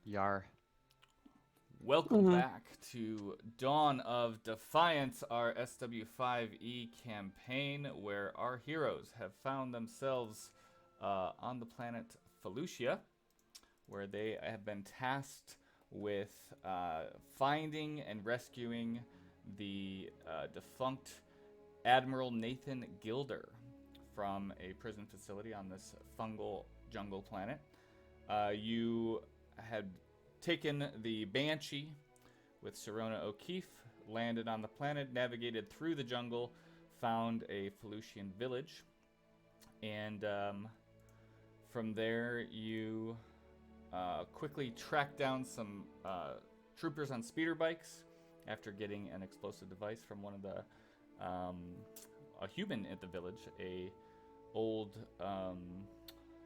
Yar. Welcome back to Dawn of Defiance, our SW5e campaign, where our heroes have found themselves on the planet Felucia, where they have been tasked with finding and rescuing the defunct Admiral Nathan Gilder from a prison facility on this fungal jungle planet. You had taken the Banshee with Serona O'Keefe, landed on the planet, navigated through the jungle, found a Felucian village, and from there you quickly tracked down some troopers on speeder bikes after getting an explosive device from one of the a human at the village, a old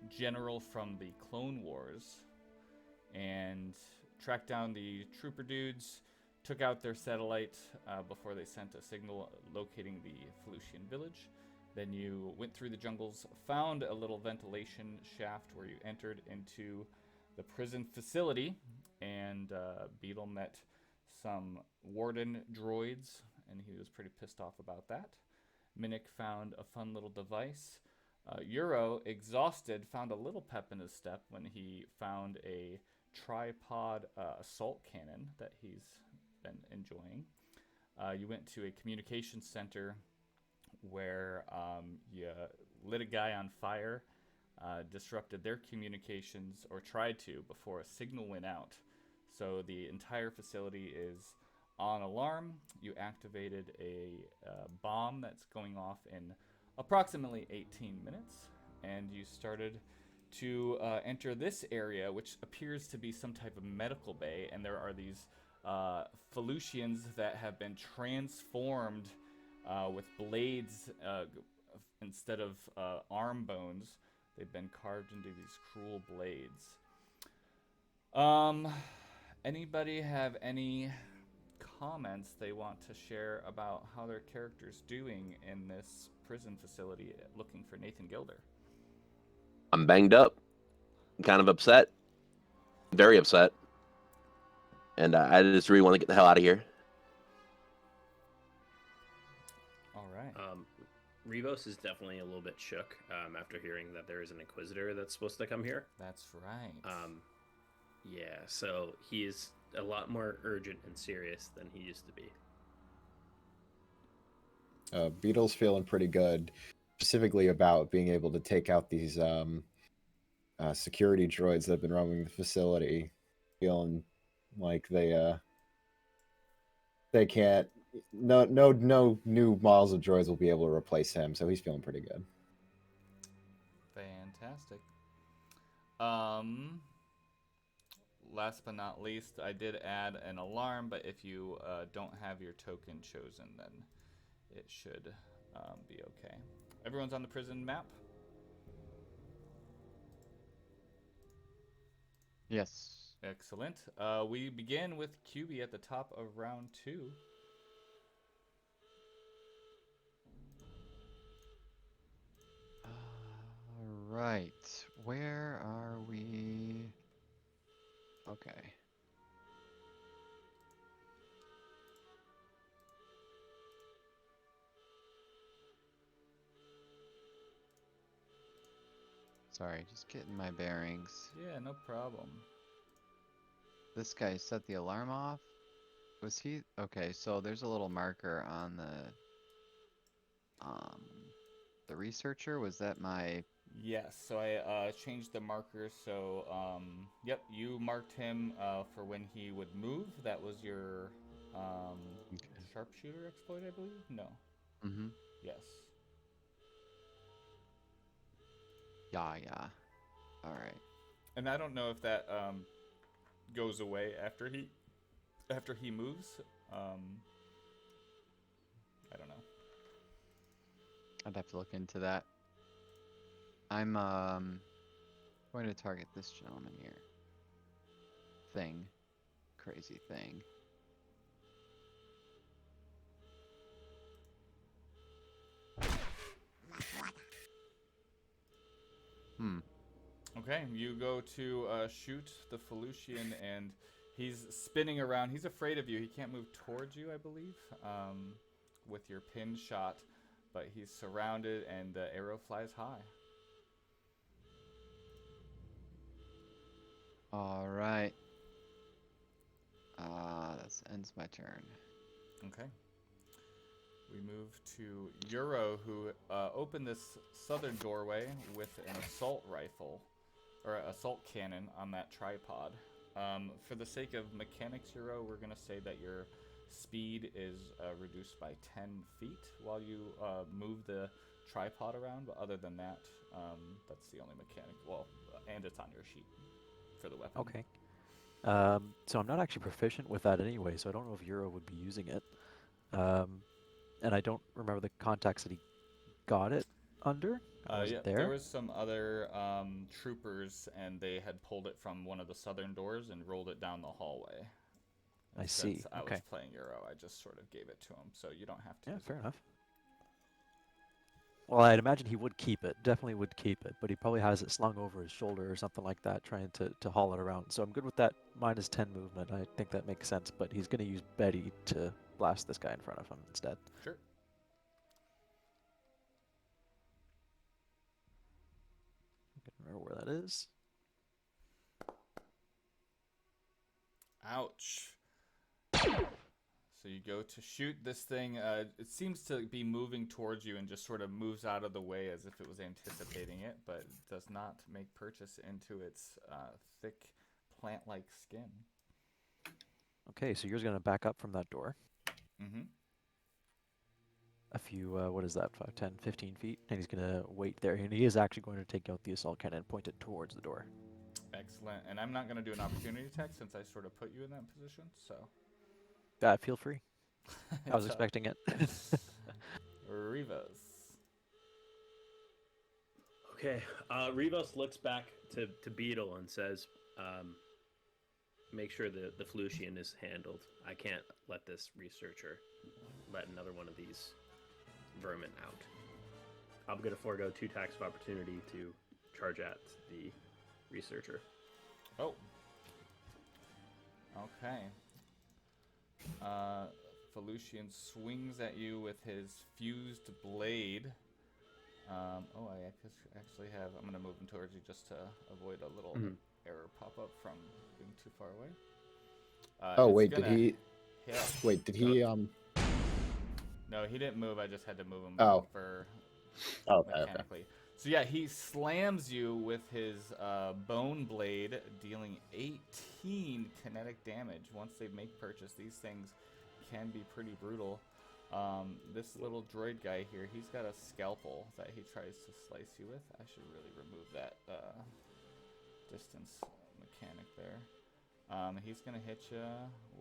general from the Clone Wars, and tracked down the trooper dudes, took out their satellite before they sent a signal locating the Felucian village. Then you went through the jungles, found a little ventilation shaft where you entered into the prison facility, and Beetle met some warden droids, and he was pretty pissed off about that. Minnick found a fun little device. Euro, exhausted, found a little pep in his step when he found a tripod assault cannon that he's been enjoying. You went to a communications center where you lit a guy on fire, disrupted their communications, or tried to, before a signal went out. So the entire facility is on alarm. You activated a bomb that's going off in approximately 18 minutes, and you started to enter this area, which appears to be some type of medical bay, and there are these Felucians that have been transformed with blades instead of arm bones. They've been carved into these cruel blades. Anybody have any comments they want to share about how their character's doing in this prison facility looking for Nathan Gilder? I'm banged up, kind of upset, very upset, and I just really want to get the hell out of here. All right. Rivos is definitely a little bit shook after hearing that there is an Inquisitor that's supposed to come here. That's right. Yeah, so he is a lot more urgent and serious than he used to be. Beetle's feeling pretty good, specifically about being able to take out these security droids that have been roaming the facility, feeling like they can't. No new models of droids will be able to replace him, so he's feeling pretty good. Fantastic. Last but not least, I did add an alarm, but if you don't have your token chosen, then it should be okay. Everyone's on the prison map? Yes. Excellent. We begin with QB at the top of round 2. Right. Where are we? Okay. Sorry, just getting my bearings. Yeah, no problem. This guy set the alarm off? Was he? Okay, so there's a little marker on the researcher. Was that my... Yes, so I changed the marker, so, yep, you marked him for when he would move. That was your sharpshooter exploit, I believe? No. Mm-hmm. Yes. Yeah. Alright. And I don't know if that goes away after he moves. I don't know. I'd have to look into that. I'm going to target this gentleman here. Crazy thing. Okay, you go to shoot the Felucian, and he's spinning around. He's afraid of you. He can't move towards you, I believe, with your pin shot, but he's surrounded, and the arrow flies high. All right. That ends my turn. Okay. We move to Euro, who opened this southern doorway with an assault rifle, or assault cannon on that tripod. For the sake of mechanics, Euro, we're going to say that your speed is reduced by 10 feet while you move the tripod around, but other than that, that's the only mechanic. Well, and it's on your sheet for the weapon. Okay. So I'm not actually proficient with that anyway, so I don't know if Euro would be using it. And I don't remember the context that he got it under. Was Yeah, it there? there was some other troopers, and they had pulled it from one of the southern doors and rolled it down the hallway. I And see. since I Okay. was playing Euro, I just sort of gave it to him, so you don't have to. Yeah, use fair it. enough. Well, I'd imagine he would keep it. Definitely would keep it, but he probably has it slung over his shoulder or something like that, trying to haul it around. So I'm good with that minus 10 movement. I think that makes sense, but he's going to use Betty to blast this guy in front of him instead. Sure. I can remember where that is. Ouch. So you go to shoot this thing. It seems to be moving towards you and just sort of moves out of the way as if it was anticipating it, but does not make purchase into its thick plant-like skin. Okay, so you're going to back up from that door. Mm-hmm. A few, what is that, 5, 10, 15 feet? And he's going to wait there. And he is actually going to take out the assault cannon and point it towards the door. Excellent. And I'm not going to do an opportunity attack since I sort of put you in that position, so. Feel free. I was expecting it. Rivas. Okay. Rivas looks back to Beetle and says, make sure the Felucian is handled. I can't let this researcher let another one of these vermin out. I'm going to forego 2 attacks of opportunity to charge at the researcher. Oh. Okay. Felucian swings at you with his fused blade. Oh, I actually have... I'm going to move him towards you just to avoid a little error pop-up from being too far away. Oh it's wait, did gonna he? hit. Wait, did he? No, he didn't move. I just had to move him Oh. for Okay. mechanically. So yeah, he slams you with his bone blade, dealing 18 kinetic damage. Once they make purchase, these things can be pretty brutal. This little droid guy here, he's got a scalpel that he tries to slice you with. I should really remove that distance mechanic there. He's gonna hit you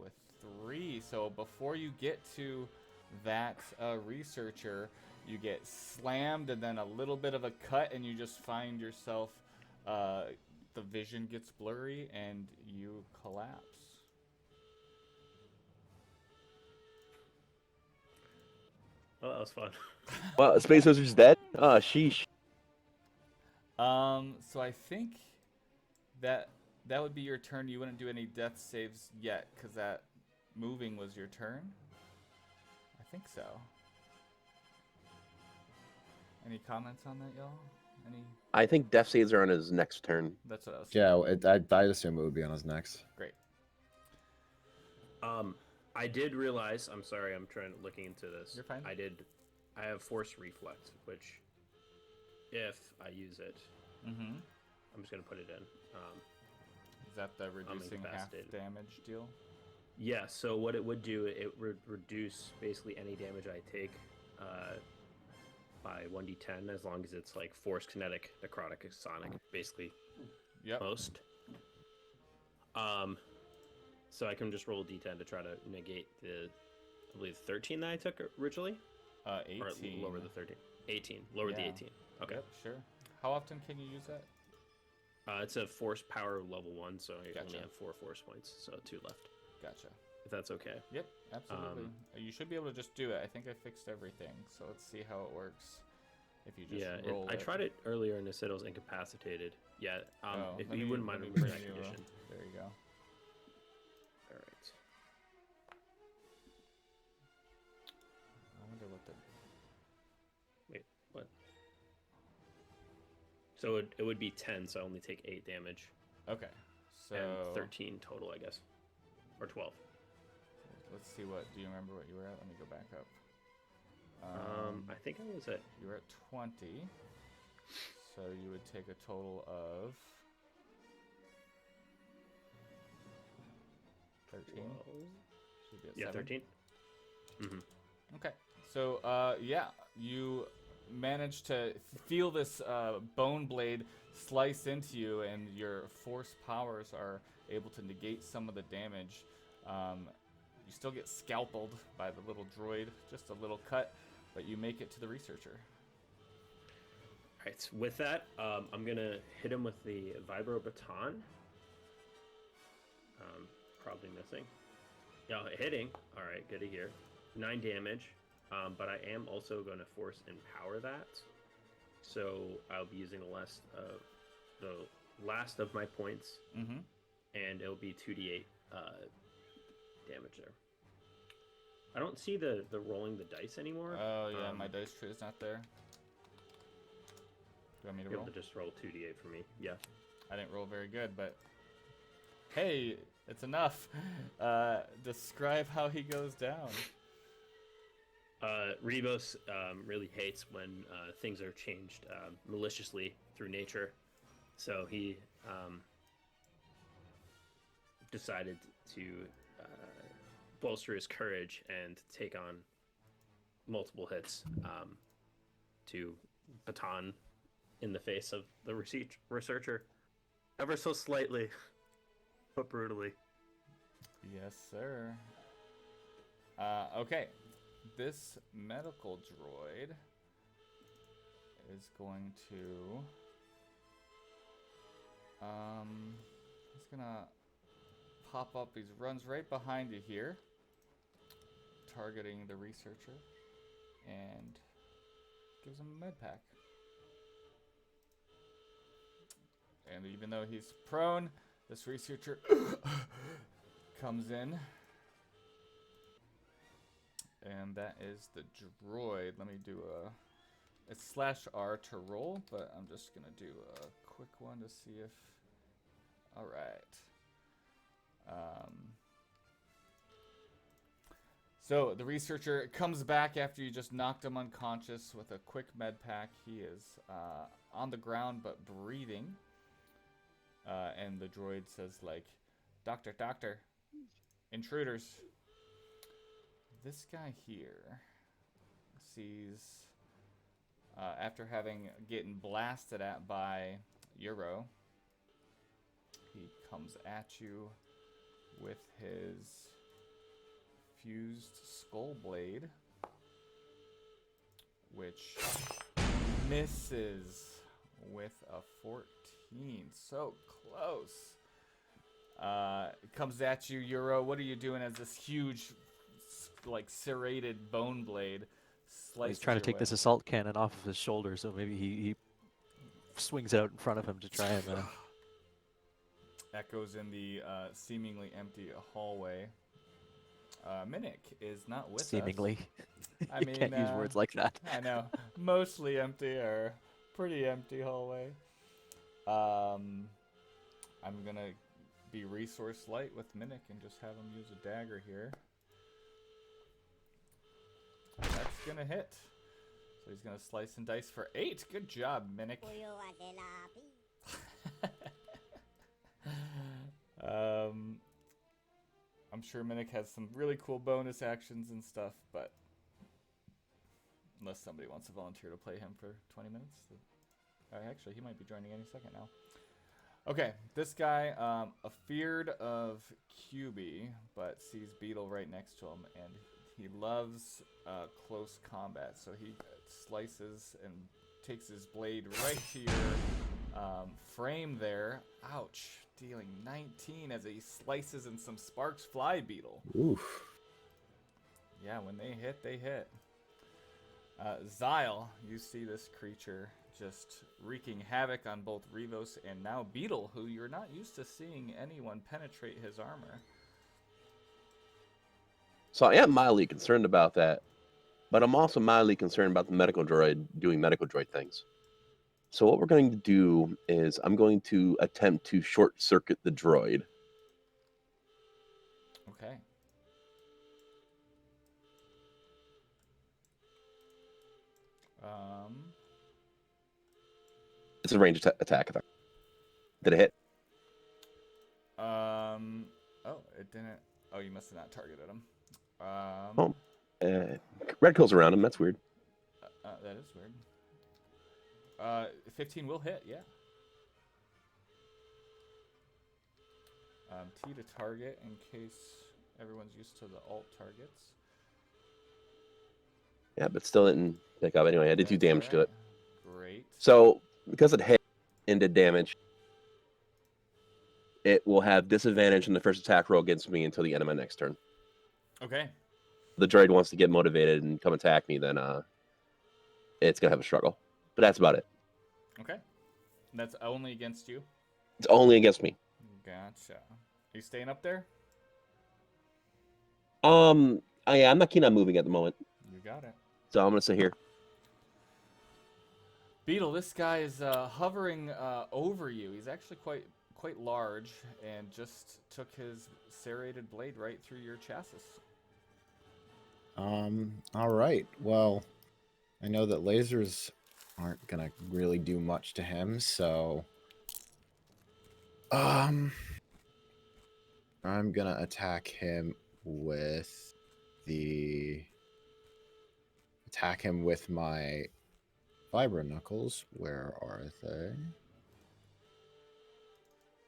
with 3. So before you get to that researcher, you get slammed and then a little bit of a cut, and you just find yourself, the vision gets blurry and you collapse. Oh, that was fun. Well, Space Wizard's dead? Oh, sheesh. So I think that would be your turn. You wouldn't do any death saves yet, because that moving was your turn. I think so. Any comments on that, y'all? Any? I think Death Saves are on his next turn. That's what I was Yeah, I assume it would be on his next. Great. I did realize. I'm sorry. I'm looking into this. You're fine. I have Force Reflect, which, if I use it, Mm-hmm. I'm just gonna put it in. Is that the reducing half incapacitated. damage deal? Yeah. So what it would do, it would reduce basically any damage I take by 1d10, as long as it's like Force, Kinetic, Necrotic, Sonic, basically Yep. most. So I can just roll a d10 to try to negate the, I believe, 13 that I took originally. 18. Or lower the 13. 18. Lower the Yeah. 18. Okay. Yep, sure. How often can you use that? It's a Force Power level 1, so I Gotcha. only have 4 Force points, so 2 left. Gotcha. If that's okay. Yep, absolutely. You should be able to just do it. I think I fixed everything, so let's see how it works. if you just Yeah, roll I it. tried it earlier and it said it was incapacitated. Yeah, Oh, if let you me- wouldn't let mind me removing that bring you a- condition. There you go. All right. I wonder what the... Wait, what? So it would be 10, so I only take 8 damage. Okay, so... And 13 total, I guess. Or 12. Let's see what... Do you remember what you were at? Let me go back up. I think I was at... You were at 20. So you would take a total of... 13. 12. Should be at Yeah, 7. 13. Mm-hmm. Okay, so yeah, you manage to feel this bone blade slice into you, and your force powers are able to negate some of the damage. You still get scalpeled by the little droid, just a little cut, but you make it to the researcher. All right, with that, I'm going to hit him with the Vibro Baton. Probably missing. Yeah, hitting. All right, good to hear. 9 damage, but I am also going to force empower that. So I'll be using the last of my points, Mm-hmm. and it'll be 2d8 damage there. I don't see the rolling the dice anymore. Oh, yeah, my dice tree is not there. Do you want me to You're roll? able to just roll 2d8 for me. Yeah. I didn't roll very good, but hey, it's enough. Describe how he goes down. Rebos really hates when things are changed maliciously through nature, so he decided to bolster his courage and take on multiple hits to baton in the face of the researcher, ever so slightly, but brutally. Yes, sir. Okay. This medical droid is going to... he's gonna pop up. He runs right behind you here, targeting the researcher, and gives him a med pack. And even though he's prone, this researcher comes in. And that is the droid. Let me do it's /R to roll, but I'm just gonna do a quick one to see if... Alright. So the researcher comes back after you just knocked him unconscious with a quick med pack. He is on the ground but breathing. And the droid says, like, Doctor, intruders. This guy here sees, after having getting blasted at by Euro, he comes at you with his fused skull blade, which misses with a 14. So close. It comes at you, Euro. What are you doing as this huge, like, serrated bone blade slices He's trying to your take way? this assault cannon off of his shoulder, so maybe he swings out in front of him to try and... Echoes in the seemingly empty hallway. Minik is not with seemingly. us. I You mean, can't use words like that. I know. Mostly empty or pretty empty hallway. I'm going to be resource light with Minik and just have him use a dagger here. That's going to hit. So he's going to slice and dice for 8. Good job, Minik. I'm sure Minik has some really cool bonus actions and stuff, but unless somebody wants to volunteer to play him for 20 minutes. Actually, he might be joining any second now. Okay, this guy, afeared of QB, but sees Beetle right next to him, and he loves close combat, so he slices and takes his blade right to your frame there. Ouch. Dealing 19 as he slices and some sparks fly, Beetle. Oof. Yeah, when they hit, they hit. Zyle, you see this creature just wreaking havoc on both Rivos and now Beetle, who you're not used to seeing anyone penetrate his armor. So I am mildly concerned about that, but I'm also mildly concerned about the medical droid doing medical droid things. So what we're going to do is I'm going to attempt to short circuit the droid. Okay. It's a ranged attack. Did it hit? Oh, it didn't. Oh, you must have not targeted him. Oh, red pill's around him. That's weird. That is weird. 15 will hit, yeah. T to target in case everyone's used to the alt targets. Yeah, but still didn't pick up. Anyway, I did 2 That's damage to it. Great. So because it hit and did damage, it will have disadvantage in the first attack roll against me until the end of my next turn. Okay. If the droid wants to get motivated and come attack me, then it's gonna have a struggle. But that's about it. Okay. That's only against you? It's only against me. Gotcha. Are you staying up there? I'm not keen on moving at the moment, You got it. so I'm gonna sit here. Beetle, this guy is hovering over you. He's actually quite large and just took his serrated blade right through your chassis. All right. Well, I know that lasers aren't gonna really do much to him, so I'm gonna attack him with my vibro knuckles. Where are they?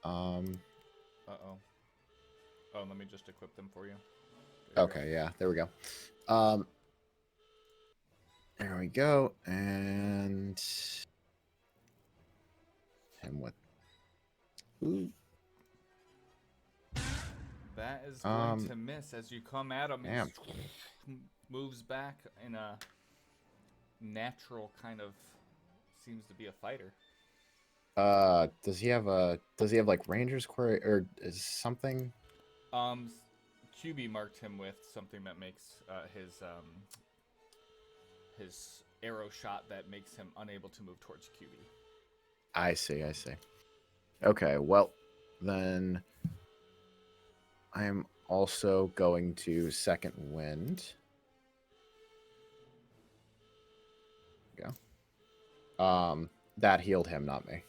Uh-oh. Oh, let me just equip them for you. Okay, yeah, there we go. There we go, and him with. Ooh. That is going to miss as you come at him. Damn. He moves back in a natural kind of seems to be a fighter. Does he have like Ranger's query or is something? QB marked him with something that makes his arrow shot that makes him unable to move towards QB. I see. Okay, well, then I am also going to second wind. Go. That healed him, not me.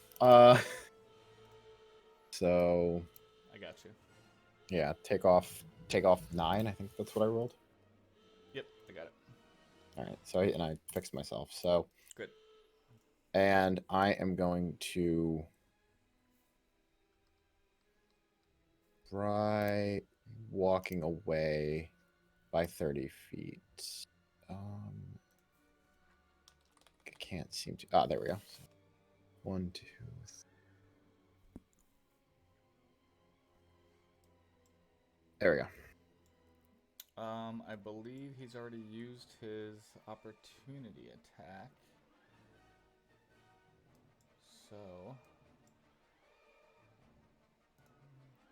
So I got you. yeah, take off 9. I think that's what I rolled. Yep, I got it. All right, so I fixed myself. So Good. And I am going to try walking away by 30 feet. I can't seem to. Ah, there we go. 1, 2, 3. There we go. I believe he's already used his opportunity attack. So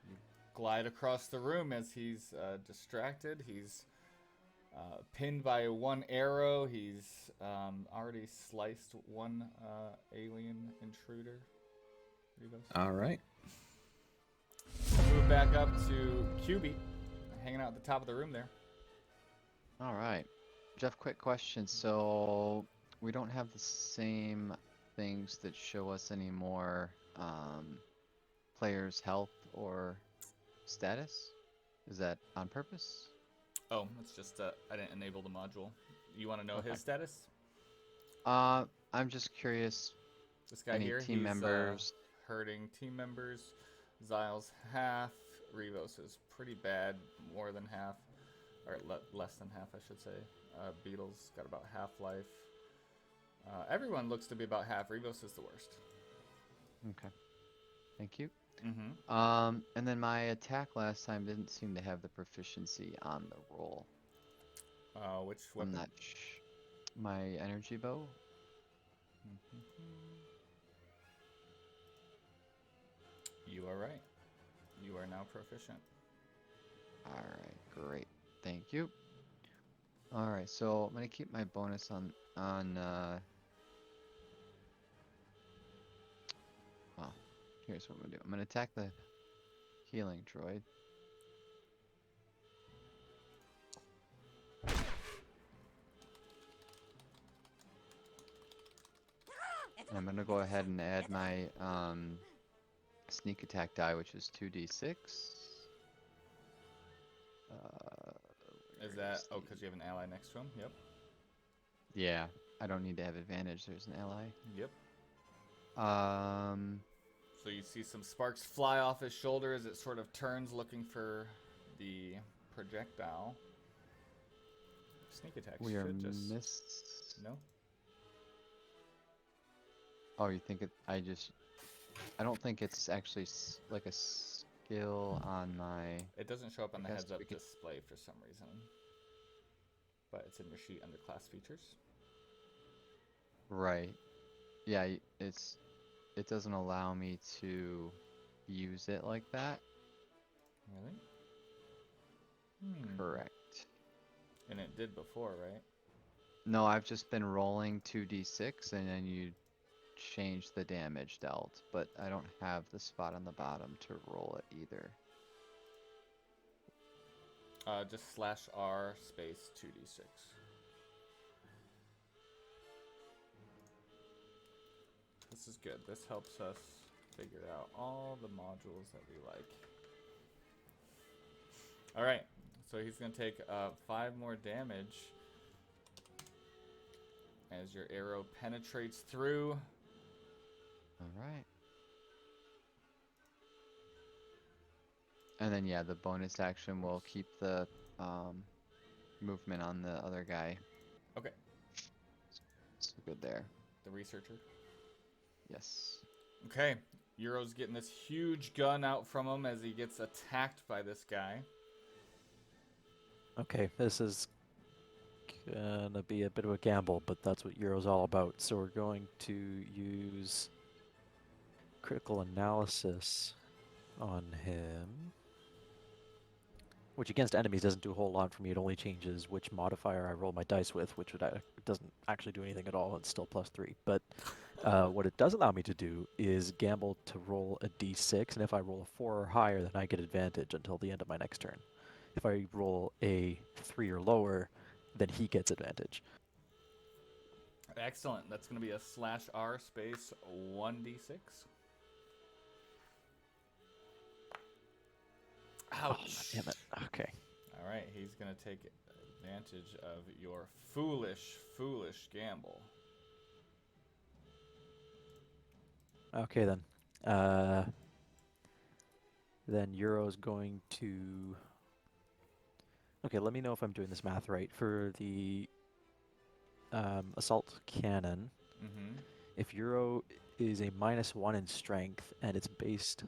you glide across the room as he's distracted. He's pinned by 1 arrow. He's already sliced 1 alien intruder. All right. Move back up to QB, hanging out at the top of the room there. All right. Jeff, quick question. So we don't have the same things that show us any more players' health or status? Is that on purpose? Oh, it's just I didn't enable the module. You want to know Okay. his status? I'm just curious. This guy Any here, team he's members? hurting team members. Zyle's half. Rivos is pretty bad, more than half, or less than half, I should say. Beetle's got about half life. Everyone looks to be about half. Rivos is the worst. Okay. Thank you. Mm-hmm. And then my attack last time didn't seem to have the proficiency on the roll. Which weapon? I'm not my energy bow. You are right. You are now proficient. Alright, great. Thank you. Alright, so I'm gonna keep my bonus on well, here's what I'm gonna do. I'm gonna attack the healing droid. And I'm gonna go ahead and add my sneak attack die, which is 2d6. Is where that is oh, the- because you have an ally next to him? Yep. Yeah, I don't need to have advantage. There's an ally. Yep. Um, So you see some sparks fly off his shoulder as it sort of turns, looking for the projectile. Sneak attack we are should just missed. no. Oh, you think it? I don't think it's actually like a skill on my. It doesn't show up on I the guess heads-up we could- display for some reason, but it's in your sheet under class features. Right. Yeah, it doesn't allow me to use it like that. Really? Hmm. Correct. And it did before, right? No, I've just been rolling 2d6 and then you change the damage dealt, but I don't have the spot on the bottom to roll it either. Just /R space 2d6. This is good. This helps us figure out all the modules that we like. All right, so he's gonna take 5 more damage as your arrow penetrates through. Alright. And then yeah, the bonus action will keep the movement on the other guy. Okay, So good there. the researcher. Yes. Okay, Euro's getting this huge gun out from him as he gets attacked by this guy. Okay, this is gonna be a bit of a gamble, but that's what Euro's all about. So we're going to use critical analysis on him, which against enemies doesn't do a whole lot for me. It only changes which modifier I roll my dice with, which doesn't actually do anything at all. It's still +3. But what it does allow me to do is gamble to roll a d6, and if I roll a 4 or higher, then I get advantage until the end of my next turn. If I roll a 3 or lower, then he gets advantage. Excellent. That's going to be a /R space 1d6. Oh, Ouch. damn it. Okay. All right, he's going to take advantage of your foolish gamble. Okay, then. Then Euro's going to... Okay, let me know if I'm doing this math right. For the assault cannon, Mm-hmm. if Euro is a -1 in strength and it's based...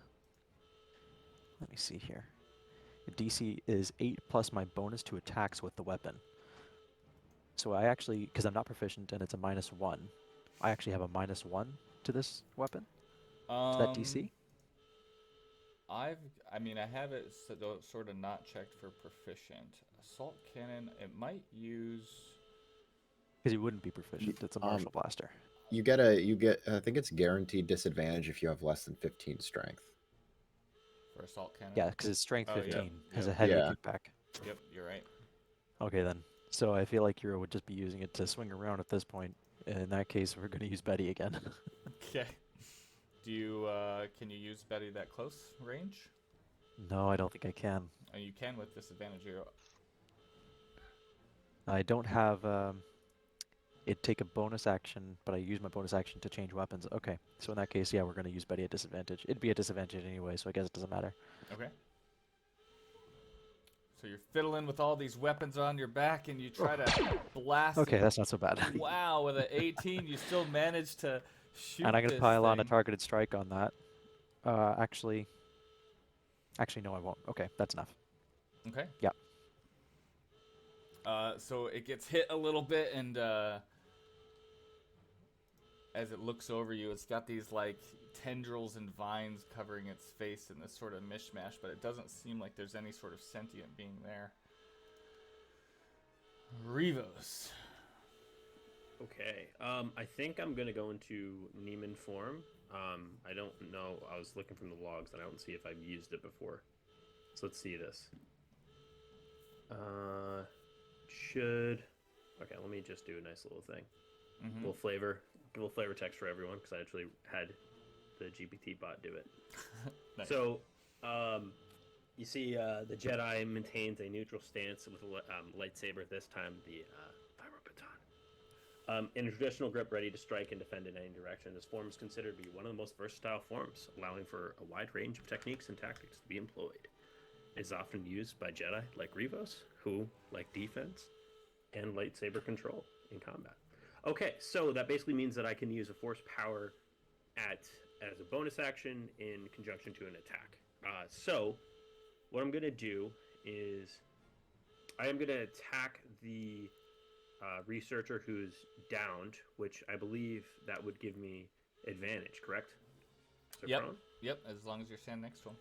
Let me see here. The DC is 8 plus my bonus to attacks with the weapon. So I actually, because I'm not proficient and it's a -1, I actually have a -1 to this weapon. Is that DC? I have it sort of not checked for proficient. Assault cannon, it might use... Because you wouldn't be proficient. It's a martial blaster. You get I think it's guaranteed disadvantage if you have less than 15 strength. For assault cannon? Yeah, because it's strength Oh, 15 yep, has yep. a heavy Yeah. kickback. Yep, you're right. Okay then. So I feel like Euro would just be using it to swing around at this point. In that case, we're going to use Betty again. Okay. Do you, can you use Betty that close range? No, I don't think I can. And you can with disadvantage. I don't have... It'd take a bonus action, but I use my bonus action to change weapons. Okay, so in that case, yeah, we're going to use Betty at disadvantage. It'd be a disadvantage anyway, so I guess it doesn't matter. Okay. So you're fiddling with all these weapons on your back, and you try to blast. Okay, it. that's not so bad. Wow, with an 18, you still managed to shoot. And I'm going to this pile on a thing. targeted strike on that. Actually, no, I won't. Okay, that's enough. Okay. Yeah. So it gets hit a little bit, and as it looks over you, it's got these like tendrils and vines covering its face in this sort of mishmash, but it doesn't seem like there's any sort of sentient being there. Rivos. Okay. I think I'm gonna go into Neiman form. I don't know. I was looking from the logs and I don't see if I've used it before. So let's see this. Okay, let me just do a nice little thing. Mm-hmm. Give a little flavor text for everyone because I actually had the GPT bot do it. Nice. So, you see, the Jedi maintains a neutral stance with a lightsaber. This time, the baton. In a traditional grip, ready to strike and defend in any direction. This form is considered to be one of the most versatile forms, allowing for a wide range of techniques and tactics to be employed. It is often used by Jedi like Rivos, who like defense and lightsaber control in combat. Okay, so that basically means that I can use a force power as a bonus action in conjunction to an attack. So what I'm going to do is I am going to attack the researcher who's downed, which I believe that would give me advantage, correct? So Yep. prone? Yep, as long as you're standing next to him.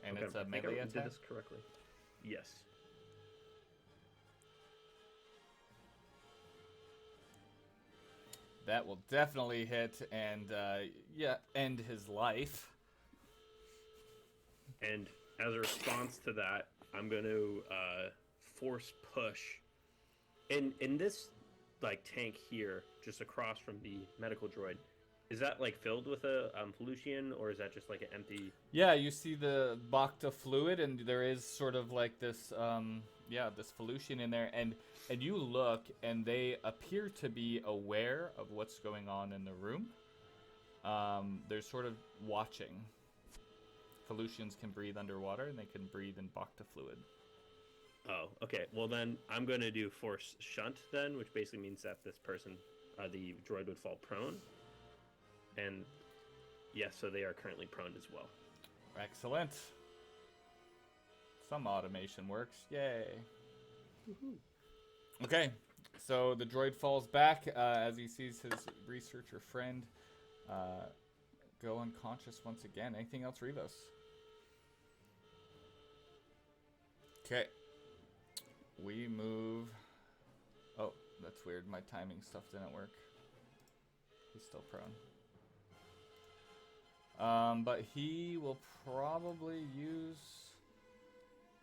And Okay, it's a I think melee I attack? did this correctly. Yes. That will definitely hit and, end his life. And as a response to that, I'm going to force push. In this like tank here, just across from the medical droid, is that like filled with a Felucian, or is that just like an empty? Yeah, you see the Bacta fluid, and there is sort of like this, this Felucian in there, and you look, and they appear to be aware of what's going on in the room. They're sort of watching. Felucians can breathe underwater, and they can breathe in Bacta fluid. Oh, okay. Well, then I'm going to do force shunt then, which basically means that this person, the droid, would fall prone. And yes, so they are currently prone as well. Excellent. Some automation works. Yay. Woohoo. Okay, so the droid falls back as he sees his researcher friend go unconscious once again. Anything else, Rivos? Okay. We move... Oh, that's weird. My timing stuff didn't work. He's still prone. But he will probably use...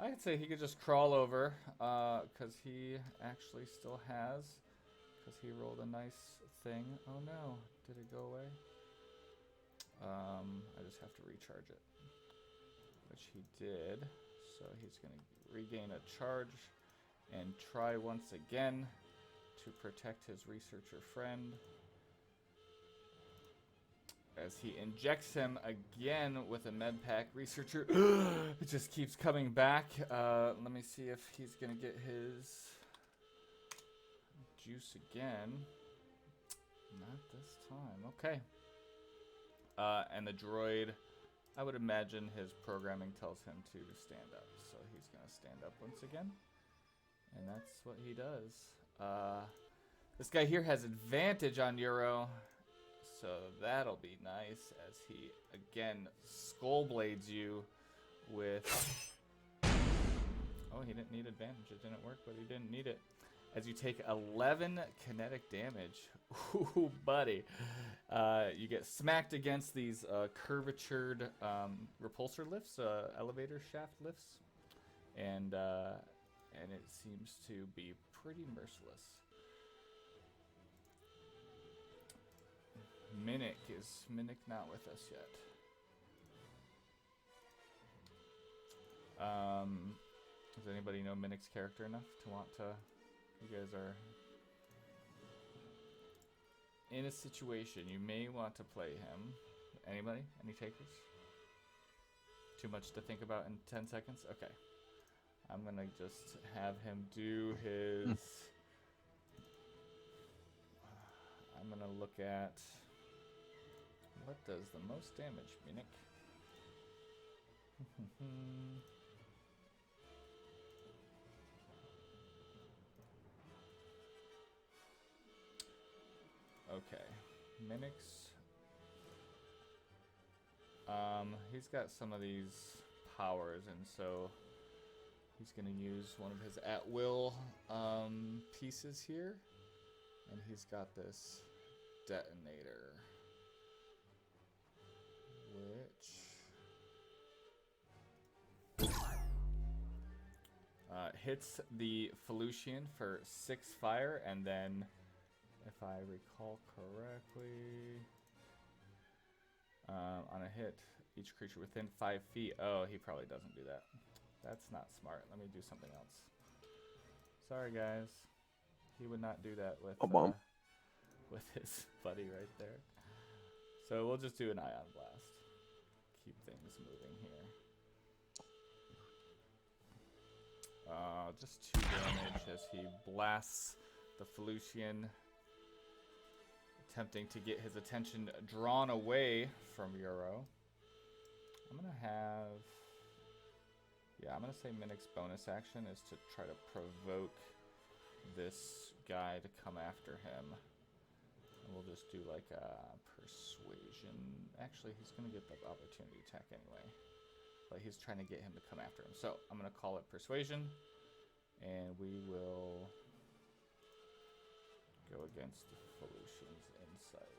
I could say he could just crawl over, because he actually still has, because he rolled a nice thing. Oh no, did it go away? I just have to recharge it, which he did. So he's going to regain a charge and try once again to protect his researcher friend. As he injects him again with a med pack, researcher it just keeps coming back. Let me see if he's gonna get his juice again. Not this time. Okay. And the droid, I would imagine his programming tells him to stand up, so he's gonna stand up once again, and that's what he does. This guy here has advantage on Euro. So that'll be nice as he, again, skull blades you with... Oh, he didn't need advantage. It didn't work, but he didn't need it. As you take 11 kinetic damage. Ooh, buddy. You get smacked against these curvatured repulsor lifts, elevator shaft lifts. And it seems to be pretty merciless. Is Minnick not with us yet? Does anybody know Minnick's character enough to want to... You guys are in a situation. You may want to play him. Anybody? Any takers? Too much to think about in 10 seconds? Okay. I'm going to just have him do his... I'm going to look at... What does the most damage, Minnick? Okay. Minix. He's got some of these powers, and so he's going to use one of his at-will pieces here. And he's got this detonator, which hits the Felucian for 6 fire, and then, if I recall correctly, on a hit, each creature within 5 feet. Oh, he probably doesn't do that. That's not smart. Let me do something else. Sorry, guys. He would not do that with his buddy right there. So we'll just do an ion blast. Keep things moving here. Just 2 damage as he blasts the Felucian, attempting to get his attention drawn away from Euro. I'm gonna say Minix bonus action is to try to provoke this guy to come after him. And we'll just do like a persuasion. Actually, he's gonna get the opportunity attack anyway, but he's trying to get him to come after him. So I'm gonna call it persuasion, and we will go against the Felucian's insight.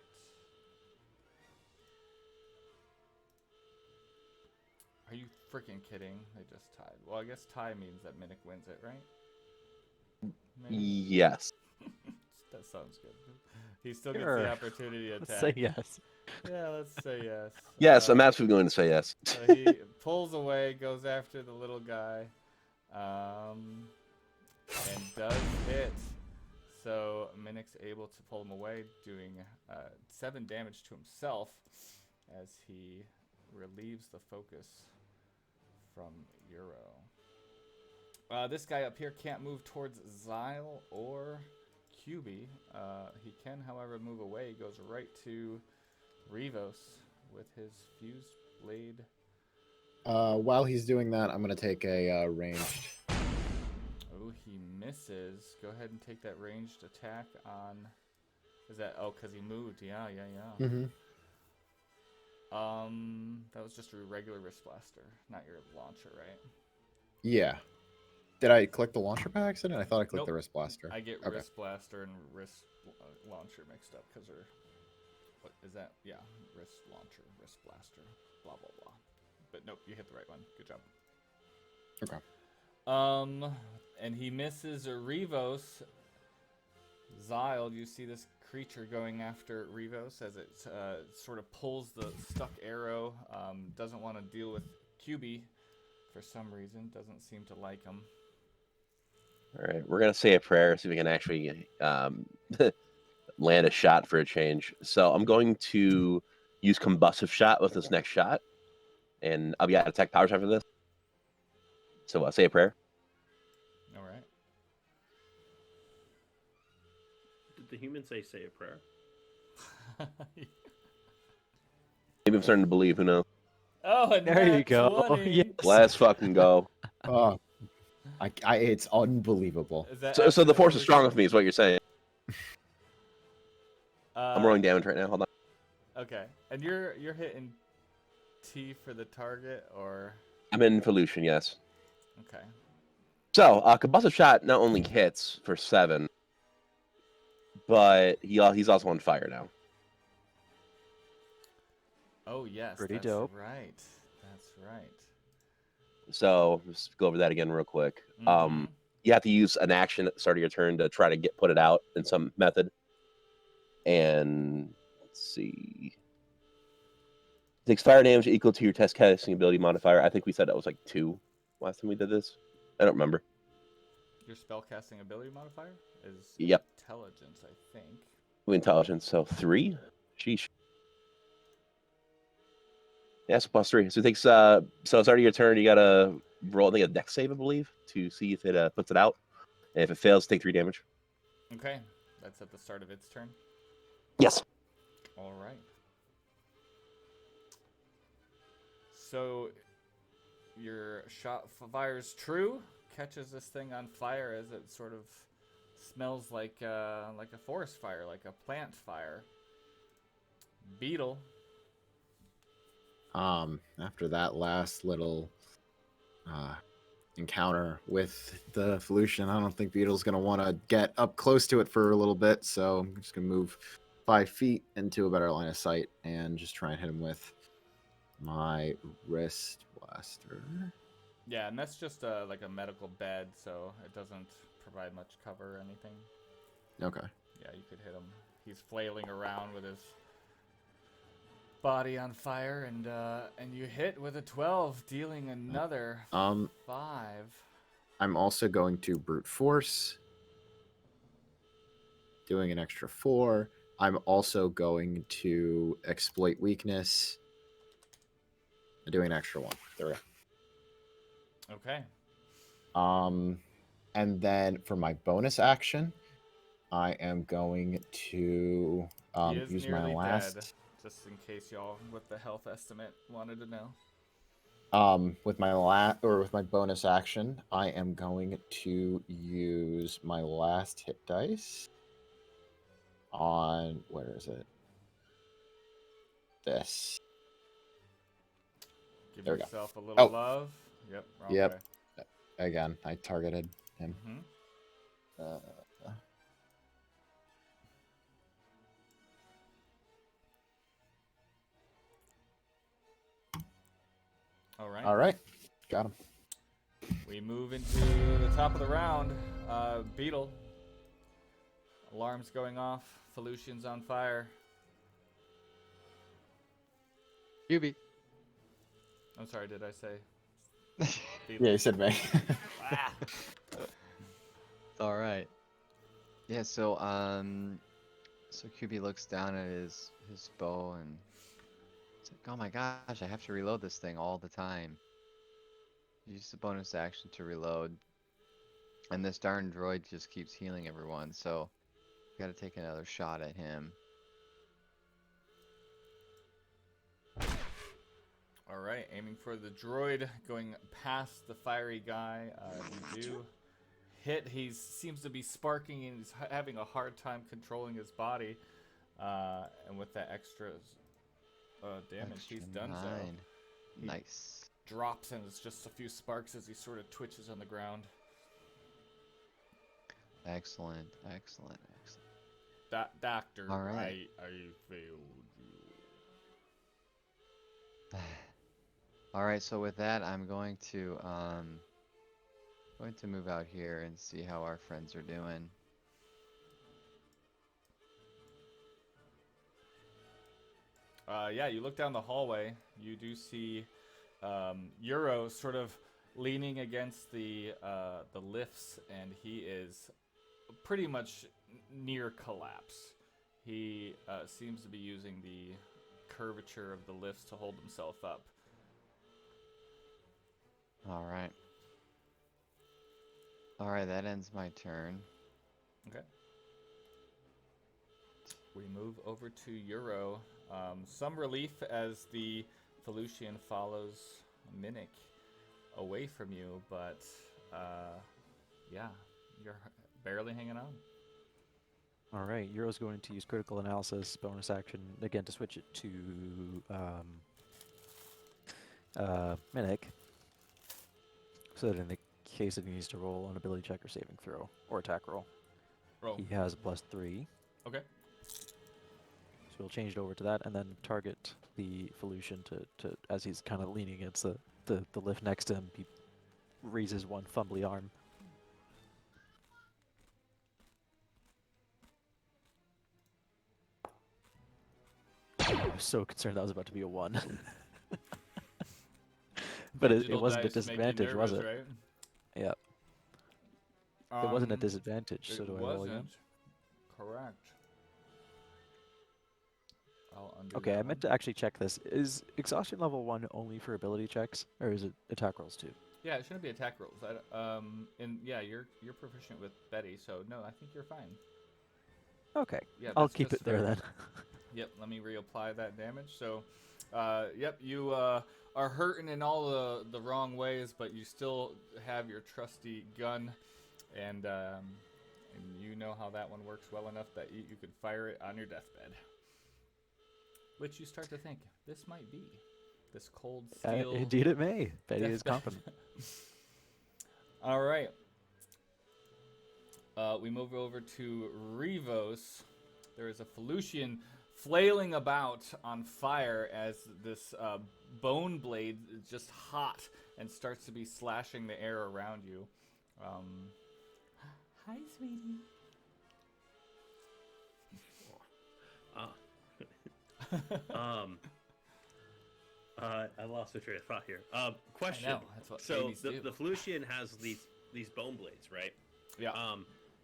Are you freaking kidding? They just tied. Well, I guess tie means that Minnick wins it, right? Maybe? Yes. That sounds good. He still gets Sure. the opportunity to attack. Let's say yes. Yeah, let's say yes. Yes, I'm absolutely going to say yes. So he pulls away, goes after the little guy, and does hit. So Minnick's able to pull him away, doing 7 damage to himself as he relieves the focus from Euro. This guy up here can't move towards Xyle or QB. He can, however, move away. He goes right to Rivos with his fused blade. While he's doing that, I'm going to take a ranged. Oh, he misses. Go ahead and take that ranged attack on... Is that... Oh, because he moved. Yeah. Mm-hmm. That was just a regular wrist blaster, not your launcher, right? Yeah. Did I click the launcher by accident? I thought I clicked Nope. the wrist blaster. I get Okay. wrist blaster and wrist launcher mixed up because they're... What is that? Yeah, wrist launcher, wrist blaster, blah, blah, blah. But nope, you hit the right one. Good job. Okay. And he misses Rivos. Xyle, you see this creature going after Rivos as it sort of pulls the stuck arrow. Doesn't want to deal with QB for some reason. Doesn't seem to like him. All right, we're going to say a prayer, see if we can actually land a shot for a change. So I'm going to use Combustive Shot with this next shot, and I'll be out of attack power shot for this. So say a prayer. All right. Did the human say a prayer? Maybe I'm starting to believe, who knows? Oh, and There you nat go. 20. Yes. Let's fucking go. Oh, it's unbelievable. Is that So the after force is strong Felucian? with me, is what you're saying. I'm rolling damage right now. Hold on. Okay, and you're hitting T for the target, or I'm in Felucian, yes. okay. So, Combustive Shot not only hits for 7, but he's also on fire now. Oh yes, Pretty that's dope. right. That's right. So, let's go over that again real quick. Mhm. You have to use an action at the start of your turn to try to put it out in some method. And let's see. Takes fire damage equal to your test casting ability modifier. I think we said that was like 2 last time we did this. I don't remember. Your spellcasting ability modifier is Yep. intelligence, I think. Intelligence, so 3. Sheesh. Yes, plus 3. So it takes so start of your turn, you gotta roll, I think, a dex save, I believe, to see if it puts it out. And if it fails, take 3 damage. Okay, that's at the start of its turn. Yes. All right. So your shot fires true, catches this thing on fire as it sort of smells like a forest fire, like a plant fire. Beetle. After that last little encounter with the Felucian, I don't think Beetle's gonna want to get up close to it for a little bit, so I'm just gonna move 5 feet into a better line of sight and just try and hit him with my wrist blaster. Yeah, and that's just like a medical bed, so it doesn't provide much cover or anything. Okay. Yeah, you could hit him. He's flailing around with his body on fire, and you hit with a 12, dealing another 5. I'm also going to brute force, doing an extra 4. I'm also going to exploit weakness, doing an extra 1. There we go. Okay. And then for my bonus action, I am going to He is use my nearly last. dead, just in case y'all with the health estimate wanted to know. With my with my bonus action, I am going to use my last hit dice on, where is it? This. Give There we go. yourself a little Oh. love. Yep. Wrong Yep. way. Again, I targeted him. Mm-hmm. All right. All right, got him. We move into the top of the round. Beetle. Alarms going off. Felucians on fire. QB. I'm sorry, did I say? Yeah, you said me. Ah. It's all right. Yeah. So so QB looks down at his bow and it's like, oh my gosh, I have to reload this thing all the time. Use the bonus action to reload, and this darn droid just keeps healing everyone. So got to take another shot at him. All right, aiming for the droid, going past the fiery guy. You do hit. He seems to be sparking and he's having a hard time controlling his body. And with that extra damage, Extra he's done 9. so. He Nice. drops and it's just a few sparks as he sort of twitches on the ground. Excellent. Excellent. Excellent. Doctor, All right. I failed you. All right. So with that, I'm going to move out here and see how our friends are doing. Yeah, you look down the hallway. You do see Euro sort of leaning against the lifts, and he is pretty much near collapse. He seems to be using the curvature of the lifts to hold himself up. All right. All right. That ends my turn. Okay. We move over to Euro. Some relief as the Felucian follows Minnick away from you, but yeah, you're barely hanging on. All right, Euro's going to use critical analysis bonus action again to switch it to Minnick, so that in the case that he needs to roll an ability check or saving throw or attack roll, he has a +3. Okay. So we'll change it over to that and then target the Felucian to as he's kind of leaning against the lift next to him, he raises one fumbly arm. I was so concerned that was about to be a 1. But it wasn't a disadvantage, was it? Right? Yeah. It wasn't a disadvantage, so do I roll again? Correct. I'll undo Okay, that I meant to actually check this. Is exhaustion level 1 only for ability checks, or is it attack rolls too? Yeah, it shouldn't be attack rolls. And yeah, you're proficient with Betty, so no, I think you're fine. Okay, Yeah, I'll that's keep just it there fair. then. Yep, let me reapply that damage. So, yep, you are hurting in all the wrong ways, but you still have your trusty gun, and you know how that one works well enough that you could fire it on your deathbed. which you start to think this might be this cold steel. Indeed, it may. Betty is deathbed. confident. All right. We move over to Rivos. There is a Felucian flailing about on fire as this bone blade is just hot and starts to be slashing the air around you. Hi, sweetie. I lost the train of thought here. Question. I know, that's what So babies do. the Felucian has these bone blades, right? Yeah.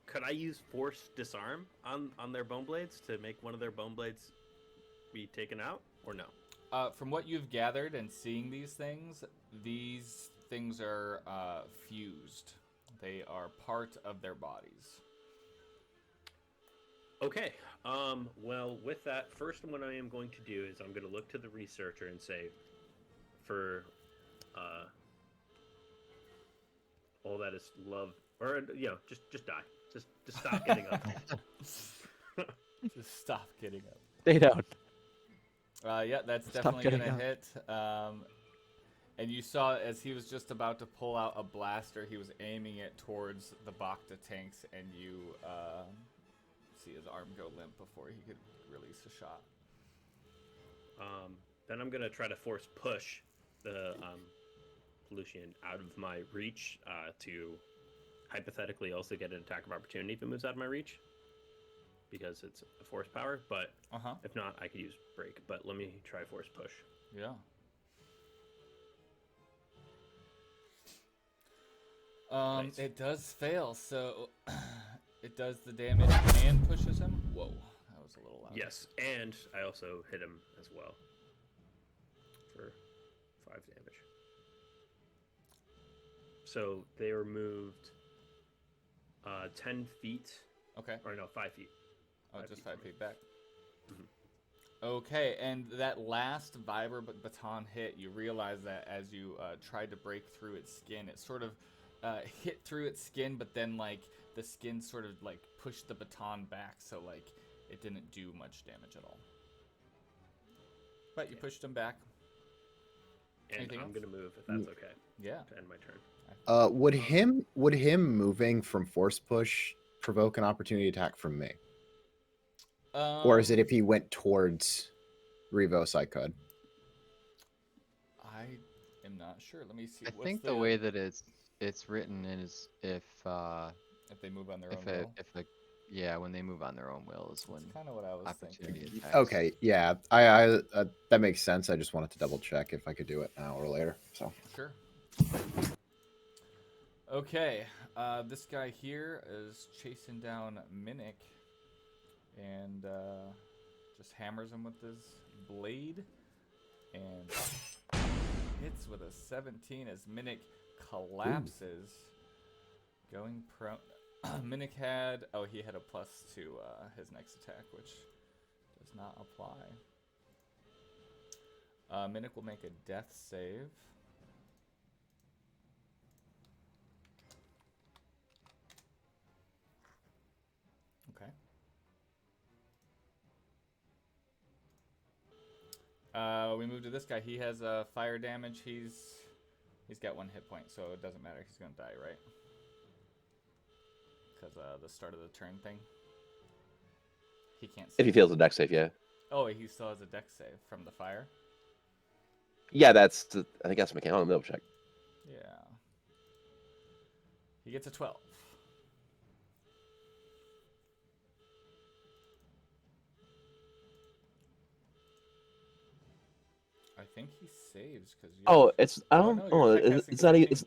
Could I use force disarm on their bone blades to make one of their bone blades be taken out, or no? From what you've gathered and seeing these things are fused. They are part of their bodies. Okay. Well, with that, first what I am going to do is I'm going to look to the researcher and say, for all that is love, or just die. Just stop getting up. Just stop getting up. Stay down. Yeah, that's Stop definitely getting gonna hit. And you saw as he was just about to pull out a blaster, he was aiming it towards the Bacta tanks, and you see his arm go limp before he could release a shot. Then I'm gonna try to force push the Felucian out of my reach to hypothetically also get an attack of opportunity if it moves out of my reach, because it's a force power. But if not, I could use break. But let me try force push. Yeah. Nice. It does fail, so it does the damage and pushes him. Whoa, that was a little loud. Yes, and I also hit him as well for 5 damage. So they were moved 10 feet. Okay. Or no, 5 feet. Oh, 5 just feet 5 from feet back. Okay, and that last Viber baton hit, you realize that as you tried to break through its skin, it sort of hit through its skin, but then like the skin sort of like pushed the baton back, so like it didn't do much damage at all. But you pushed him back. And Anything I'm else? gonna move if that's okay Yeah. to end my turn. Would him moving from force push provoke an opportunity attack from me, or is it if he went towards Rivos? I could. I am not sure. Let me see. I What's think the way that it's written is if they move on their own will. yeah, when they move on their own will is when That's kind of what I was opportunity thinking. attacks. Okay, yeah, I that makes sense. I just wanted to double check if I could do it now or later. So Sure. Okay, this guy here is chasing down Minnick and just hammers him with his blade and hits with a 17 as Minnick collapses, going prone. Minnick had, he had a +2 his next attack, which does not apply. Minnick will make a death save. Okay. We move to this guy. He has fire damage. He's got 1 hit point, so it doesn't matter. He's gonna die, right? Because the start of the turn thing. He can't. If he fails the dex save, yeah. Oh, he still has a dex save from the fire. Yeah, I think that's mechanical. Double check. Yeah. He gets a 12. I think he saves because. Oh, it's I don't. no, Oh, you're tech it's not even. It's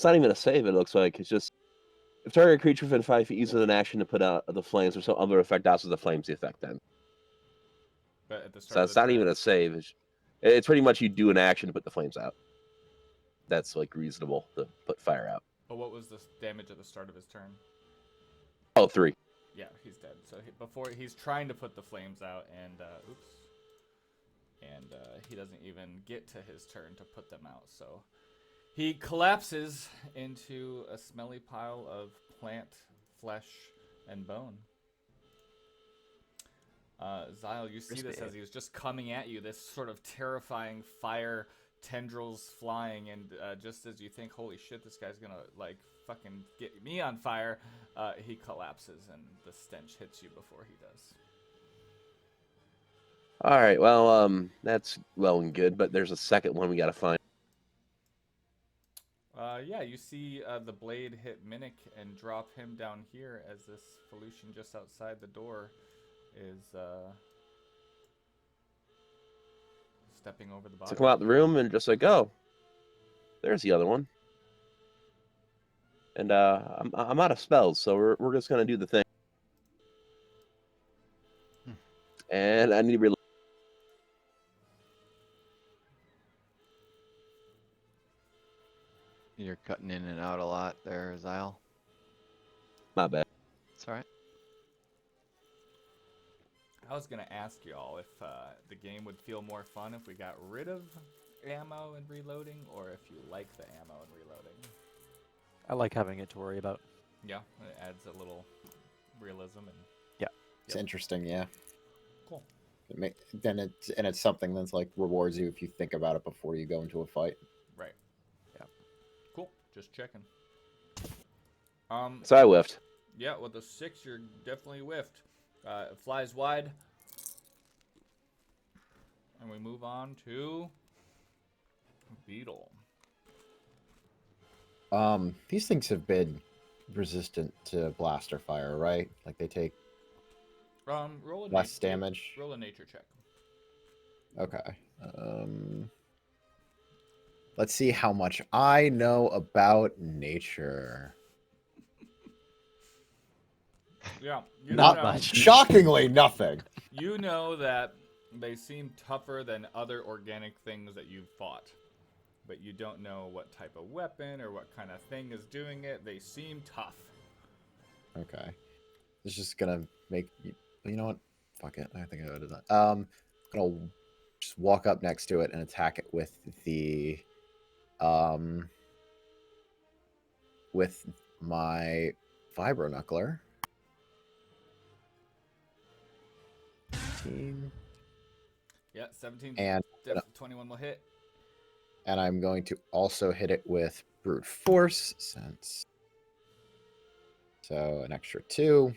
not even a save. It looks like it's just if target creature within 5 feet uses an action to put out the flames or some other effect outside the flames, the effect then. But at the start So of it's the not turn, even a save. It's pretty much you do an action to put the flames out. That's like reasonable to put fire out. But what was the damage at the start of his turn? Oh, 3. Yeah, he's dead. So before he's trying to put the flames out, and oops, and he doesn't even get to his turn to put them out. So he collapses into a smelly pile of plant flesh and bone. Zyle, you see this Crispy. as he was just coming at you, this sort of terrifying fire tendrils flying, and just as you think, holy shit, this guy's gonna like fucking get me on fire, he collapses and the stench hits you before he does. All right, well, that's well and good, but there's a second one we got to find. Yeah, you see the blade hit Minnick and drop him down here as this Felucian just outside the door is stepping over the To body. come out the room and just like, oh, there's the other one. And I'm out of spells, so we're just gonna do the thing. And I need to reload. You're cutting in and out a lot there, Zyle. My bad. It's alright. I was gonna ask y'all if the game would feel more fun if we got rid of ammo and reloading, or if you like the ammo and reloading. I like having it to worry about. Yeah, it adds a little realism and It's interesting, yeah. cool. It's something that's like rewards you if you think about it before you go into a fight. Right. Yeah. Cool. Just checking. So I whiffed. Yeah, with the 6, you're definitely whiffed. It flies wide. And we move on to Beetle. These things have been resistant to blaster fire, right? Like they take Roll a less damage. Roll a nature check. Okay. Let's see how much I know about nature. Yeah. Not much. Shockingly, nothing. You know that they seem tougher than other organic things that you've fought. But you don't know what type of weapon or what kind of thing is doing it. They seem tough. Okay. It's just gonna make you know what? Fuck it. I think I would have done. I'm gonna just walk up next to it and attack it with the with my vibro knuckler. 17. Yeah, 17. And 21 will hit. and I'm going to also hit it with brute force so an extra 2.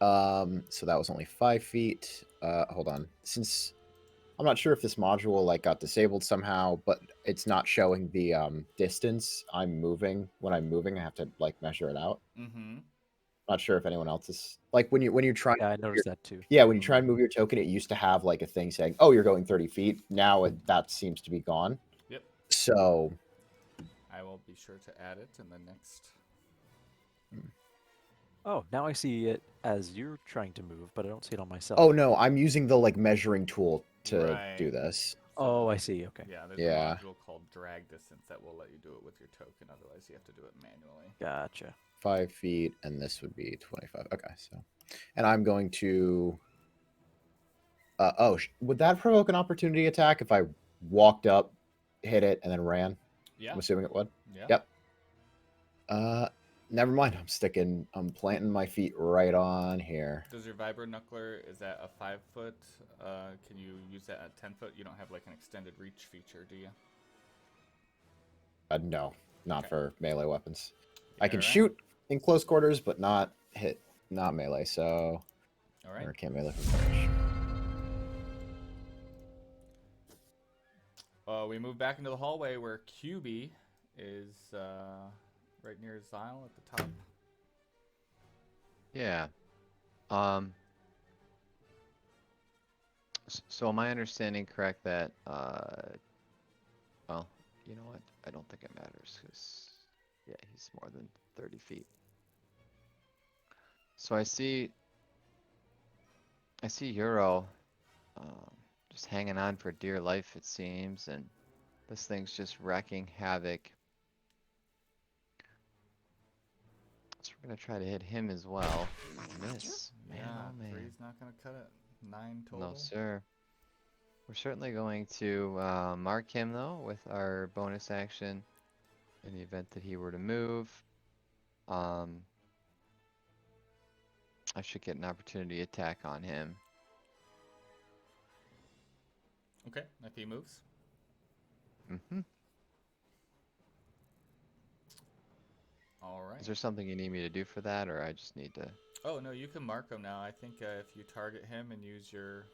So that was only 5 feet. Hold on. Since I'm not sure if this module like got disabled somehow, but it's not showing the distance I'm moving. When I'm moving, I have to like measure it out. Mm-hmm. Not sure if anyone else is like when you try. Yeah, I noticed that too. Yeah, when you try and move your token, it used to have like a thing saying, "Oh, you're going 30 feet." Now that seems to be gone. Yep. So I will be sure to add it in the next. Oh, now I see it as you're trying to move, but I don't see it on myself. oh no, I'm using the like measuring tool to Right. do this. Oh, I see. Okay. Yeah, there's Yeah. a module called drag distance that will let you do it with your token. Otherwise, you have to do it manually. Gotcha. 5 feet, and this would be 25. Okay, so, and I'm going to. Would that provoke an opportunity attack if I walked up, hit it, and then ran? Yeah. I'm assuming it would. Yeah. Yep. Never mind. I'm planting my feet right on here. Does your vibro knuckler, is that a 5 foot? Can you use that at 10 foot? You don't have like an extended reach feature, do you? No, not Okay. for melee weapons. I can Alright. shoot in close quarters, but not melee. So, All right. or can't melee from range. We move back into the hallway where QB is right near Zyle at the top. Yeah. So am I understanding correct that, well, you know what? I don't think it matters because, yeah, he's more than 30 feet. So I see Euro, just hanging on for dear life, it seems, and this thing's just wreaking havoc. So we're gonna try to hit him as well. Miss. Man, Yeah, oh man. 3's not gonna cut it. 9 total. No, sir. We're certainly going to mark him though with our bonus action in the event that he were to move. I should get an opportunity attack on him. Okay, if he moves. Mm-hmm. All right. Is there something you need me to do for that, or I just need to? Oh, no, you can mark him now. I think if you target him and use your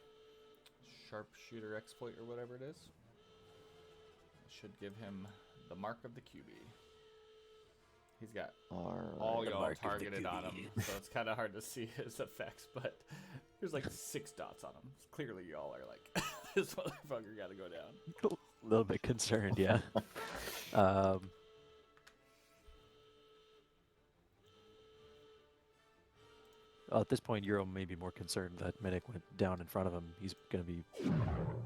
sharpshooter exploit or whatever it is, it should give him the mark of the QB. He's got all Alright. y'all targeted on him, so it's kind of hard to see his effects, but there's like 6 dots on him. Clearly y'all are like, this motherfucker gotta go down. A little bit concerned, yeah. Well, at this point, Euro may be more concerned that Minik went down in front of him. He's going to be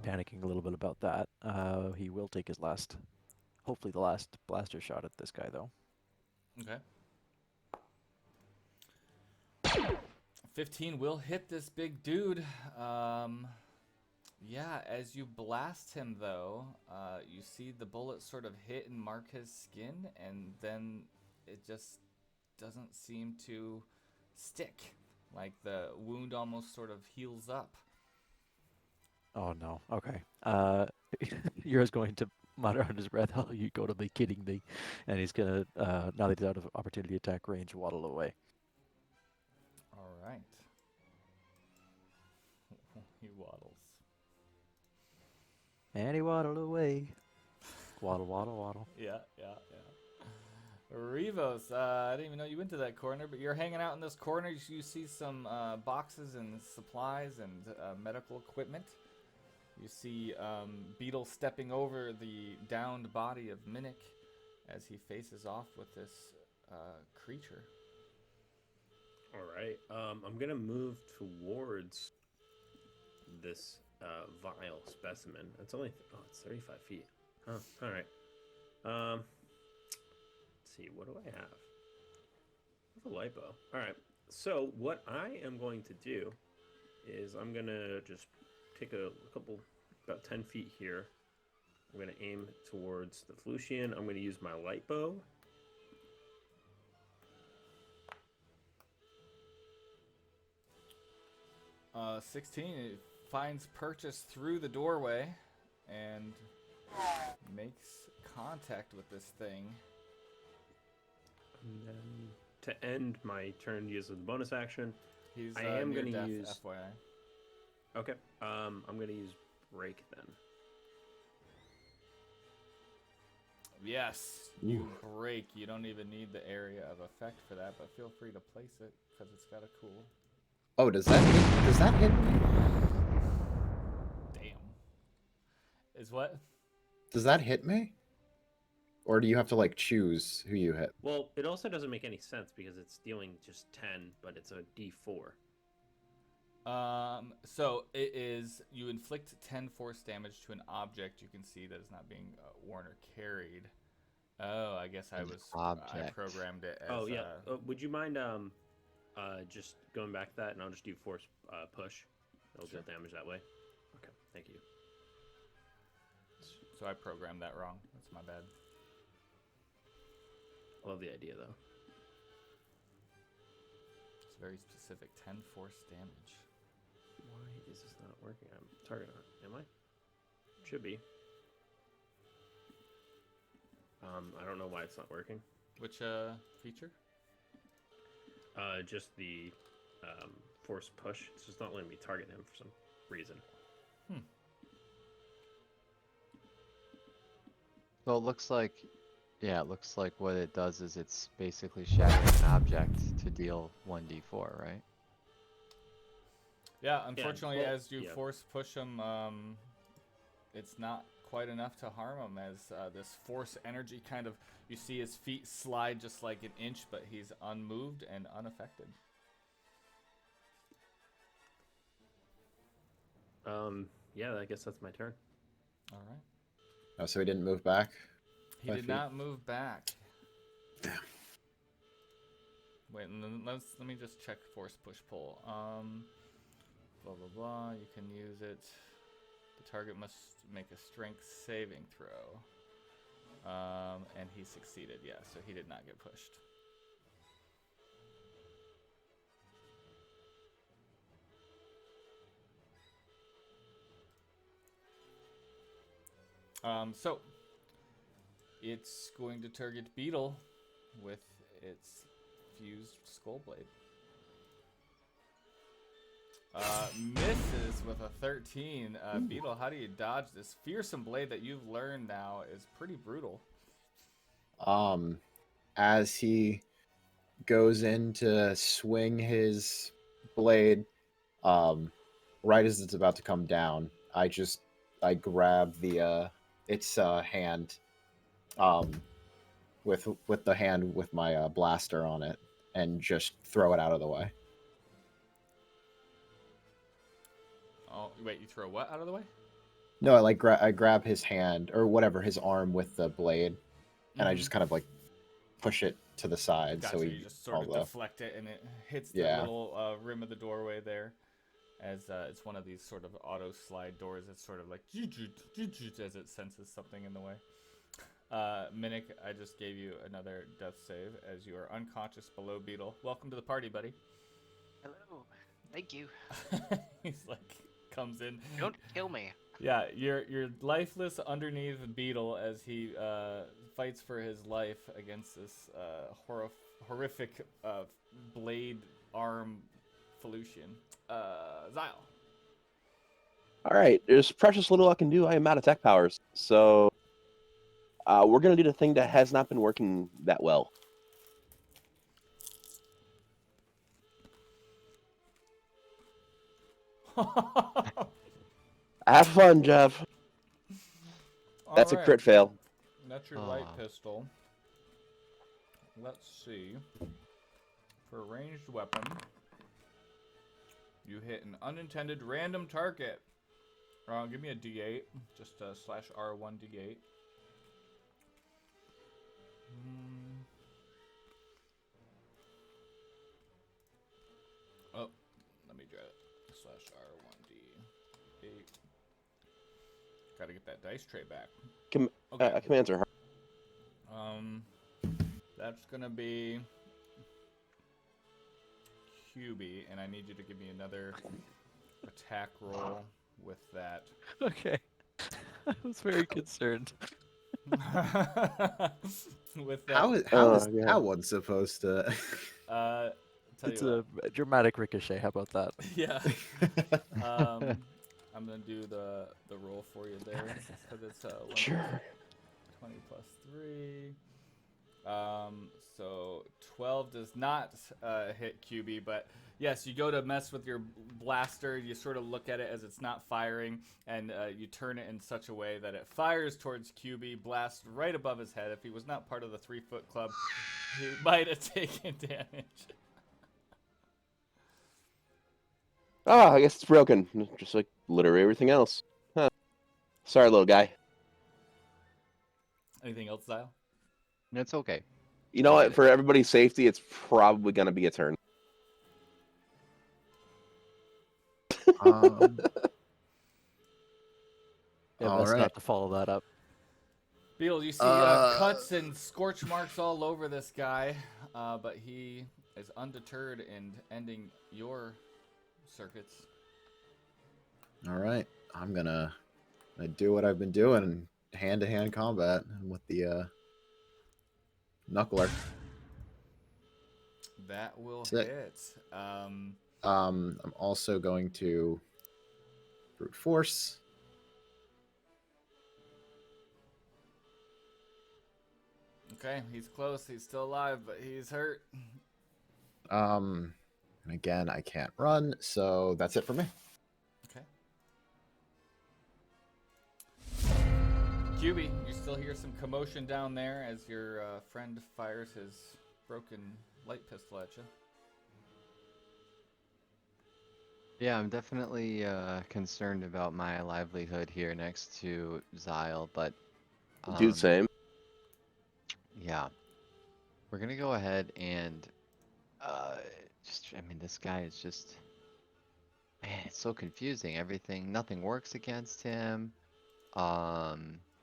panicking a little bit about that. He will take his last, hopefully the last blaster shot at this guy, though. Okay. 15 will hit this big dude. Yeah, as you blast him, though, you see the bullet sort of hit and mark his skin, and then it just doesn't seem to stick. Like the wound almost sort of heals up. Oh, no. Okay. Euro's going to mutter under his breath, "Oh, you got to be kidding me." And he's going to, now that he's out of opportunity attack range, waddle away. All right. He waddles. And he waddled away. Waddle, waddle, waddle. Yeah. Revos, I didn't even know you went to that corner, but you're hanging out in this corner. You see some boxes and supplies and medical equipment. You see Beetle stepping over the downed body of Minik as he faces off with this creature. All right. I'm gonna move towards this vile specimen. It's only it's 35 feet. Oh, all right. Let's see. What do I have? I have a lipo. All right. So what I am going to do is I'm gonna just take a couple, about 10 feet here. I'm gonna aim towards the Felucian. I'm gonna use my light bow. 16, it finds purchase through the doorway and makes contact with this thing. And then to end my turn, use the bonus action. He's I am near going to death, use. FYI. Okay. I'm going to use break then. Yes, you break. You don't even need the area of effect for that, but feel free to place it because it's got a cool. Oh, does that hit me? Damn. Is what? Does that hit me? Or do you have to like choose who you hit? Well, it also doesn't make any sense because it's dealing just 10, but it's a D4. So it is, you inflict 10 force damage to an object you can see that is not being worn or carried. Oh, I guess I programmed it as... Oh, yeah. Would you mind just going back to that, and I'll just do force push. It'll deal damage that way. Okay, thank you. So I programmed that wrong. That's my bad. I love the idea, though. It's very specific. 10 force damage. Why is this not working? I'm targeting it. Am I? Should be. I don't know why it's not working. Which feature? Just the force push. It's just not letting me target him for some reason. Well, it looks like, yeah, it looks like what it does is it's basically shattering an object to deal 1d4, right? Yeah, unfortunately, well, as you force push him, it's not quite enough to harm him as this force energy kind of, you see his feet slide just like an inch, but he's unmoved and unaffected. Yeah, I guess that's my turn. All right. Oh, so he didn't move back? He 5 did feet? not move back. Damn. Wait, and then let me just check force push pull. Blah blah blah. You can use it. The target must make a strength saving throw. And he succeeded. Yeah, so he did not get pushed. So it's going to target Beetle with its fused skull blade. Misses with a 13. Beetle, how do you dodge this fearsome blade that you've learned now is pretty brutal? As he goes in to swing his blade, right as it's about to come down, I grab the its hand, with the hand with my blaster on it, and just throw it out of the way. Oh, wait, you throw what out of the way? No, I grab his hand or whatever, his arm with the blade, and I just kind of like push it to the side. Gotcha, So you just sort of deflect it, and it hits the little rim of the doorway there. As it's one of these sort of auto slide doors. It's sort of like as it senses something in the way. Minnick, I just gave you another death save as you are unconscious below Beetle. Welcome to the party, buddy. Hello. Thank you. He's like, comes in. Don't kill me. Yeah, you're lifeless underneath Beetle as he fights for his life against this horrific blade arm Felucian. Zyle. All right, there's precious little I can do. I am out of tech powers, so we're gonna do the thing that has not been working that well. Have fun, Jeff. That's a crit fail. That's your light pistol. Let's see. For a ranged weapon, you hit an unintended random target. Give me a D8. Just /R1 D8. Oh, let me draw it. /R1 D8. Gotta get that dice tray back. Commands are hard. That's gonna be QB, and I need you to give me another attack roll with that. Okay. I was very concerned. With that, how is that one supposed to? It's a dramatic ricochet. How about that? Yeah. I'm gonna do the roll for you there because it's 20 plus 3. So 12 does not hit QB, but yes, you go to mess with your blaster. You sort of look at it as it's not firing, and you turn it in such a way that it fires towards QB, blasts right above his head. If he was not part of the 3-foot club, he might have taken damage. I guess it's broken, just like literally everything else. Huh. Sorry, little guy. Anything else, Zyle? It's okay. You know what? For everybody's safety, it's probably gonna be a turn. Yeah, best right. not to follow that up. Beetle, you see cuts and scorch marks all over this guy, but he is undeterred in ending your circuits. All right, I'm gonna do what I've been doing, hand-to-hand combat with the knuckler. That will Sick. hit. I'm also going to brute force. Okay, he's close. He's still alive, but he's hurt. And again, I can't run, so that's it for me. Okay. QB, you still hear some commotion down there as your friend fires his broken light pistol at you. Yeah, I'm definitely concerned about my livelihood here next to Zyle, but Dude, same. yeah, we're gonna go ahead and I mean, this guy is just, man, it's so confusing. Nothing works against him.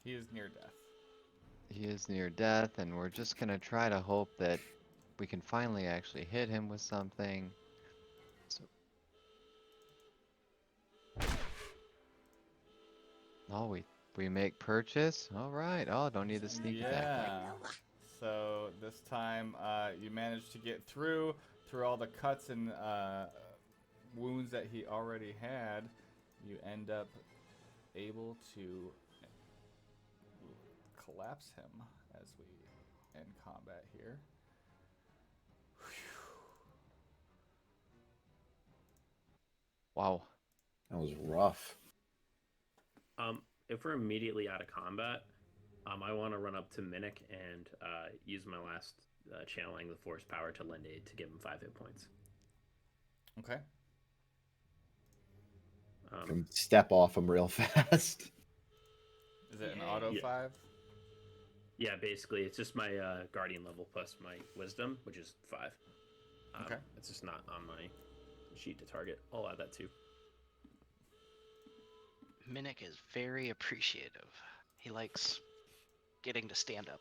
He is near death. He is near death, and we're just gonna try to hope that we can finally actually hit him with something. So, no, we We make purchase. All right. Oh, don't need the sneak attack. Yeah. So this time you managed to get through all the cuts and wounds that he already had. You end up able to collapse him as we end combat here. Wow. That was rough. If we're immediately out of combat, I want to run up to Minnick and use my last channeling the force power to lend aid to give him 5 hit points. Okay. Step off him real fast. Is it an auto Yeah. 5? Yeah, basically, it's just my guardian level plus my wisdom, which is 5. Okay. It's just not on my sheet to target. I'll add that too. Minnick is very appreciative. He likes getting to stand up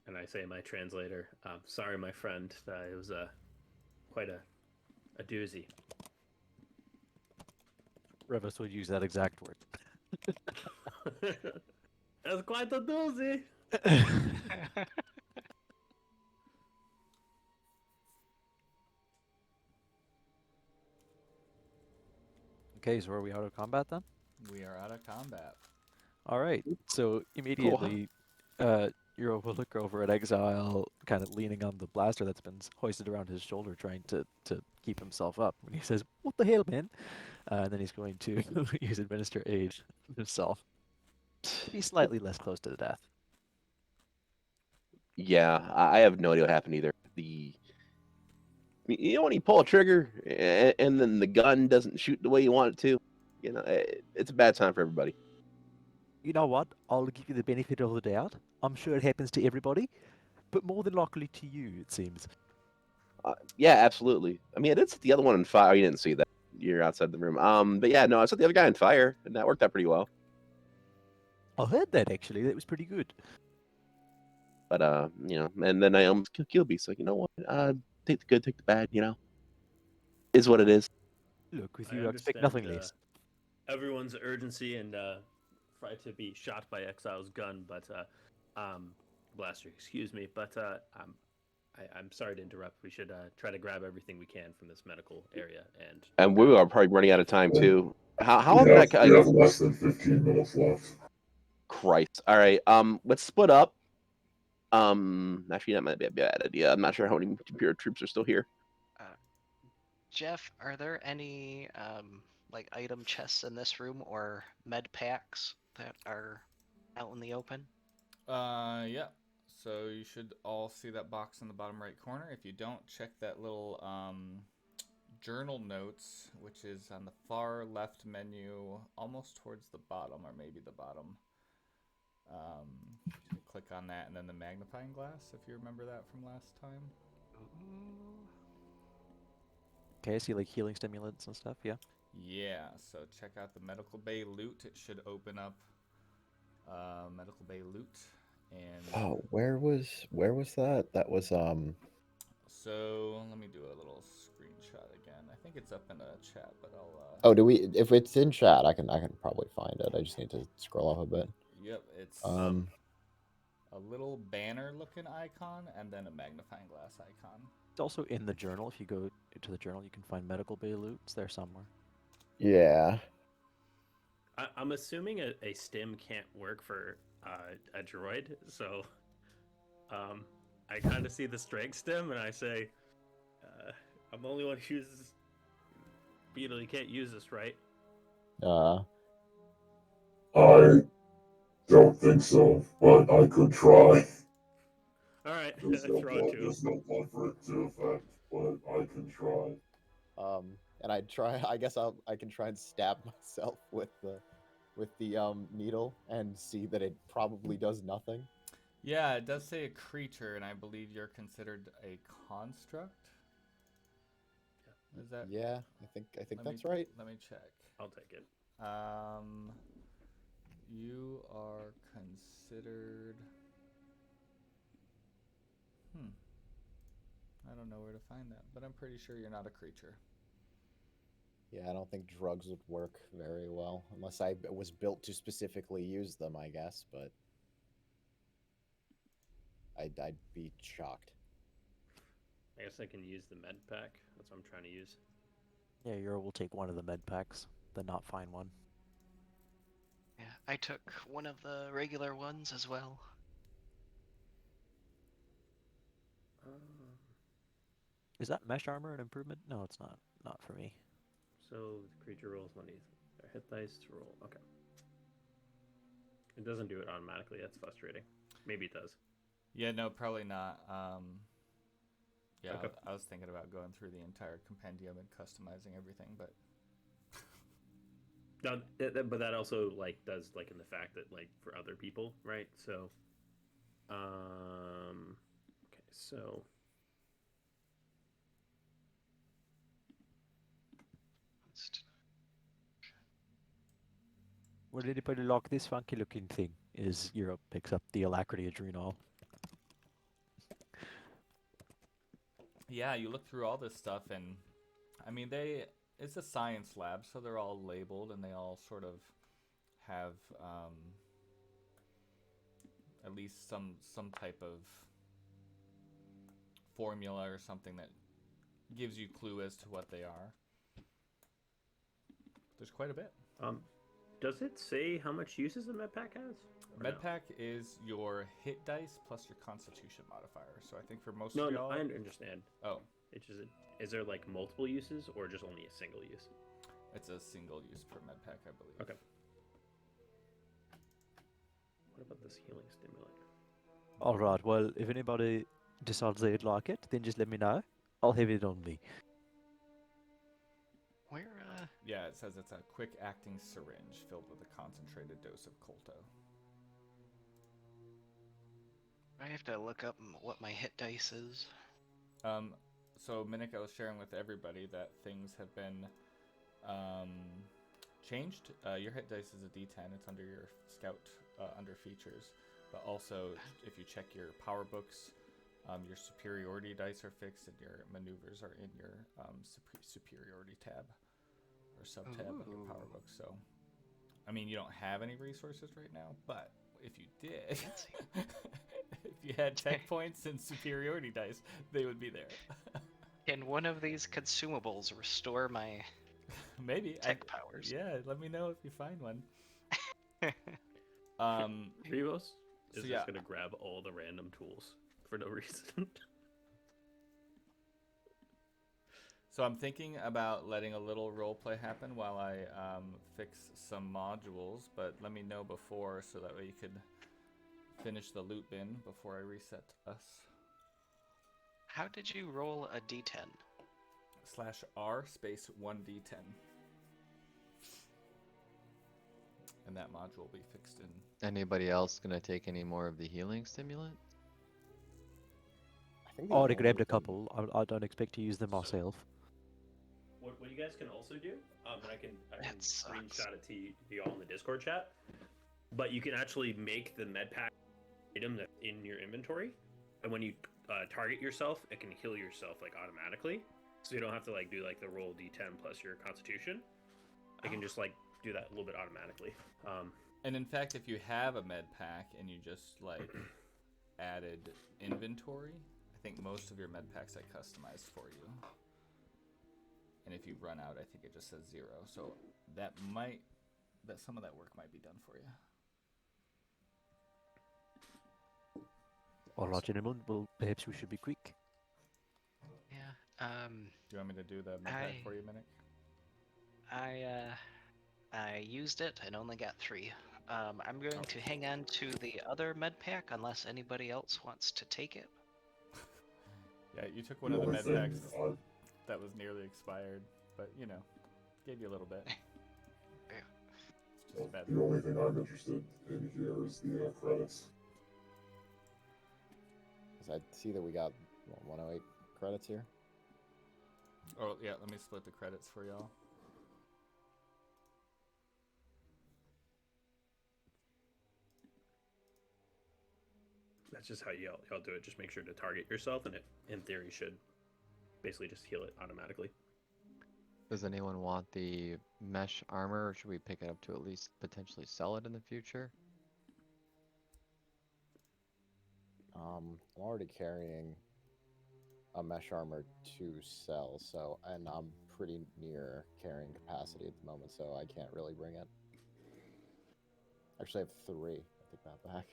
And I say in my translator, sorry, my friend, it was quite a doozy. Revis would use that exact word. It was quite a doozy. and Okay, so are we out of combat then? We are out of combat. All right. So immediately, Euro will look over at Exile, kind of leaning on the blaster that's been hoisted around his shoulder, trying to keep himself up. And he says, "What the hell, man?" And then he's going to use Administer Aid himself to be slightly less close to the death. Yeah, I have no idea what happened either. You know when you pull a trigger and then the gun doesn't shoot the way you want it to? You know, it's a bad time for everybody. You know what? I'll give you the benefit of the doubt. I'm sure it happens to everybody, but more than likely to you, it seems. Yeah, absolutely. I mean, it's the other one in fire. You didn't see that. You're outside the room. But yeah, no, I set the other guy on fire, and that worked out pretty well. I heard that actually. That was pretty good. But you know, and then I almost killed Kilby. So you know what? Take the good, take the bad. You know, is what it is. Look, with I you, I expect nothing understand, less. Everyone's urgency and fright to be shot by Exile's gun, but blaster, excuse me. But I'm sorry to interrupt. We should try to grab everything we can from this medical area And we are probably running out of time too. How we long have, we have less than 15 minutes left. Christ. All right. Let's split up. Actually, that might be a bad idea. I'm not sure how many Imperial troops are still here. Jeff, are there any like item chests in this room or med packs that are out in the open? Yeah. So you should all see that box in the bottom right corner. If you don't, check that little journal notes, which is on the far left menu, almost towards the bottom, or maybe the bottom. Click on that, and then the magnifying glass, if you remember that from last time. Okay, I see like healing stimulants and stuff. Yeah. Yeah, so check out the medical bay loot. It should open up medical bay loot. And Oh, where was that? That was so let me do a little screenshot again. I think it's up in a chat, but I'll Oh, do we? If it's in chat, I can probably find it. I just need to scroll up a bit. Yep, it's a little banner looking icon and then a magnifying glass icon. It's also in the journal. If you go to the journal, you can find medical bay loot. It's there somewhere. Yeah. I'm assuming a stim can't work for a droid, so I kind of see the strength stim and I say, I'm the only one who uses Beetle. You can't use this, right? I don't think so, but I could try. All right, There's no throw it to him. there's no blood for it to affect, but I can try. And I try. I guess I can try and stab myself with the needle and see that it probably does nothing. Yeah, it does say a creature, and I believe you're considered a construct. Is that? Yeah, I think that's right. Let me check. I'll take it. You are considered. I don't know where to find that, but I'm pretty sure you're not a creature. Yeah, I don't think drugs would work very well unless I was built to specifically use them, I guess, but I'd be shocked. I guess I can use the med pack. That's what I'm trying to use. Yeah, Euro will take one of the med packs, the not fine one. Yeah, I took one of the regular ones as well. Is that mesh armor an improvement? No, it's not. Not for me. So the creature rolls 1d. Their hit dice to roll. Okay. It doesn't do it automatically. That's frustrating. Maybe it does. Yeah, no, probably not. Yeah, Okay. I was thinking about going through the entire compendium and customizing everything, but No, but that also like does like in the fact that like for other people, right? So, okay, so Where did you put a lock this funky looking thing? Is Europe picks up the alacrity adrenal. yeah, you look through all this stuff, and I mean, it's a science lab, so they're all labeled, and they all sort of have at least some type of formula or something that gives you clue as to what they are. There's quite a bit. does it say how much uses the med pack has? Or no? Medpack is your hit dice plus your constitution modifier. So I think for most No, of no, y'all... I understand. Oh, It's just, is there like multiple uses or just only a single use? it's a single use per medpack, I believe. Okay. What about this healing stimulant? Alright, well, if anybody decides they'd like it, then just let me know. I'll have it on me. Where, Yeah, it says it's a quick acting syringe filled with a concentrated dose of colto. I have to look up what my hit dice is. So Minik, I was sharing with everybody that things have been changed. Your hit dice is a D10. It's under your scout under features. But also, if you check your power books, your superiority dice are fixed, and your maneuvers are in your superiority tab or sub tab on your power book. So, I mean, you don't have any resources right now, but if you did, if you had tech points and superiority dice, they would be there. Can one of these consumables restore my Maybe tech powers? Yeah, let me know if you find one. Rivos is So just yeah. gonna grab all the random tools for no reason. So I'm thinking about letting a little roleplay happen while I fix some modules, but let me know before so that way you could finish the loot bin before I reset us. How did you roll a d10? /R space 1d10. And that module will be fixed in. Anybody else gonna take any more of the healing stimulant? I think I already only grabbed a thing- couple. I don't expect to use them myself. What you guys can also do, and I can That sucks. screenshot it to y'all in the Discord chat. But you can actually make the med pack item that's in your inventory, and when you target yourself, it can heal yourself like automatically, so you don't have to like do like the roll d10 plus your constitution. It can just like do that a little bit automatically. And in fact, if you have a med pack and you just like added inventory, I think most of your med packs I customized for you. And if you run out, I think it just says 0. So that some of that work might be done for you. Alright, gentlemen, well, perhaps we should be quick. Yeah. Do you want me to do the med pack for you, Minik? I used it and only got 3. I'm going to hang on to the other med pack unless anybody else wants to take it. Yeah, you took one of the med packs that was nearly expired, but you know, gave you a little bit. It's just bad. The only thing I'm interested in here is the credits. 'Cause I see that we got 108 credits here. Oh yeah, let me split the credits for y'all. That's just how y'all do it. Just make sure to target yourself, and it, in theory, should basically just heal it automatically. Does anyone want the mesh armor, or should we pick it up to at least potentially sell it in the future? I'm already carrying a mesh armor to sell, so and I'm pretty near carrying capacity at the moment, so I can't really bring it. Actually, I have 3. I take that back.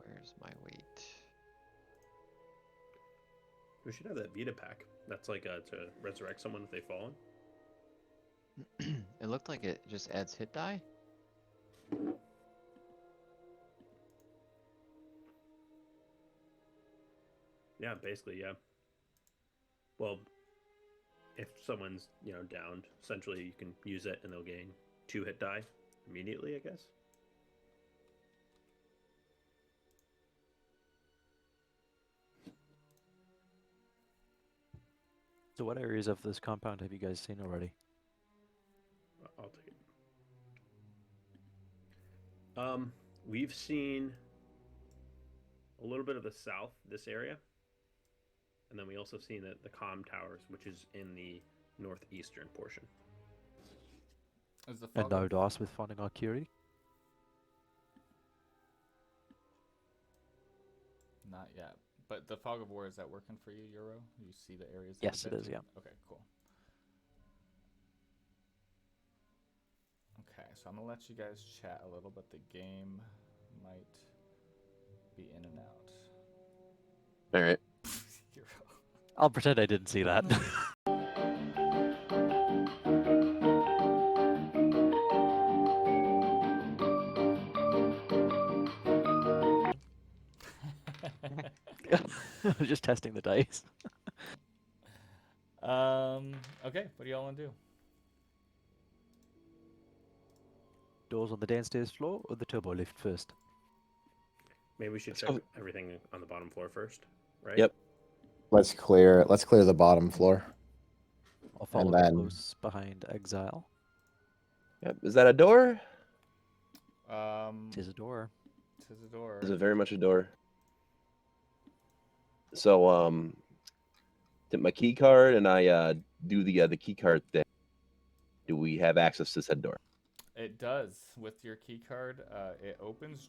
Where's my weight? We should have that Vita pack. That's like to resurrect someone if they've fallen. It looked like it just adds hit die. Yeah, basically, yeah. Well, if someone's, downed, essentially you can use it and they'll gain 2 hit die immediately, I guess. So what areas of this compound have you guys seen already? I'll take it. We've seen a little bit of the south, this area. And then we also seen the comm towers, which is in the northeastern portion. Is the And fog of- Naudos with finding our Curie? Not yet. But the fog of war, is that working for you, Euro? You see the areas? that Yes, you've it been is, to? yeah. Okay, cool. Okay, so I'm gonna let you guys chat a little, but the game might be in and out. All right. Euro. I'll pretend I didn't see that. Just testing the dice. Okay, what do y'all want to do? Doors on the downstairs floor or the turbo lift first? Maybe we should Let's check go- everything on the bottom floor first, right? Yep. Let's clear the bottom floor. I'll follow then- close behind Exile. Yep. Is that a door? Tis a door. Tis a door. Is it very much a door? So get my key card and I do the key card thing. Do we have access to said door? It does. With your key card, it opens,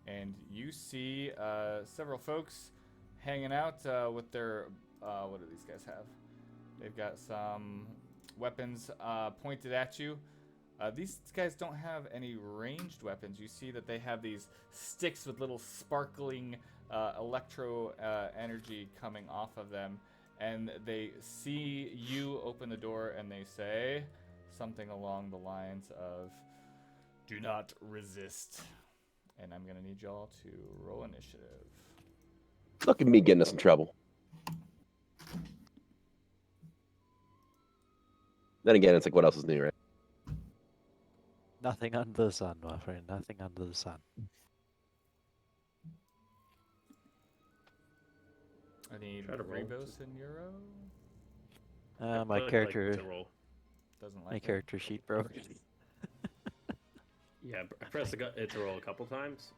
and you see several folks hanging out with their. What do these guys have? They've got some weapons pointed at you. These guys don't have any ranged weapons. You see that they have these sticks with little sparkling electro energy coming off of them, and they see you open the door and they say something along the lines of, "Do not resist." And I'm gonna need y'all to roll initiative. Look at me getting us in trouble. Then again, it's like, what else is new, right? Nothing under the sun, my friend. Nothing under the sun. I need Try to roll. Rebos in Euro. My character, to roll. Doesn't like my it. character sheet broke. Yeah, I pressed it to roll a couple times.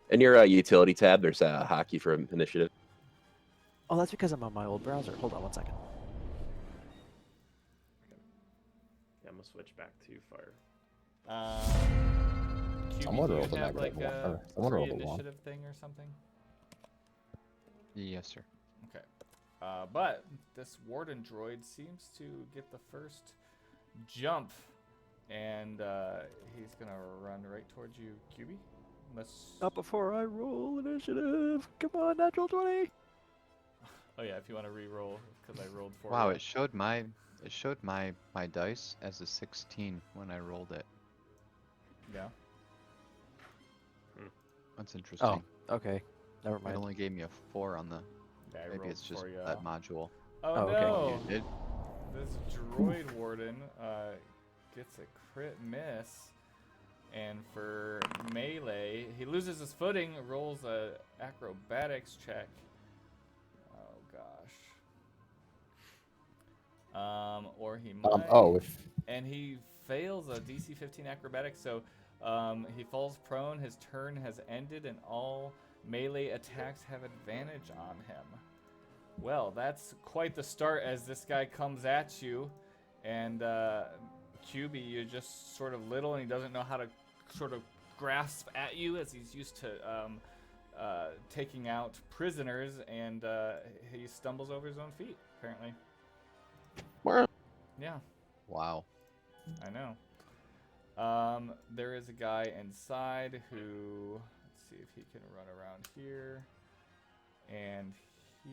In your utility tab, there's a hockey for initiative. Oh, that's because I'm on my old browser. Hold on one second. Yeah, I'm gonna switch back to fire. QB, Someone do you rolled a have negative like one, a or someone rolled a one. initiative thing or something? Yes, sir. Okay. But this warden droid seems to get the first jump, and he's gonna run right towards you, QB. Unless. Not before I roll initiative. Come on, natural 20. Oh yeah, if you want to re-roll, because I rolled for Wow, you. it showed my dice as a 16 when I rolled it. Yeah. That's interesting. Oh, okay. Never It mind. only gave me a 4 on the. Yeah, I Maybe rolled it's just for you. that module. Oh, Oh, okay. no! You did? This droid warden gets a crit miss, and for melee, he loses his footing, rolls a acrobatics check. Oh gosh. Or he might. And he fails a DC 15 acrobatics, so he falls prone. His turn has ended, and all Melee attacks have advantage on him. Well, that's quite the start as this guy comes at you. And QB, you're just sort of little and he doesn't know how to sort of grasp at you as he's used to taking out prisoners. And he stumbles over his own feet, apparently. Yeah. Wow. I know. There is a guy inside who, let's see if he can run around here. And he,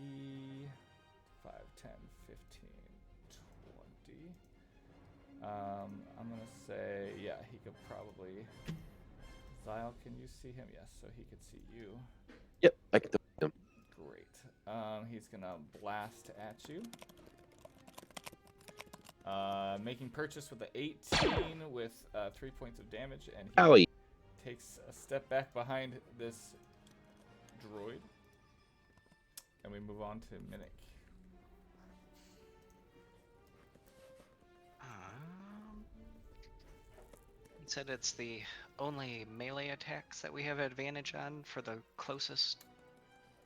5, 10, 15, 20. I'm going to say, yeah, he could probably, Zyle, can you see him? Yes, so he could see you. Yep, I can see him. Great. He's going to blast at you. Making purchase with an 18 with 3 points of damage, and he Owie. takes a step back behind this droid. And we move on to Minnick. You said it's the only melee attacks that we have advantage on for the closest.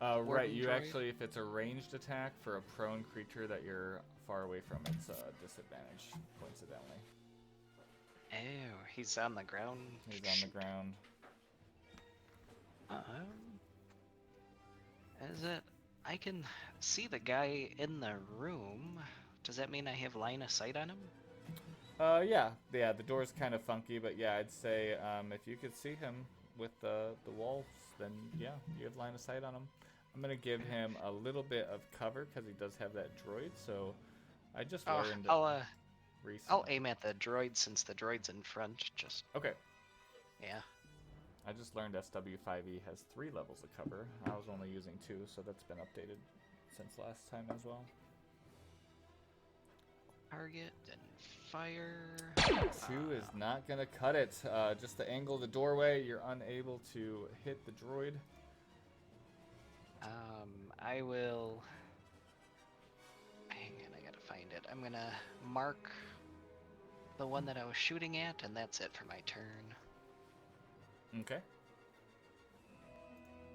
Right, Warden you droid? actually, if it's a ranged attack for a prone creature that you're far away from, it's a disadvantage, coincidentally. Oh, he's on the ground. He's on the ground. Is it? I can see the guy in the room. Does that mean I have line of sight on him? Yeah, the door's kind of funky, but yeah, I'd say if you could see him with the walls, then yeah, you have line of sight on him. I'm gonna give him a little bit of cover because he does have that droid. So I just learned. Recently. I'll aim at the droid since the droid's in front. Just okay. Yeah. I just learned SW5e has 3 levels of cover. I was only using 2, so that's been updated since last time as well. Target and fire. 2 is not gonna cut it. Just the angle of the doorway, you're unable to hit the droid. I will. Hang on, I gotta find it. I'm gonna mark the one that I was shooting at, and that's it for my turn. Okay.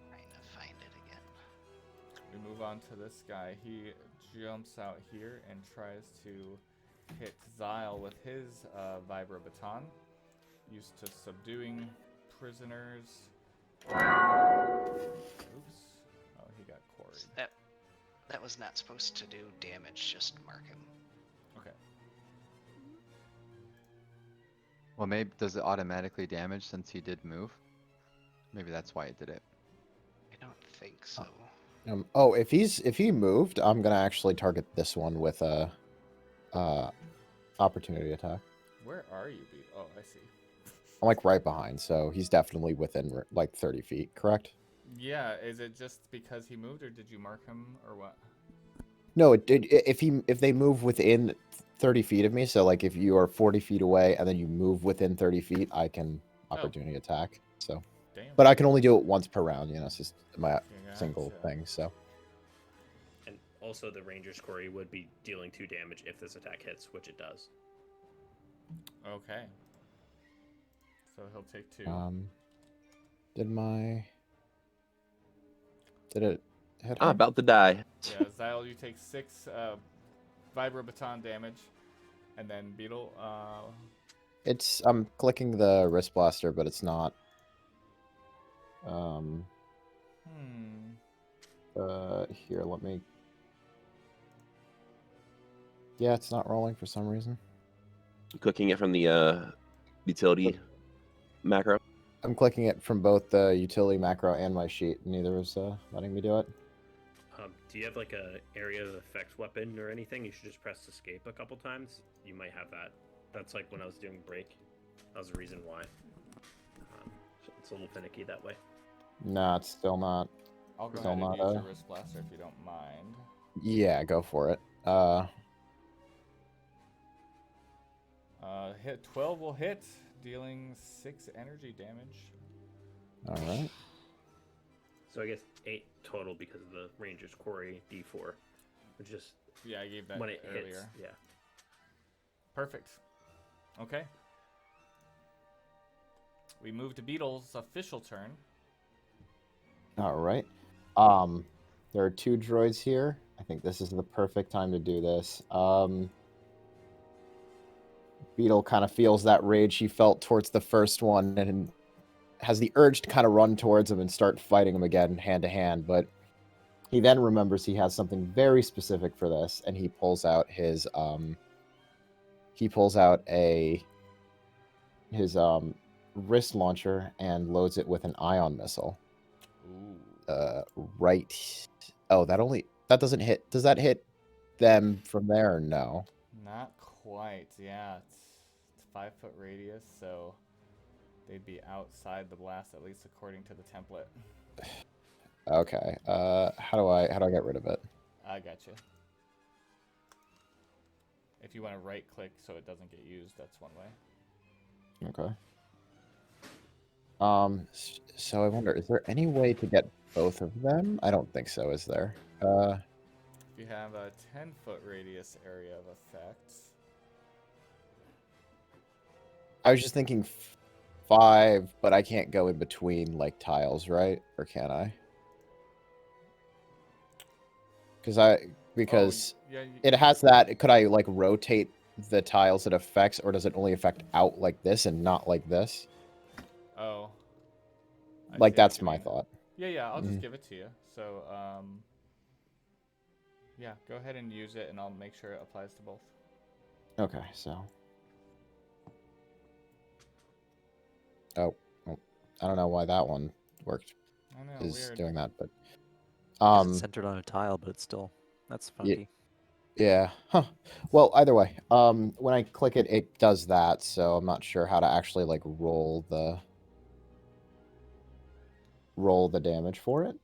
Trying to find it again. We move on to this guy. He jumps out here and tries to hit Zyle with his Vibra Baton, used to subduing prisoners. Oops. Oh, he got quarried. That was not supposed to do damage, just mark him. Okay. Well, maybe does it automatically damage since he did move? Maybe that's why it did it. I don't think so. If he moved, I'm gonna actually target this one with a opportunity attack. Where are you, B? Oh, I see. I'm like right behind, so he's definitely within like 30 feet, correct? Yeah, is it just because he moved, or did you mark him, or what? No, if they move within 30 feet of me, so like if you are 40 feet away and then you move within 30 feet, I can opportunity attack. So, Damn. but I can only do it once per round. You know, it's just my single Gotcha. thing. So, And also, the Ranger's Quarry would be dealing 2 damage if this attack hits, which it does. Okay. So he'll take 2. did it hit? I'm her? about to die. Yeah, Zyle, you take 6 Vibra Baton damage, and then Beetle. I'm clicking the wrist blaster, but it's not. Here, let me. Yeah, it's not rolling for some reason. Clicking it from the utility macro. I'm clicking it from both the utility macro and my sheet. Neither is letting me do it. Do you have like a area of effects weapon or anything? You should just press escape a couple times. You might have that. That's like when I was doing break. That was the reason why. So it's a little finicky that way. No, it's still not. I'll go Still ahead and not, use your wrist blaster if you don't mind. Yeah, go for it. Hit 12 will hit, dealing 6 energy damage. All right. So I guess 8 total because of the Ranger's Quarry D4, which is Yeah, I gave that when it earlier. hits. Yeah. Perfect. Okay. We move to Beetle's official turn. All right. There are 2 droids here. I think this is the perfect time to do this. Beetle kind of feels that rage he felt towards the first one and has the urge to kind of run towards him and start fighting him again hand to hand, but he then remembers he has something very specific for this, and he pulls out his wrist launcher and loads it with an ion missile. Ooh. Right. Oh, that doesn't hit. Does that hit them from there or no? Not quite. Yeah, it's 5-foot radius, so they'd be outside the blast, at least according to the template. Okay. How do I get rid of it? I gotcha. If you want to right click so it doesn't get used, that's one way. Okay. So I wonder, is there any way to get both of them? I don't think so, is there? If you have a 10-foot radius area of effect. I was just thinking 5, but I can't go in between like tiles, right? Or can I? Because Yeah, it has that. Could I like rotate the tiles it affects, or does it only affect out like this and not like this? Oh. I Like see what that's you my mean. thought. Yeah, I'll Mhm. just give it to you. So, yeah, go ahead and use it, and I'll make sure it applies to both. Okay, so. Oh, well, I don't know why that one worked. I know, Is weird. doing that, but Because it's centered on a tile, but it's still that's funky. yeah, huh. Well, either way, when I click it, it does that. So I'm not sure how to actually like roll the damage for it.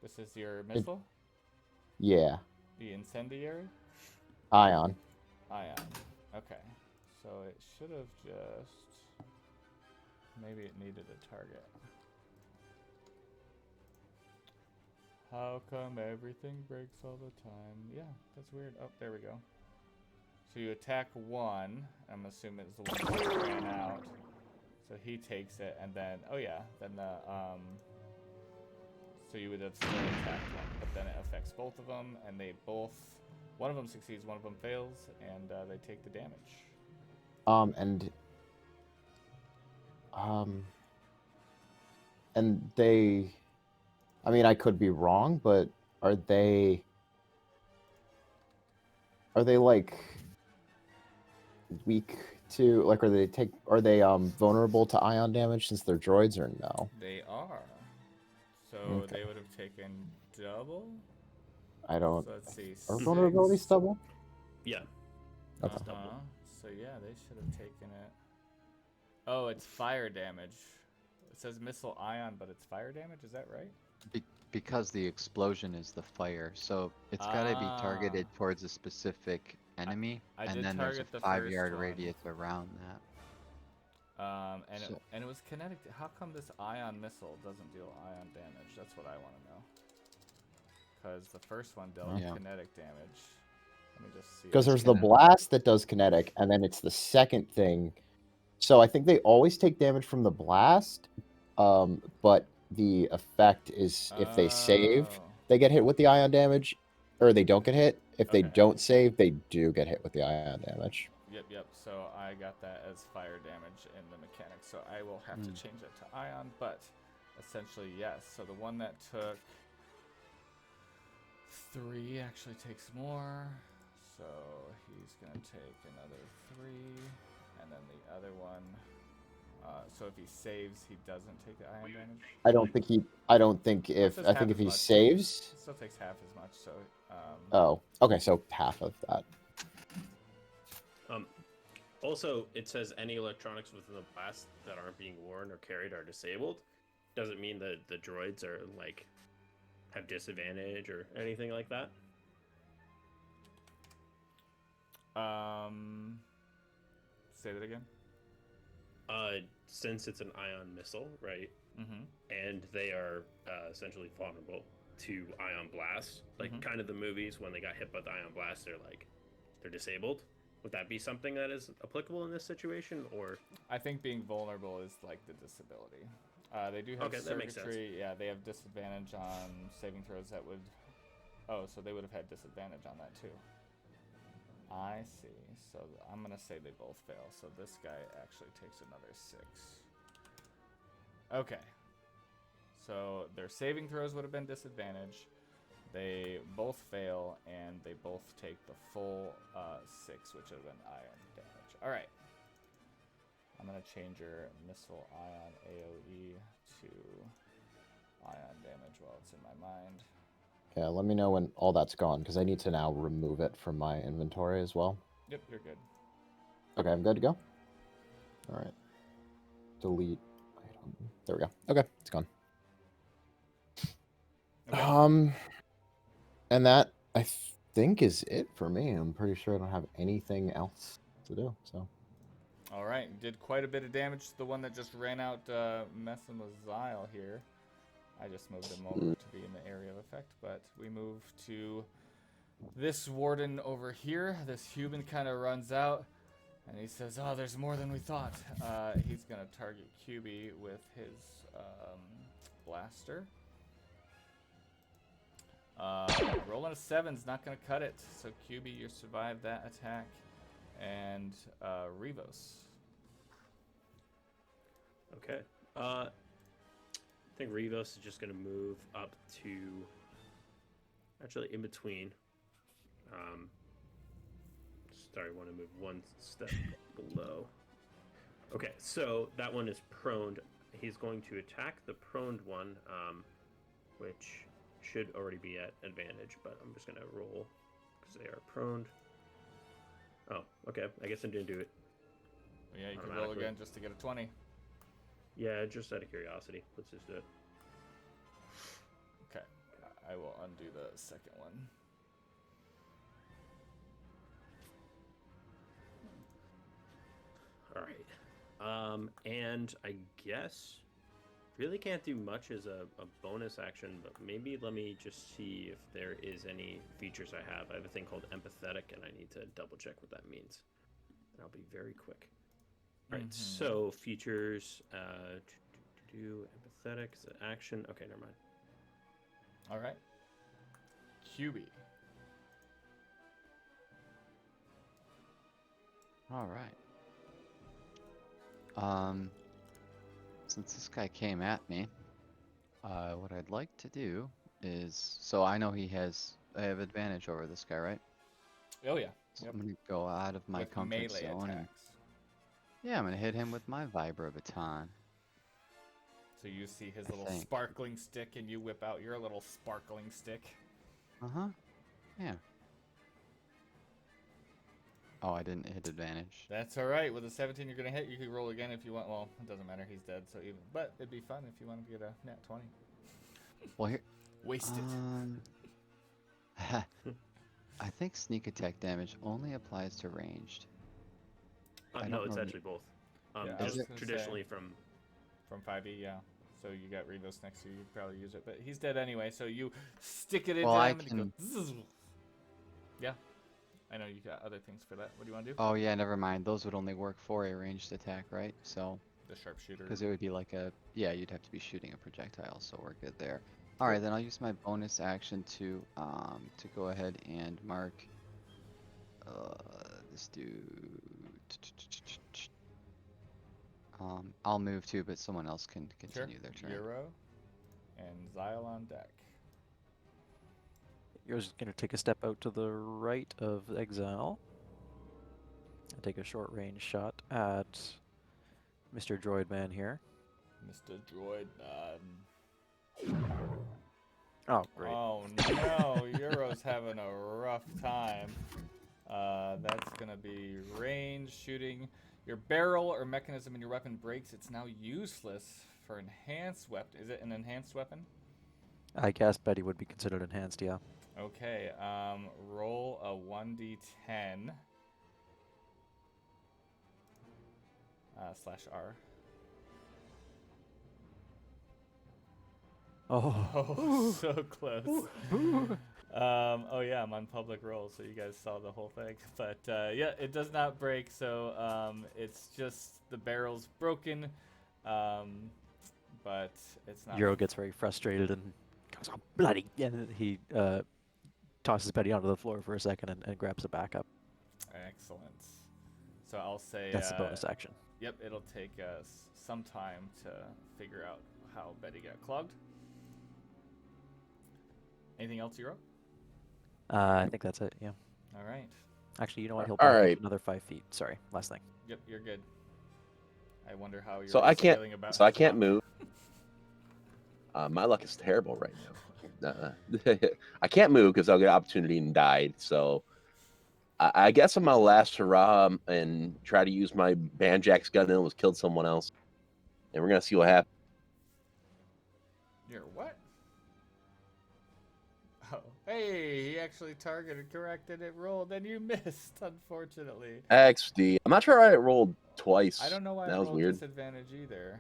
This is your missile? Yeah, The incendiary? ion. Ion. Okay. So it should have just... Maybe it needed a target. How come everything breaks all the time? Yeah, that's weird. Oh, there we go. So you attack 1. I'm assuming it's the one that ran out. So he takes it, and then... Oh yeah, then the... So you would have still attacked 1, but then it affects both of them, and they both... One of them succeeds, one of them fails, and they take the damage. And they, I mean, I could be wrong, but are they like weak to like? Are they vulnerable to ion damage since they're droids or no? They are. So Okay. they would have taken double. I don't. So let's see. Are vulnerabilities 6. double? Yeah. Okay. It's double. So yeah, they should have taken it. Oh, it's fire damage. It says missile ion, but it's fire damage. Is that right? Because the explosion is the fire, so it's gotta be targeted towards a specific enemy, I and did then there's a target the 5-yard first one. radius around that. And it was kinetic. How come this ion missile doesn't deal ion damage? That's what I want to know. Because the first one dealt kinetic damage. Let me just see. Because there's the blast that does kinetic, and then it's the second thing. So I think they always take damage from the blast, but the effect is if they save, they get hit with the ion damage, or they don't get hit. If they don't save, they do get hit with the ion damage. Yep. So I got that as fire damage in the mechanics. So I will have to change that to ion, but essentially yes. So the one that took 3 actually takes more. So he's gonna take another 3, and then the other one. So if he saves, he doesn't take the ion damage. I think if he saves, it still takes half as much. So. Oh, okay. So half of that. Also, it says any electronics within the blast that aren't being worn or carried are disabled. Doesn't mean that the droids are like have disadvantage or anything like that. Say that again. Since it's an ion missile, right? Mm-hmm. And they are essentially vulnerable to ion blast, like kind of the movies when they got hit by the ion blast, they're disabled. Would that be something that is applicable in this situation, or? I think being vulnerable is like the disability. They do have Okay, that makes sense. circuitry. Yeah, they have disadvantage on saving throws that would. Oh, so they would have had disadvantage on that too. I see. So I'm gonna say they both fail. So this guy actually takes another 6. Okay. So their saving throws would have been disadvantage. They both fail, and they both take the full 6, which would have been ion damage. All right. I'm going to change your missile ion AoE to ion damage while it's in my mind. Yeah, let me know when all that's gone, because I need to now remove it from my inventory as well. Yep, you're good. Okay, I'm good to go. All right. Delete item. There we go. Okay, it's gone. Okay. And that, I think, is it for me. I'm pretty sure I don't have anything else to do, so. All right, did quite a bit of damage to the one that just ran out messing with Zyle here. I just moved him over to be in the area of effect, but we move to this warden over here. This human kind of runs out, and he says, oh, there's more than we thought. He's going to target QB with his blaster. Rolling a 7's not going to cut it, so QB, you survived that attack. And Rivos. Okay. I think Rivos is just going to move up to, actually in between. Sorry, I want to move one step below. Okay, so that one is prone. He's going to attack the prone one, which should already be at advantage, but I'm just going to roll because they are prone. Oh, okay. I guess I didn't do it. Yeah, you can roll again just to get a 20. Yeah, just out of curiosity. Let's just do it. Okay. I will undo the second one. All right. And I guess really can't do much as a bonus action, but maybe let me just see if there is any features I have. I have a thing called empathetic, and I need to double check what that means. And I'll be very quick. All right, so features, empathetic is an action. Okay, never mind. All right. QB. All right. Since this guy came at me, what I'd like to do is, so I know I have advantage over this guy, right? Oh yeah. So I'm gonna go out of my With comfort melee zone. And, attacks. yeah, I'm gonna hit him with my vibro baton. So you see his I little think. sparkling stick, and you whip out your little sparkling stick. Yeah. Oh, I didn't hit advantage. That's all right. With a 17, you're gonna hit. You can roll again if you want. Well, it doesn't matter. He's dead. So even, but it'd be fun if you wanted to get a nat 20. Well, here. Wasted. I think sneak attack damage only applies to ranged. No, it's actually both. Yeah, just was gonna traditionally say, from 5e, yeah. So you got Rivos next to you. You'd probably use it, but he's dead anyway. So you stick it into Well, him, and he goes. Zzz. Yeah. I know you got other things for that. What do you want to do? Oh yeah, never mind. Those would only work for a ranged attack, right? So. The sharpshooter. Because it would be like a, yeah, you'd have to be shooting a projectile, so we're good there. All right, then I'll use my bonus action to go ahead and mark this dude. I'll move too, but someone else can continue their turn. Euro and Zyle on deck. You're just going to take a step out to the right of Exile. And take a short range shot at Mr. Droid Man here. Mr. Droid Man. Oh, great. Oh no, Euro's having a rough time. That's gonna be range shooting. Your barrel or mechanism in your weapon breaks. It's now useless for enhanced weapon. Is it an enhanced weapon? I guess Betty would be considered enhanced, yeah. Okay. Roll a 1d10 /R. Oh, so close. Oh yeah, I'm on public roll, so you guys saw the whole thing. But yeah, it does not break, so it's just the barrel's broken, but it's not. Euro gets very frustrated and goes, "Oh, bloody!" And he tosses Betty onto the floor for a second and grabs it back up. Excellent. So I'll say That's the bonus action. Yep, it'll take us some time to figure out how Betty got clogged. Anything else, Euro? I think that's it. Yeah. All right. Actually, you know what? He'll All back up right. another 5 feet. Sorry, last thing. Yep, you're good. I wonder how you're So I can't. feeling about So I his can't luck. move. My luck is terrible right now. I can't move because I'll get opportunity and die. So I guess I'm my last hurrah and try to use my Banjax gun and almost killed someone else. And we're gonna see what happens. You're what? Oh, hey, he actually targeted, corrected it, rolled, and you missed, unfortunately. XD. I'm not sure I rolled twice. I don't know why that I was rolled weird. disadvantage either.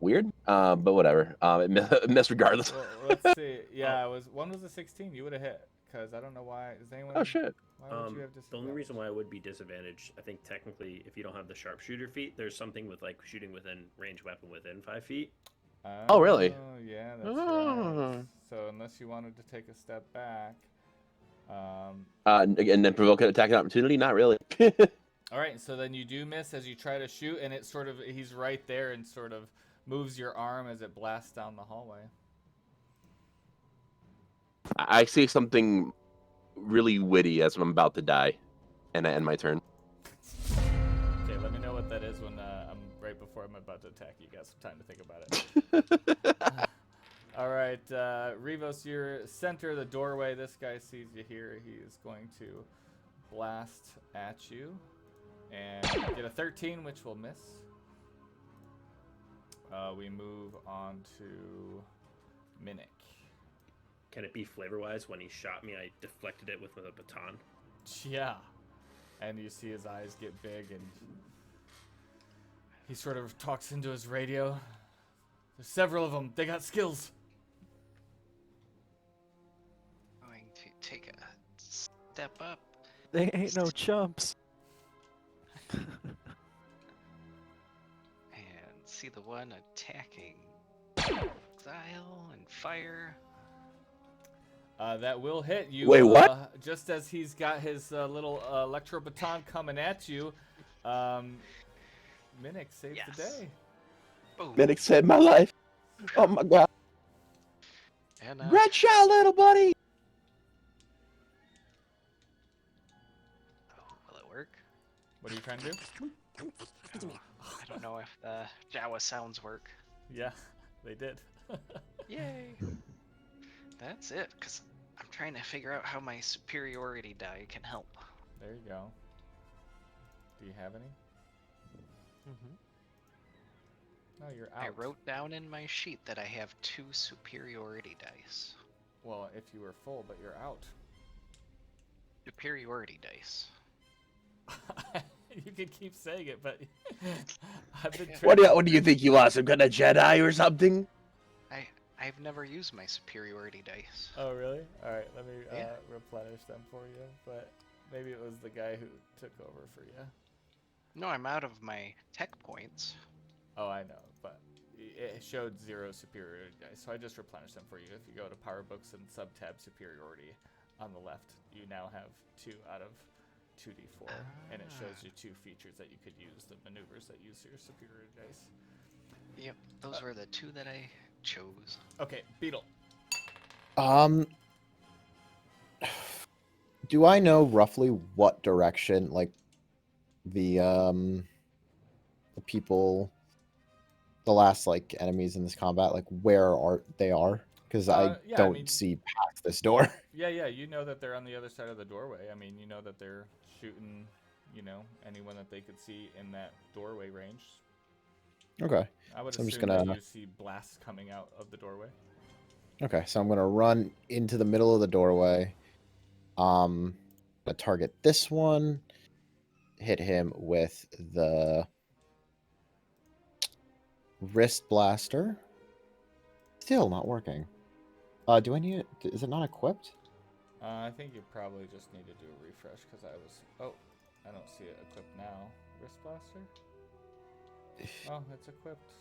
Weird. But whatever. It missed regardless. Well, let's see. Yeah, one was a 16. You would have hit, because I don't know why. Is anyone? Oh shit. Why would you have disadvantage? The only reason why I would be disadvantaged, I think technically, if you don't have the sharpshooter feat, there's something with like shooting within ranged weapon within 5 feet. Oh, really? Oh, yeah, that's right. So unless you wanted to take a step back. And then provoke an attack opportunity? Not really. All right, so then you do miss as you try to shoot, and it sort of, he's right there and sort of moves your arm as it blasts down the hallway. I say something really witty as I'm about to die, and I end my turn. Okay, let me know what that is when I'm right before I'm about to attack. You got some time to think about it. All right, Rivos, you're center of the doorway. This guy sees you here. He is going to blast at you and get a 13, which will miss. We move on to Minnick. Can it be flavor-wise? When he shot me, I deflected it with a baton. Yeah. And you see his eyes get big, and he sort of talks into his radio. There's several of them. They got skills. Going to take a step up. They ain't no chumps. And see the one attacking exile and fire. That will hit you. Wait, what? Just as he's got his little electro baton coming at you, Minnick saves the day. Boom. Minnick saved my life. Oh my god. And Red shot, little buddy. will it work? What are you trying to do? I don't know if the Jawa sounds work. Yeah, they did. Yay! That's it, because I'm trying to figure out how my superiority die can help. There you go. Do you have any? No, you're out. I wrote down in my sheet that I have 2 superiority dice. Well, if you were full, but you're out. Superiority dice. You can keep saying it, but I've been What do you think you are, some kind of Jedi or something? I've never used my superiority dice. Oh, really? All right, let me Yeah. replenish them for you. But maybe it was the guy who took over for you. No, I'm out of my tech points. Oh, I know, but it showed 0 superiority dice, so I just replenished them for you. If you go to Power Books and sub-tab superiority on the left, you now have 2 out of 2d4, and it shows you 2 features that you could use, the maneuvers that use your superiority dice. Yep, those were the 2 that I chose. Okay, Beetle. Do I know roughly what direction, like, the people, the last, like, enemies in this combat, like, where they are? Because I yeah, don't see past this door. Yeah, you know that they're on the other side of the doorway. I mean, you know that they're shooting, anyone that they could see in that doorway range. Okay. I would So I'm assume just gonna- that you see blasts coming out of the doorway. Okay, so I'm gonna run into the middle of the doorway. Gonna target this one. Hit him with the wrist blaster. Still not working. Do I need it? Is it not equipped? I think you probably just need to do a refresh because I was. Oh, I don't see it equipped now. Wrist blaster? Oh, it's equipped.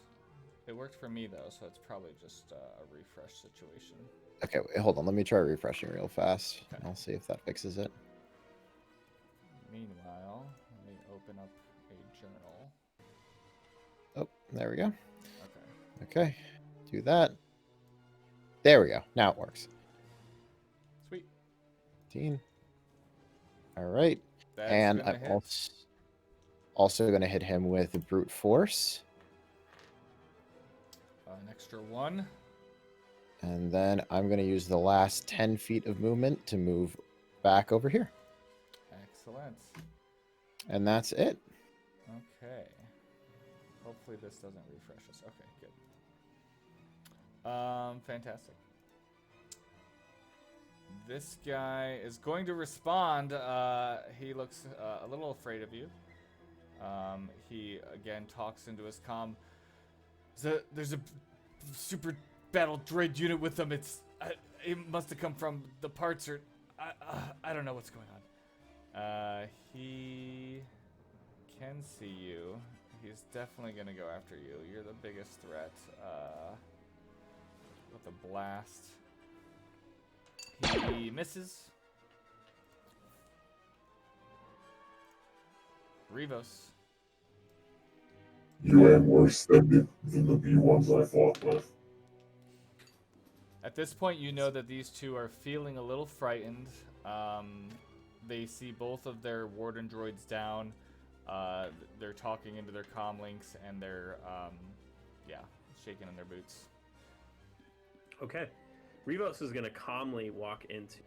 It worked for me though, so it's probably just a refresh situation. Okay, wait, hold on. Let me try refreshing real fast. Okay. I'll see if that fixes it. Meanwhile, let me open up a journal. Oh, there we go. Okay. Okay, do that. There we go. Now it works. Sweet. 15. All right. That's And gonna I'm hit. also going to hit him with brute force. An extra 1. And then I'm going to use the last 10 feet of movement to move back over here. Excellent. And that's it. Okay. Hopefully this doesn't refresh us. Okay, good. Fantastic. This guy is going to respond. He looks a little afraid of you. He again talks into his comm. There's a super battle droid unit with them. It must have come from the parts, or I don't know what's going on. He can see you. He's definitely gonna go after you. You're the biggest threat. With a blast. He misses. Rivos. You ain't worse than the B1s I fought with. At this point, you know that these two are feeling a little frightened. They see both of their warden droids down. They're talking into their comm links, and they're, shaking in their boots. Okay. Rivos is going to calmly walk into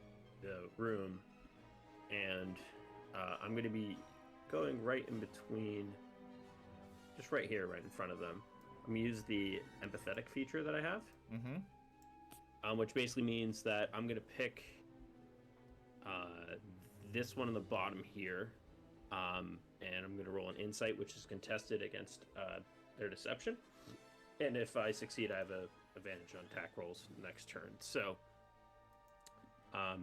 the room, and I'm going to be going right in between, just right here, right in front of them. I'm going to use the empathetic feature that I have, which basically means that I'm going to pick this one on the bottom here, and I'm going to roll an insight, which is contested against their deception. And if I succeed, I have an advantage on attack rolls next turn. So I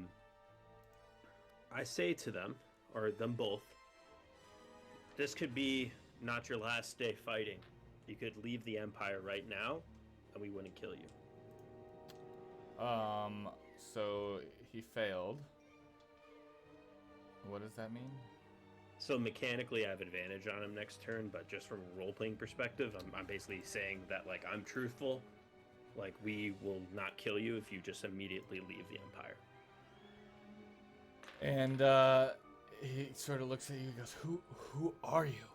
say to them, or them both, this could be not your last day fighting. You could leave the Empire right now, and we wouldn't kill you. So he failed. What does that mean? So mechanically, I have advantage on him next turn, but just from a role-playing perspective, I'm basically saying that, like, I'm truthful. Like, we will not kill you if you just immediately leave the Empire. And he sort of looks at you and goes, Who are you?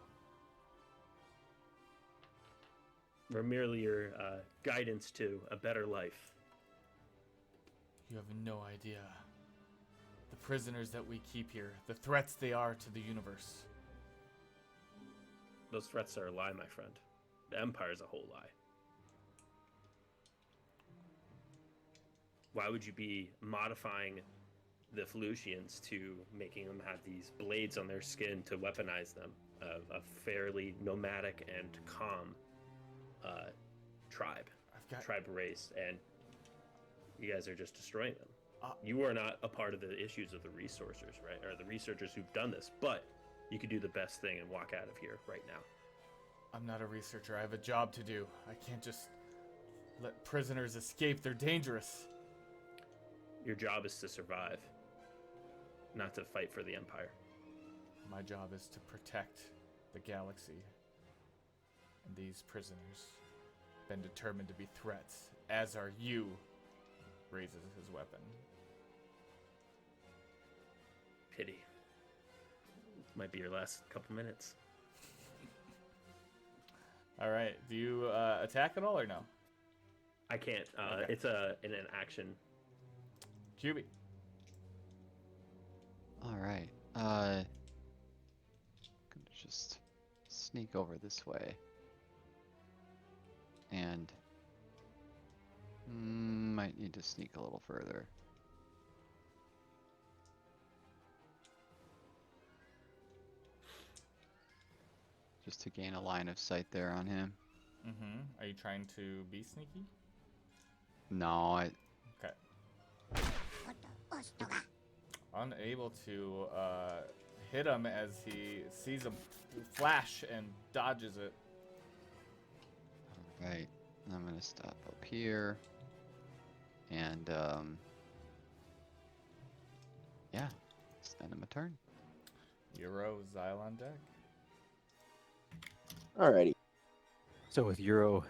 We're merely your guidance to a better life. You have no idea. The prisoners that we keep here, the threats they are to the universe. Those threats are a lie, my friend. The Empire's a whole lie. Why would you be modifying the Felucians to making them have these blades on their skin to weaponize them? A fairly nomadic and calm tribe race, and you guys are just destroying them. You are not a part of the issues of the researchers, right? Or the researchers who've done this, but you could do the best thing and walk out of here right now. I'm not a researcher. I have a job to do. I can't just let prisoners escape. They're dangerous. Your job is to survive, not to fight for the Empire. My job is to protect the galaxy. And these prisoners have been determined to be threats, as are you. Raises his weapon. Pity. Might be your last couple minutes. All right. Do you attack at all or no? I can't. Okay. It's in an action. QB. All right. Gonna just sneak over this way. And might need to sneak a little further. Just to gain a line of sight there on him. Are you trying to be sneaky? No, Okay. Unable to hit him as he sees a flash and dodges it. Alright. I'm gonna stop up here. And, yeah. Spend him a turn. Euro Xyle on deck. Alrighty. So with Euro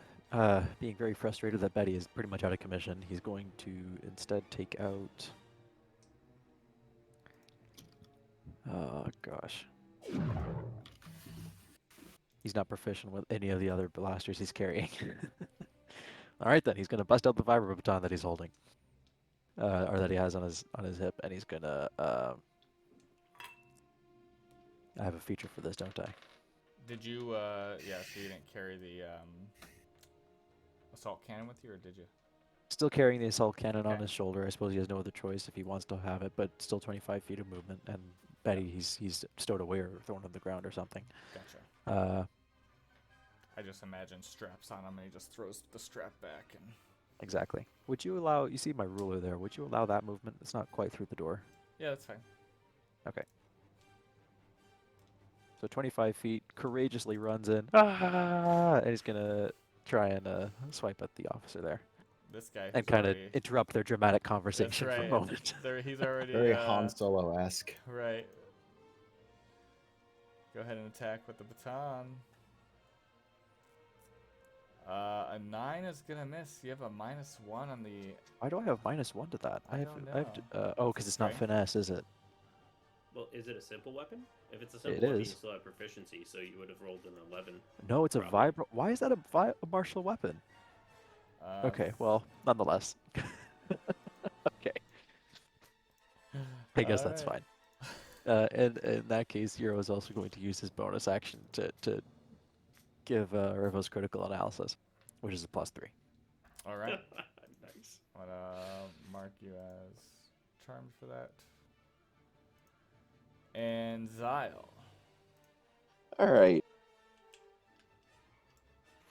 being very frustrated that Betty is pretty much out of commission, he's going to instead take out... Oh, gosh. He's not proficient with any of the other blasters he's carrying. Alright then, he's going to bust out the vibro baton that he's holding. Or that he has on his hip, and he's going to... I have a feature for this, don't I? Did you, yeah, so you didn't carry the assault cannon with you, or did you? Still carrying the assault cannon on Okay. his shoulder. I suppose he has no other choice if he wants to have it, but still 25 feet of movement. And Betty, he's stowed away or thrown on the ground or something. Gotcha. I just imagine straps on him, and he just throws the strap back. And Exactly. Would you allow... You see my ruler there. Would you allow that movement? It's not quite through the door. yeah, that's fine. Okay. So 25 feet, courageously runs in. And he's going to try and swipe at the officer there. This guy And who's kind of already- interrupt their dramatic That's conversation for a right. moment. He's already Very Han Solo-esque. right. Go ahead and attack with the baton. A 9 is gonna miss. You have a -1 on the. Why do I have -1 to that? I have, don't I have to, know. oh, That's because a it's not strength. finesse, is it? Well, is it a simple weapon? If it's a simple It weapon, is. you still have proficiency, so you would have rolled an 11. No, it's a Probably. vibro. Why is that a martial weapon? Okay, well, nonetheless. Okay. I guess that's Alright. fine. And in that case, Euro is also going to use his bonus action to give Rivos critical analysis, which is a +3. All right. Nice. I'm gonna mark you as charmed for that. And Xyle. Alright.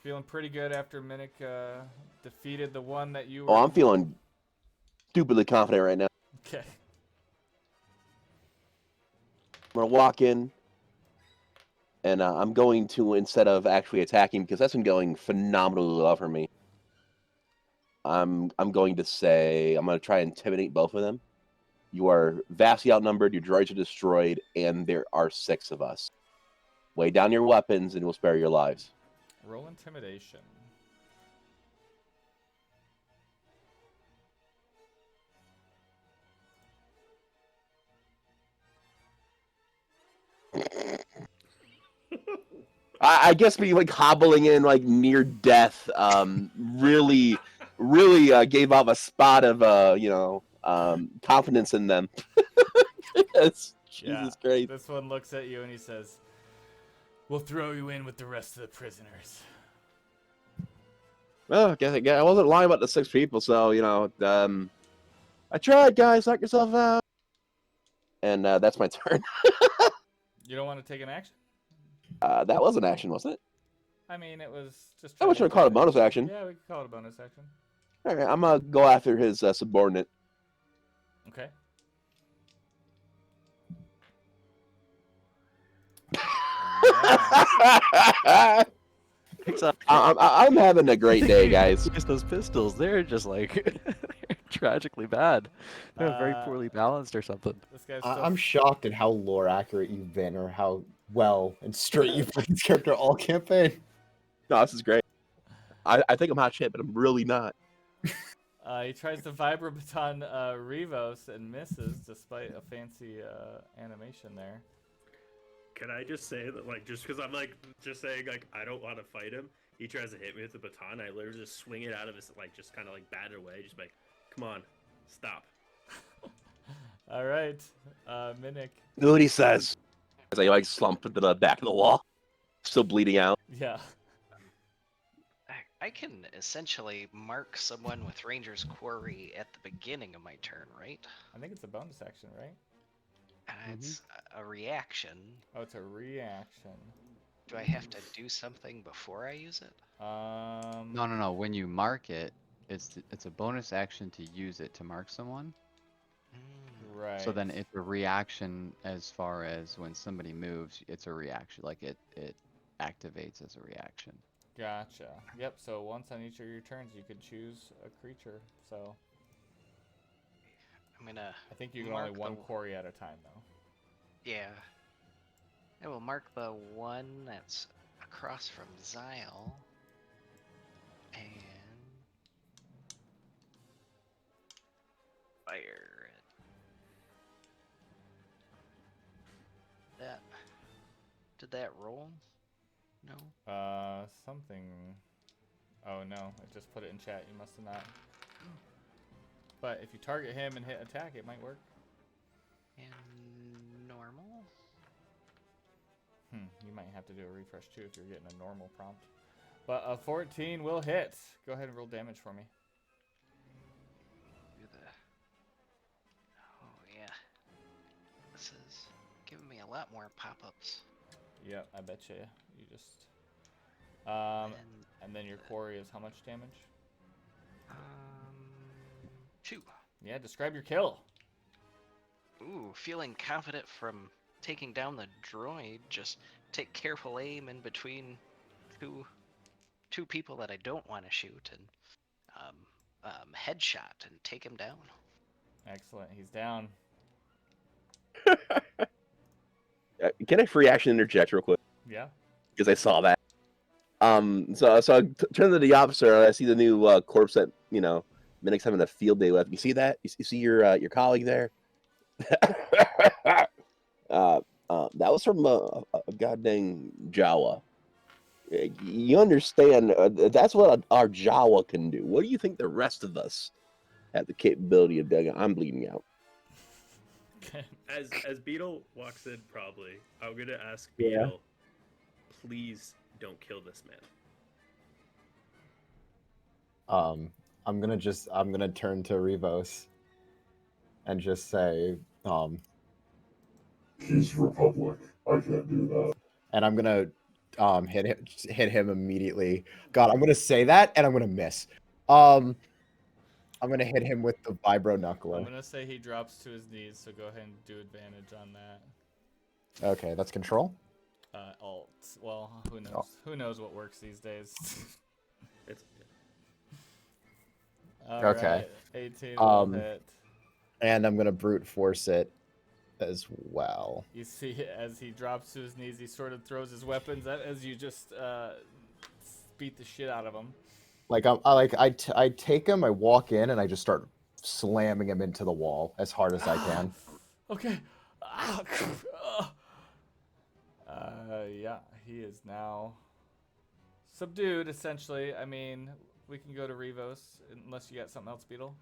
Feeling pretty good after Minnick defeated the one that you were. Oh, I'm feeling stupidly confident right now. Okay. I'm going to walk in, and I'm going to, instead of actually attacking, because that's been going phenomenally well for me, I'm going to say, I'm going to try and intimidate both of them. You are vastly outnumbered, your droids are destroyed, and there are 6 of us. Lay down your weapons, and we'll spare your lives. Roll intimidation. I guess me like hobbling in like near death really gave off a spot of confidence in them. Yes, Jesus Christ. This one looks at you and he says, "We'll throw you in with the rest of the prisoners." Well, I wasn't lying about the 6 people, so I tried, guys. Knock yourself out. And that's my turn. You don't want to take an action? That was an action, wasn't it? I mean, it was just. I wish I would call it a bonus action. Yeah, we could call it a bonus action. All right, I'm gonna go after his subordinate. Okay. Picks up. I'm having a great day, guys. Because those pistols, they're just like tragically bad. They're very poorly balanced or something. This guy's I'm shocked at how lore accurate you've been, or how well and straight you've played this character all campaign. No, this is great. I think I'm hot shit, but I'm really not. He tries to vibro baton Rivos and misses despite a fancy animation there. Can I just say that, like, just because I'm like just saying like I don't want to fight him, he tries to hit me with the baton, I literally just swing it out of his, like, just kind of like bat it away, just like, come on, stop. All right, Minnick. Do what he says. As I like slump into the back of the wall, still bleeding out. Yeah. I can essentially mark someone with Ranger's Quarry at the beginning of my turn, right? I think it's a bonus action, right? And it's a reaction. Oh, it's a reaction. Do I have to do something before I use it? No. When you mark it, it's a bonus action to use it to mark someone. Mm. Right. So then it's a reaction as far as when somebody moves, it's a reaction. Like it activates as a reaction. Gotcha. Yep. So once on each of your turns, you could choose a creature. So I'm gonna. I think you can only mark one the- quarry at a time, though. Yeah. I will mark the one that's across from Zyle. And fire it. That. Did that roll? No. Something. Oh no, I just put it in chat. You must have not. But if you target him and hit attack, it might work. And normal. You might have to do a refresh too if you're getting a normal prompt. But a 14 will hit. Go ahead and roll damage for me. Do the. Oh yeah. This is giving me a lot more pop-ups. Yep, I bet you. You just. And And then your quarry is how much damage? 2. Yeah, describe your kill. Ooh, feeling confident from taking down the droid. Just take careful aim in between two people that I don't want to shoot, and headshot and take him down. Excellent. He's down. Can I free action interject real quick? Yeah. Because I saw that. So I turn to the officer and I see the new corpse that Minik's having a field day with. You see that? You see your colleague there? That was from a goddamn Jawa. You understand? That's what our Jawa can do. What do you think the rest of us have the capability of doing? I'm bleeding out. As Beetle walks in, probably I'm gonna ask Yeah. Beetle, please don't kill this man. I'm gonna turn to Revos and just say, He's Republic. I can't do that. and I'm gonna hit him immediately. God, I'm gonna say that and I'm gonna miss. I'm gonna hit him with the vibro I'm knuckler. gonna say he drops to his knees, so go ahead and do advantage on that. Okay, that's control. Alt. Well, who knows? Oh. Who knows what works these days? It's Okay. Alright, 18 will hit. And I'm gonna brute force it as well. You see, as he drops to his knees, he sort of throws his weapons as you just beat the shit out of him. Like I take him, I walk in, and I just start slamming him into the wall as hard as I can. Okay. Yeah, he is now subdued, essentially. I mean, we can go to Revos, unless you got something else, Beetle.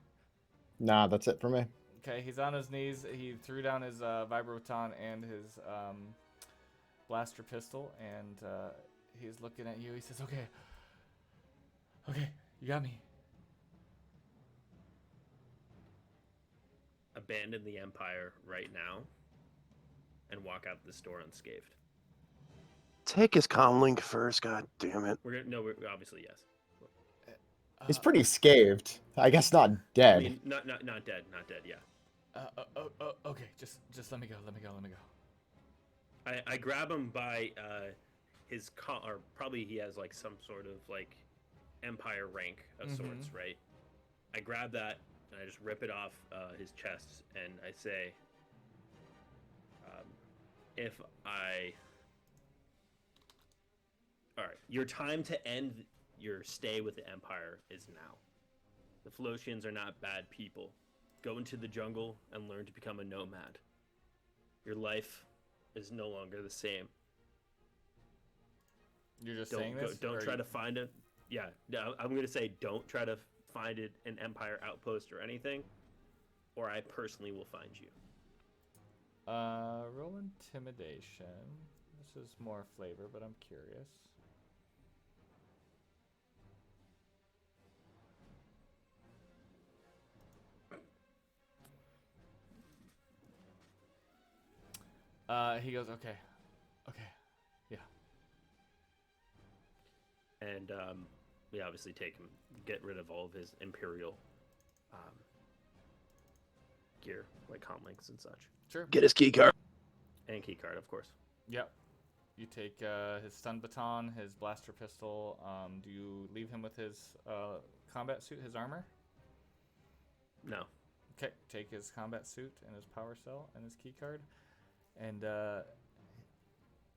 Nah, that's it for me. Okay, he's on his knees. He threw down his vibroton and his blaster pistol, and he's looking at you. He says, okay, you got me. abandon the Empire right now and walk out this door unscathed. Take his comm link first. God damn it. We're obviously yes. He's pretty scathed. I guess not dead. I mean, not dead, yeah. Okay, just let me go. I grab him by his or probably he has like some sort of like Empire rank of sorts, right? I grab that and I just rip it off his chest and I say, all right, your time to end your stay with the Empire is now. The Felucians are not bad people. Go into the jungle and learn to become a nomad. Your life is no longer the same. You're just saying this? Don't try to find it. Yeah, I'm gonna say don't try to find it an Empire outpost or anything, or I personally will find you. Roll intimidation. This is more flavor, but I'm curious. He goes, okay, yeah. And we obviously take him, get rid of all of his Imperial gear, like comlinks and such. Sure. Get his key card. And key card, of course. Yep. You take his stun baton, his blaster pistol. Do you leave him with his combat suit, his armor? No. Okay. Take his combat suit and his power cell and his key card. And do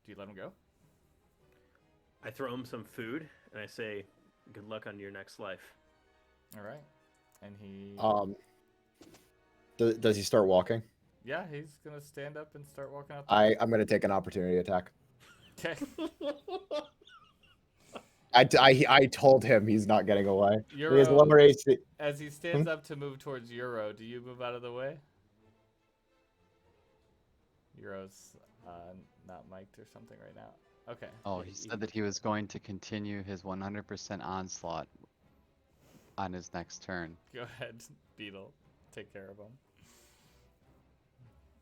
you let him go? I throw him some food and I say, "Good luck on your next life." All right. And he. Does he start walking? Yeah, he's gonna stand up and start walking out. I'm gonna take an opportunity attack. Okay. I told him he's not getting away. He has Euro, lower AC. as he stands up to move towards Euro, do you move out of the way? Euro's not mic'd or something right now. Okay. Oh, he said that he was going to continue his 100% onslaught on his next turn. Go ahead, Beetle. Take care of him.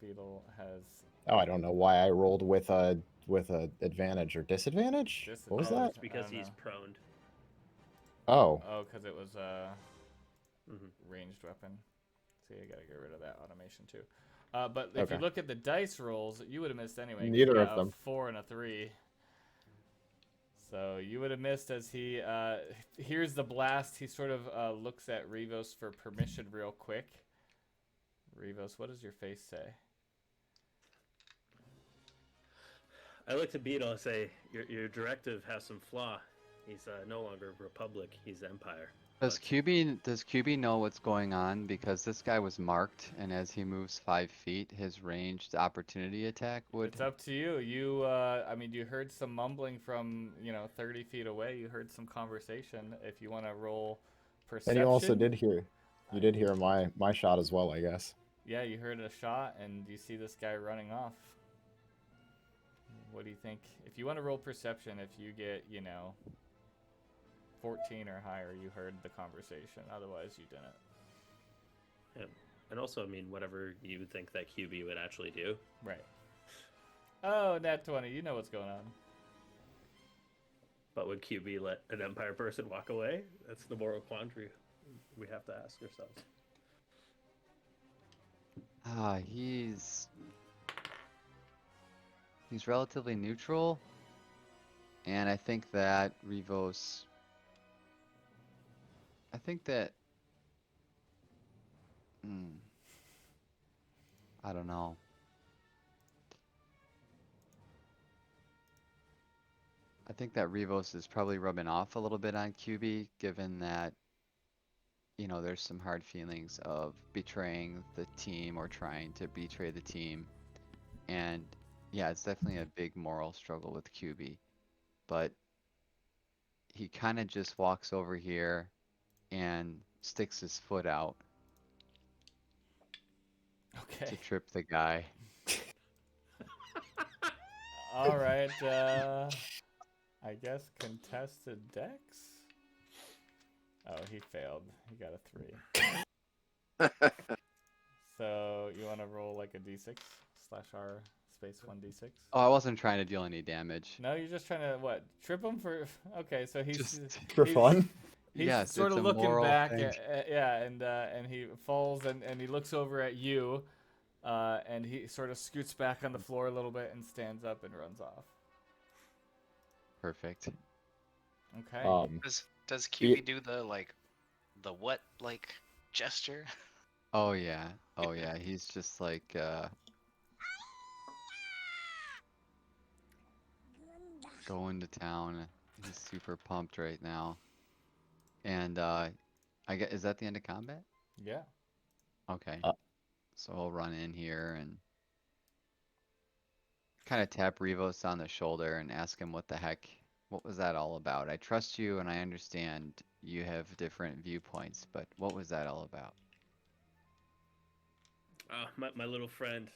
Beetle has. Oh, I don't know why I rolled with a advantage or disadvantage. What was that? It's because he's prone. Oh. Oh, because it was a Mhm. ranged weapon. See, I gotta get rid of that automation too. But if you Okay. look at the dice rolls, you would have missed anyway. 'cause Neither you of got them. A 4 and a 3. So you would have missed as he hears the blast. He sort of looks at Rivos for permission real quick. Rivos, what does your face say? I look to Beetle and say, your directive has some flaw. He's no longer Republic, he's Empire. Does QB know what's going on? Because this guy was marked, and as he moves 5 feet, his ranged opportunity attack would. It's up to you. You, I mean, you heard some mumbling from 30 feet away. You heard some conversation. If you want to roll perception. And you also did hear. You did hear my shot as well, I guess. Yeah, you heard a shot, and you see this guy running off. What do you think? If you want to roll perception, if you get 14 or higher, you heard the conversation. Otherwise, you didn't. Yeah. And also, I mean, whatever you would think that QB would actually do. Right. Oh, nat 20. You know what's going on. But would QB let an Empire person walk away? That's the moral quandary we have to ask ourselves. He's relatively neutral, and I think that Rivos. I think that. I don't know. I think that Rivos is probably rubbing off a little bit on QB, given that, there's some hard feelings of betraying the team or trying to betray the team. And yeah, it's definitely a big moral struggle with QB. But he kind of just walks over here and sticks his foot out Okay. to trip the guy. All right. I guess contested dex. Oh, he failed. He got a 3. So you want to roll like a d6/r space 1d6? Oh, I wasn't trying to deal any damage. No, you're just trying to what? Trip him for? Okay, so he's Just For he's- fun? He's Yes, sort it's of a looking moral back, thing. and he falls and he looks over at you, and he sort of scoots back on the floor a little bit and stands up and runs off. Perfect. Okay. Does QB do the what gesture? Oh yeah. Oh yeah. He's just like going to town. He's super pumped right now. And is that the end of combat? Yeah. Okay. So I'll run in here and kind of tap Rivos on the shoulder and ask him what was that all about? I trust you and I understand you have different viewpoints, but what was that all about? My little friend,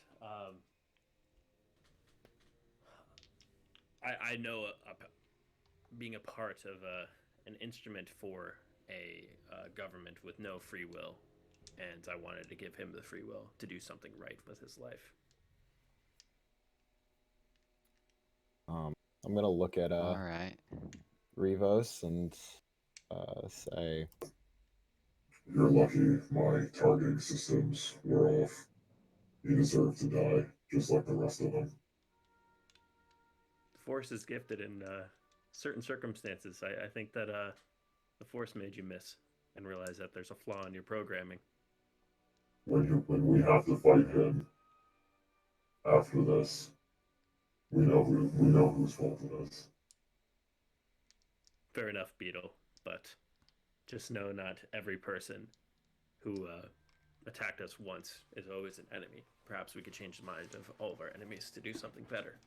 I know being a part of an instrument for a government with no free will, and I wanted to give him the free will to do something right with his life. I'm gonna look at All right. Rivos and say. You're lucky my targeting systems were off. You deserve to die, just like the rest of them. The Force is gifted in certain circumstances. I think that the Force made you miss and realize that there's a flaw in your programming. When we have to fight him after this, we know whose fault it is. Fair enough, Beetle, but just know not every person who attacked us once is always an enemy. Perhaps we could change the mind of all of our enemies to do something better.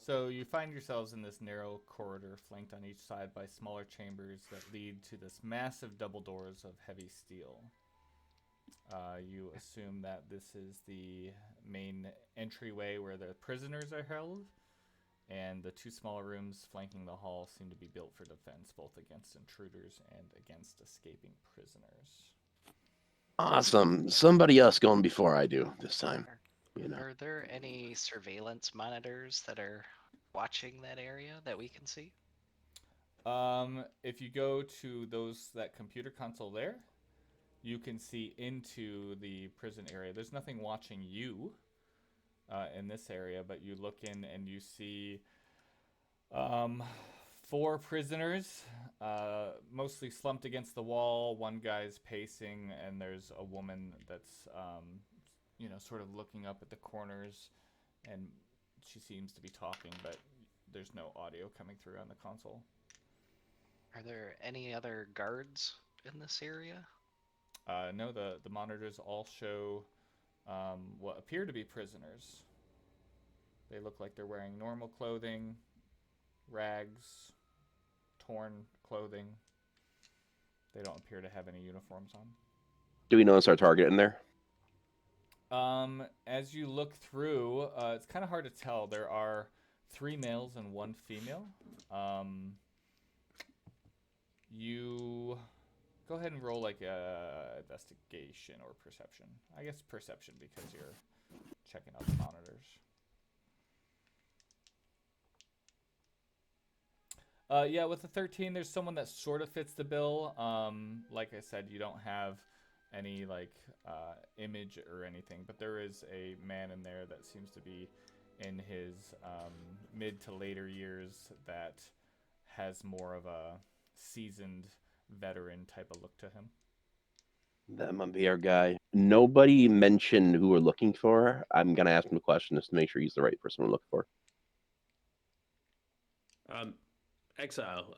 So you find yourselves in this narrow corridor flanked on each side by smaller chambers that lead to this massive double doors of heavy steel. You assume that this is the main entryway where the prisoners are held, and the two smaller rooms flanking the hall seem to be built for defense, both against intruders and against escaping prisoners. Awesome. Somebody else going before I do this time. You know. Are there any surveillance monitors that are watching that area that we can see? If you go to that computer console there, you can see into the prison area. There's nothing watching you in this area, but you look in and you see 4 prisoners, mostly slumped against the wall. One guy's pacing, and there's a woman that's, sort of looking up at the corners, and she seems to be talking, but there's no audio coming through on the console. Are there any other guards in this area? No, the monitors all show what appear to be prisoners. They look like they're wearing normal clothing, rags, torn clothing. They don't appear to have any uniforms on. Do we notice our target in there? As you look through, it's kind of hard to tell. There are 3 males and 1 female. You go ahead and roll like a investigation or perception. I guess perception because you're checking out the monitors. Yeah, with the 13, there's someone that sort of fits the bill. Like I said, you don't have any image or anything, but there is a man in there that seems to be in his mid to later years that has more of a seasoned veteran type of look to him. That might be our guy. Nobody mentioned who we're looking for. I'm gonna ask him a question just to make sure he's the right person we're looking for. Exile,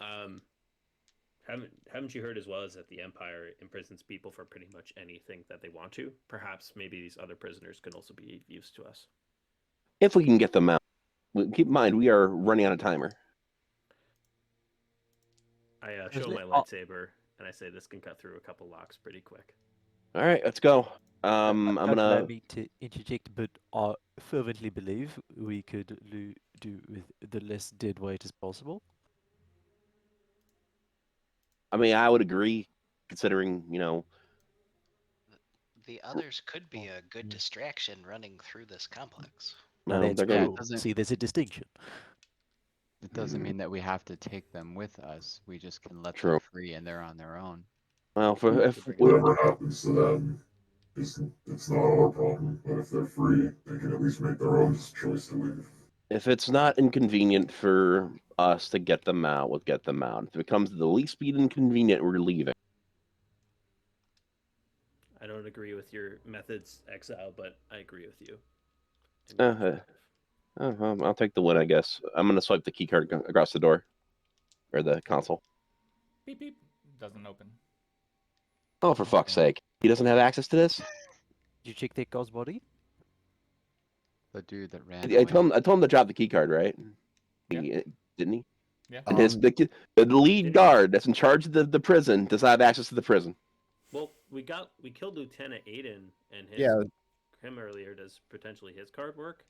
haven't you heard as well as that the Empire imprisons people for pretty much anything that they want to? Perhaps maybe these other prisoners could also be of use to us. If we can get them out. Keep in mind, we are running on a timer. I show my lightsaber and I say this can cut through a couple locks pretty quick. All right, let's go. I'm Don't gonna. allow me to interject, but I fervently believe we could do with the less dead weight as possible. I mean, I would agree, considering The others could be a good distraction running through this complex. Now no, that's they're gonna. cool. doesn't- See, there's a distinction. It doesn't mean that we have to take them with us. We just can let True. them free and they're on their own. Well, Whatever happens to them, it's not our problem. But if they're free, they can at least make their own choice to leave. if it's not inconvenient for us to get them out, we'll get them out. If it becomes the least bit inconvenient, we're leaving. I don't agree with your methods, Exile, but I agree with you. I'll take the win, I guess. I'm gonna swipe the keycard across the door, or the console. Beep beep. Doesn't open. Oh, for fuck's sake! He doesn't have access to this. Did you check that guy's body? The dude that ran I away. told him to drop the keycard, right? Yeah. Didn't he? Yeah. And the lead guard that's in charge of the prison does not have access to the prison. Well, we killed Lieutenant Aiden and him earlier. Does potentially his card work?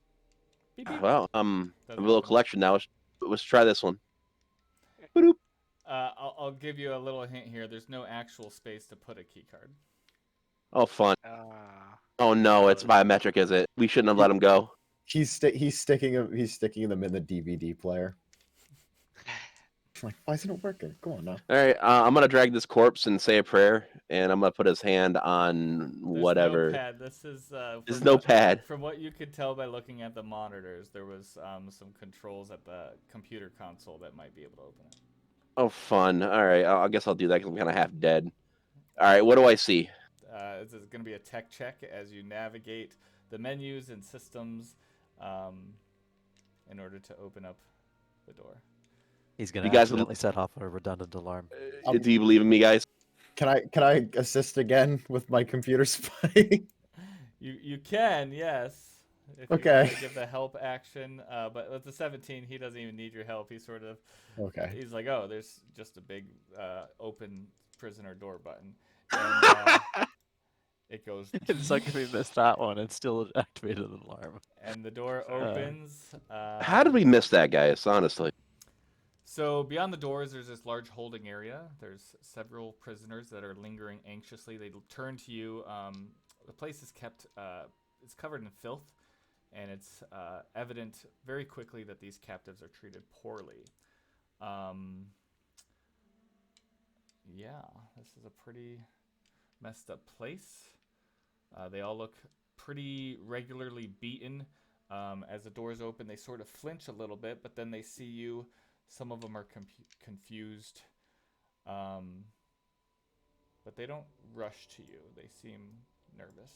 Beep beep. Well, I have Doesn't a little open. collection now. Let's try this one. I'll give you a little hint here. There's no actual space to put a key card. Oh, fun. Oh no, Oh, it's biometric, is it? We shouldn't have let him go. He's sticking them in the DVD player. Like, why isn't it working? Go on now. All right, I'm gonna drag this corpse and say a prayer, and I'm gonna put his hand on There's whatever. no pad. This is There's no pad. from what you could tell by looking at the monitors. There was some controls at the computer console that might be able to open it. Oh, fun. All right, I guess I'll do that because I'm kind of half dead. All right, what do I see? This is going to be a tech check as you navigate the menus and systems in order to open up the door. He's going You to guys- accidentally set off a redundant alarm. Do you believe in me, guys? Can I assist again with my computer spy? You can, yes. If Okay. you want to give the help action, but with the 17, he doesn't even need your help. He's sort of Okay. He's like, oh, there's just a big open prisoner door button, and it goes. It's like if we missed that one, it still activated an alarm. And the door opens. How did we miss that, guys? Honestly. So beyond the doors, there's this large holding area. There's several prisoners that are lingering anxiously. They turn to you. The place is kept. It's covered in filth, and it's evident very quickly that these captives are treated poorly. Yeah, this is a pretty messed up place. They all look pretty regularly beaten. As the doors open, they sort of flinch a little bit, but then they see you. Some of them are confused, but they don't rush to you. They seem nervous.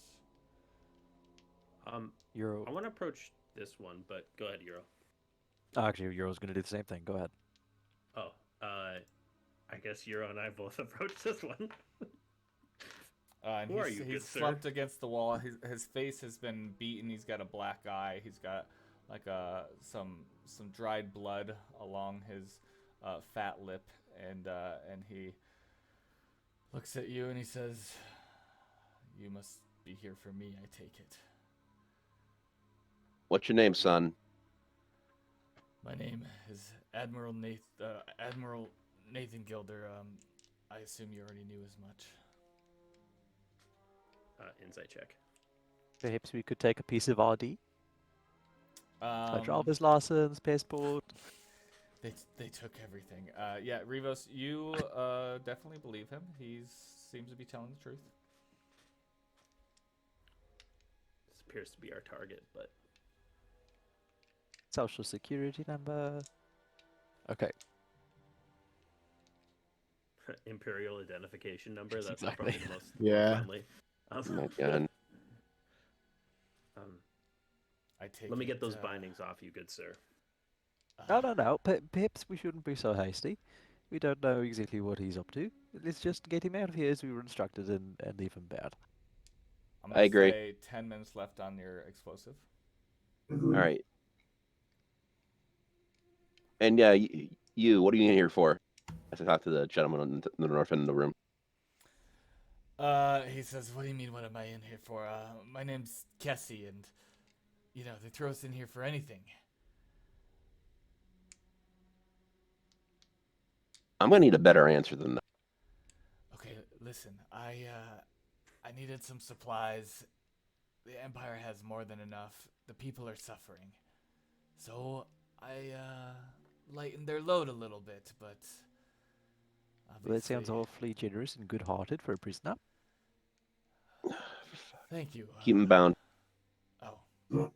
Euro. I want to approach this one, but go ahead, Euro. Actually, Euro's going to do the same thing. Go ahead. Oh, I guess Euro and I both approach this one. And Who are you, he's good sir? slumped against the wall. His face has been beaten. He's got a black eye. He's got like some dried blood along his fat lip, and he looks at you and he says, "You must be here for me, I take it." What's your name, son? My name is Admiral Nathan Gilder. I assume you already knew as much. Insight check. Perhaps we could take a piece of ID. Like Um, driver's license, passport. They took everything. Yeah, Rivos, you definitely believe him. He seems to be telling the truth. This appears to be our target, but Social security number. Okay. Imperial identification number. Yes, That's exactly. probably the most Yeah. friendly. Oh my god. I take. Let me get it, those bindings off you, good sir. No. Perhaps we shouldn't be so hasty. We don't know exactly what he's up to. Let's just get him out of here as we were instructed and leave him bad. I'm gonna I agree. say 10 minutes left on your explosive. All right. And yeah, you, what are you here for? I said, talk to the gentleman on the north end of the room. He says, "What do you mean? What am I in here for? My name's Kessie, and they throw us in here for anything." I'm gonna need a better answer than that. Okay, listen. I needed some supplies. The Empire has more than enough. The people are suffering, so I lightened their load a little bit, but. Well, that sounds obviously- awfully generous and good-hearted for a prisoner. Thank you. Keep him bound. Oh,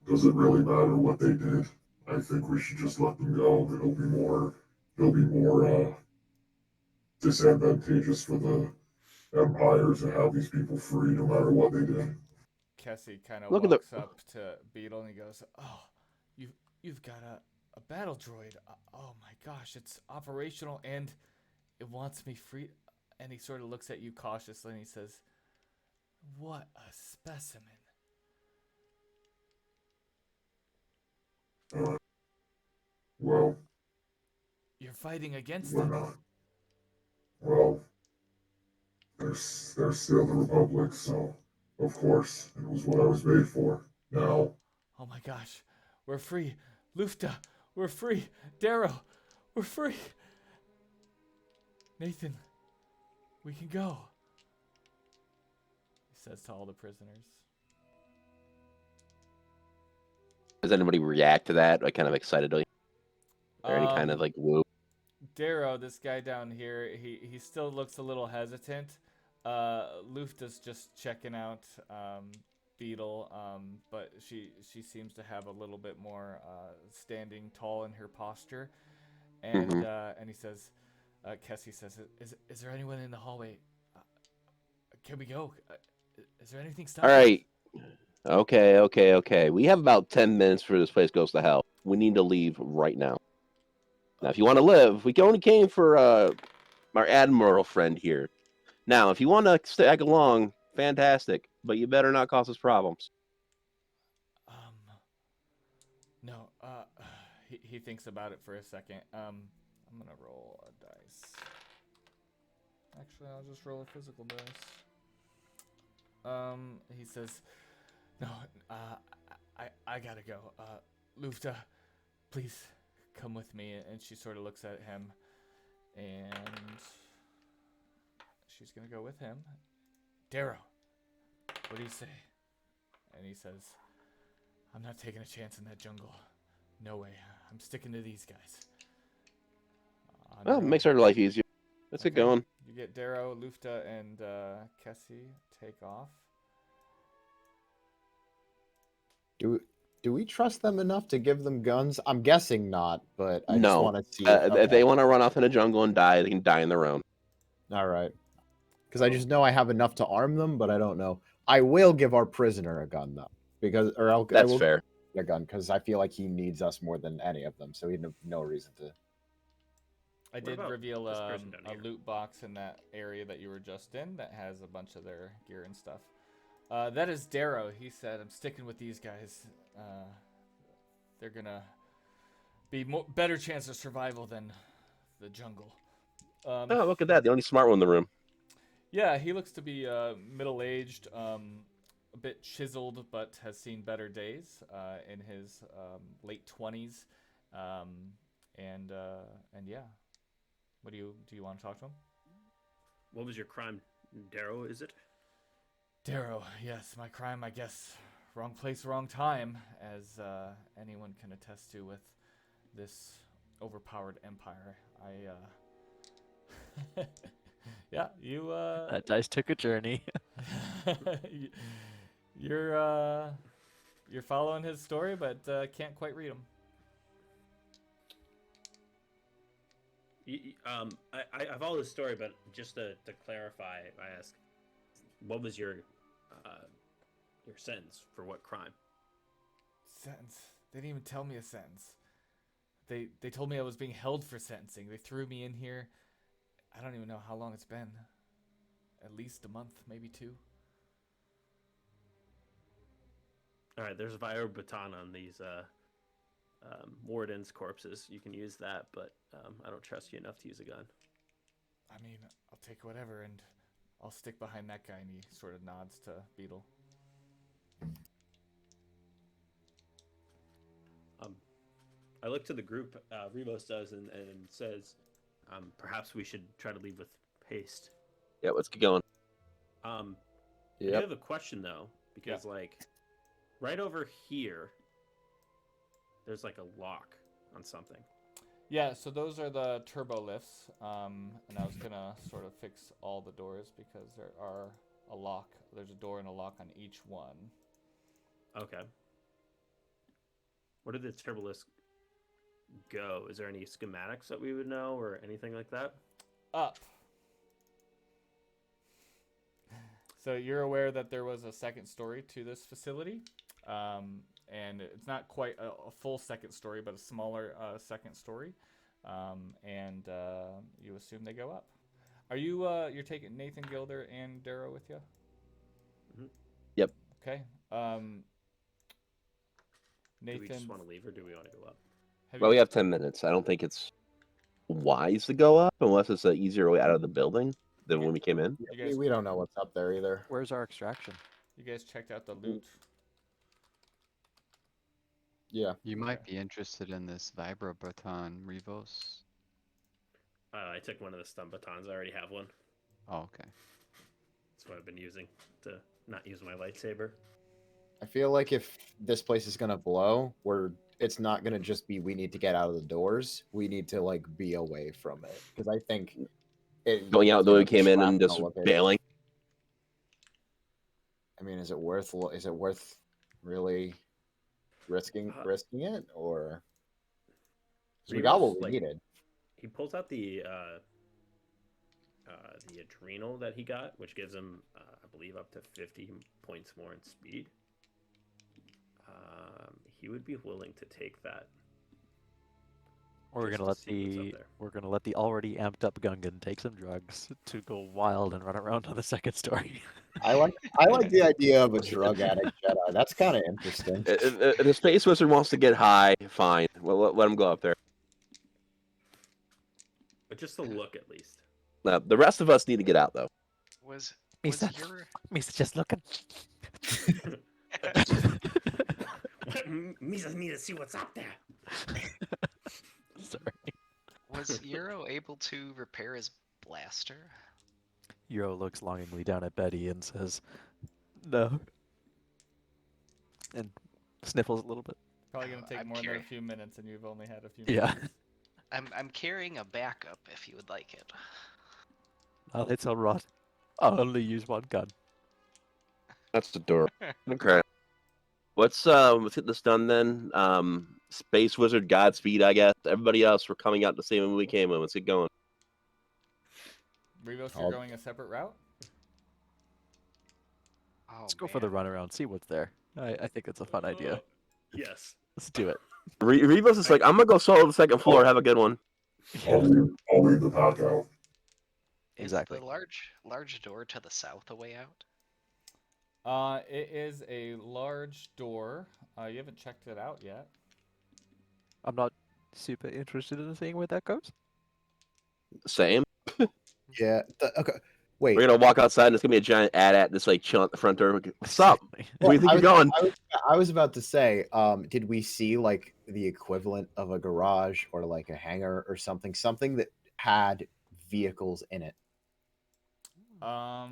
Does it really matter what they did? I think we should just let them go. It'll be more disadvantageous for the Empire to have these people free no matter what they did. Kessie kind of Look at the- walks up to Beetle and he goes, "Oh, you've got a battle droid. Oh my gosh, it's operational and it wants me free." And he sort of looks at you cautiously and he says, "What a specimen." Well, You're fighting against we're it. not. Well, they're still the Republic, so of course it was what I was made for. Now, Oh my gosh, we're free. Lufta, we're free. Darrow, we're free. Nathan, we can go. He says to all the prisoners. Does anybody react to that? Like kind of excitedly? Or any kind of like whoop? Darrow, this guy down here, he still looks a little hesitant. Lufta's just checking out Beetle, but she seems to have a little bit more standing tall in her posture. And and he says, Kessie says, is there anyone in the hallway? Can we go? Is there anything All stopping? right. Okay. We have about 10 minutes before this place goes to hell. We need to leave right now. Now, if you want to live, we only came for our Admiral friend here. Now, if you want to tag along, fantastic. But you better not cause us problems. No. He thinks about it for a second. I'm gonna roll a dice. Actually, I'll just roll a physical dice. He says, no, I gotta go. Lufta, please come with me. And she sort of looks at him, and she's gonna go with him. Darrow, what do you say? And he says, I'm not taking a chance in that jungle. No way. I'm sticking to these guys. Well, it makes our life easier. Let's get going. You get Darrow, Lufta, and Kessie take off. Do we trust them enough to give them guns? I'm guessing not, but I just No. want to see. If they want to run off in a jungle and die, they can die in their own. All right. Because I just know I have enough to arm them, but I don't know. I will give our prisoner a gun though, because I will fair. give a gun because I feel like he needs us more than any of them, so he'd have no reason to. I did about reveal this a person down here? loot box in that area that you were just in that has a bunch of their gear and stuff. That is Darrow. He said, I'm sticking with these guys. They're gonna be better chance of survival than the jungle. Oh, look at that. The only smart one in the room. Yeah, he looks to be middle-aged, a bit chiseled, but has seen better days in his late 20s. And yeah. What do you want to talk to him? What was your crime, Darrow? Is it? Darrow, yes, my crime, I guess. Wrong place, wrong time, as anyone can attest to with this overpowered empire. Yeah, you. That dice took a journey. You're following his story, but can't quite read him. I follow the story, but just to clarify, I ask, what was your sentence for what crime? Sentence? They didn't even tell me a sentence. They told me I was being held for sentencing. They threw me in here. I don't even know how long it's been. At least a month, maybe 2. All right, there's a vibro baton on these wardens' corpses. You can use that, but I don't trust you enough to use a gun. I mean, I'll take whatever, and I'll stick behind that guy. And he sort of nods to Beetle. I look to the group, Rivos does, and says, perhaps we should try to leave with haste. Yeah, let's get going. I do have a question, though, because, right over here, there's, a lock on something. Yeah, so those are the turbo lifts, and I was going to sort of fix all the doors because there are a lock. There's a door and a lock on each one. Okay. Where did the turbo lifts go? Is there any schematics that we would know or anything like that? Up. So you're aware that there was a second story to this facility, and it's not quite a full second story, but a smaller second story, and you assume they go up. Are you you're taking Nathan Gilder and Darrow with you? Mm-hmm. Yep. Okay. Nathan, do we just want to leave, or do we want to go up? Well, we have 10 minutes. I don't think it's wise to go up unless it's an easier way out of the building than when we came in. Yeah, we don't know what's up there either. Where's our extraction? You guys checked out the loot. Yeah. You might be interested in this vibro baton, Rivos. I took one of the stun batons. I already have one. Oh, okay. That's what I've been using to not use my lightsaber. I feel like if this place is gonna blow, we're it's not gonna just be we need to get out of the doors. We need to like be away from it because I think Going out it's the way we gonna be came in and just shrapnel if it- bailing. I mean, is it worth really risking it, or 'cause we got what we needed? He pulls out the adrenal that he got, which gives him, I believe, up to 50 points more in speed. He would be willing to take that. Or we're just gonna to see what's up there. let the already amped up Gungan take some drugs to go wild and run around on the second story. I like the idea of a drug addict Jedi. That's kind of interesting. If the Space Wizard wants to get high, fine. Well, let him go up there. But just to look, at least. The rest of us need to get out, though. Was Misa, your Misa's just looking. Misa's need to see what's up there. Sorry. was Euro able to repair his blaster? Euro looks longingly down at Betty and says, "No," and sniffles a little bit. Probably gonna take I'm more than a curious. few minutes, and you've only had a few Yeah. minutes. I'm carrying a backup if you would like it. Oh, it's all right. I'll only use one gun. That's the door. Okay. Let's get this done then. Space Wizard, Godspeed, I guess. Everybody else, we're coming out the same way we came in. Let's get going. Rivos, you're going a separate route? Oh, Let's go for the runaround, see what's there. I think it's a fun idea. Yes. Let's do it. Rivos is like, I'm gonna go solo the second floor. Have a good one. I'll lead the pack out. Exactly. Is the large door to the south a way out? It is a large door. You haven't checked it out yet. I'm not super interested in seeing where that goes. Same. Yeah. Okay. Wait. We're gonna walk outside and it's gonna be a giant AT-AT just like chilling at the front door. What's up? Exactly. Where do you think you're going? I was about to say, did we see like the equivalent of a garage or like a hangar or something that had vehicles in it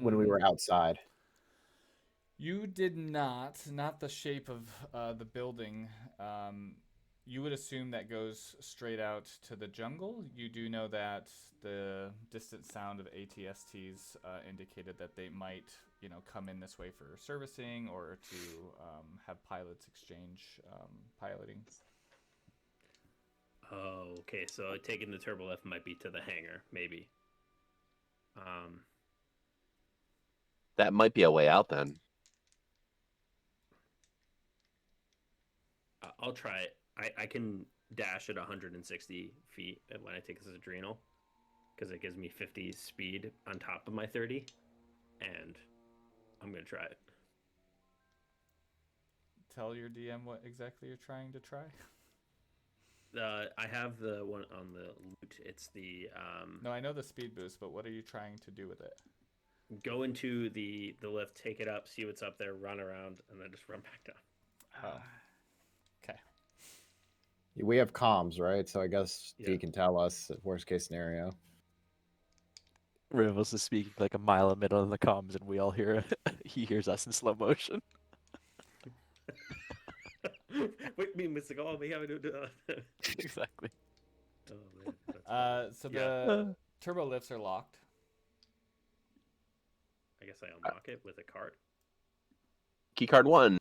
when we were outside? You did not the shape of the building. You would assume that goes straight out to the jungle. You do know that the distant sound of ATSTs indicated that they might, come in this way for servicing or to have pilots exchange piloting. Oh, okay. So taking the turbo lift might be to the hangar, maybe. That might be a way out then. I'll try it. I can dash at 160 feet when I take this adrenal, because it gives me 50 speed on top of my 30, and I'm gonna try it. Tell your DM what exactly you're trying to try. I have the one on the loot. It's the No, I know the speed boost, but what are you trying to do with it? go into the lift, take it up, see what's up there, run around, and then just run back down. Oh. Okay. We have comms, right? So I guess Yeah. he can tell us worst case scenario. Rivos is speaking like a mile in the middle of the comms, and we all hear he hears us in slow motion. Wait, me, Mr. Gall, we haven't done that. Exactly. Oh man. That's So Yeah. the turbo lifts are locked. I guess I unlock it with a card. Keycard 1,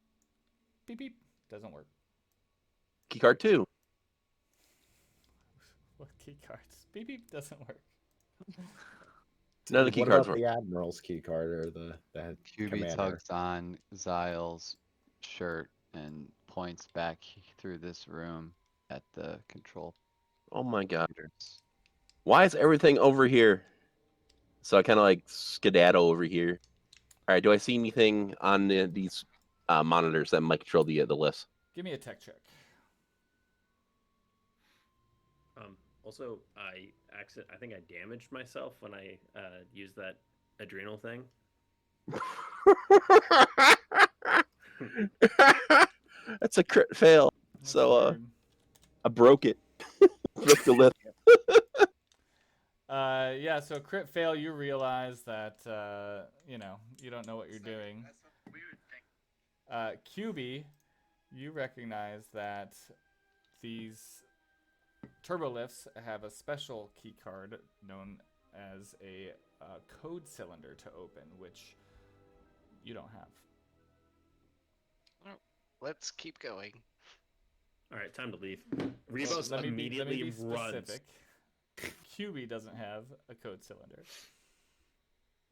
Beep beep. Doesn't work. keycard 2. What key cards? Beep beep doesn't work. None of the What keycards about work. the Admiral's key card or the QB commander? tugs on Zyle's shirt and points back through this room at the control Oh my god. computers. Why is everything over here? So I kind of like skedaddle over here. All right, do I see anything on these monitors that might control the list? Give me a tech check. Also, I think I damaged myself when I used that adrenal thing. That's a crit fail. That's So weird. I broke it. Broke the lift. Yeah, so crit fail, you realize that, you don't know what you're doing. QB, you recognize that these turbolifts have a special key card known as a code cylinder to open, which you don't have. Let's keep going. All right, time to leave. Well, Rebos let me immediately be runs. specific. QB doesn't have a code cylinder.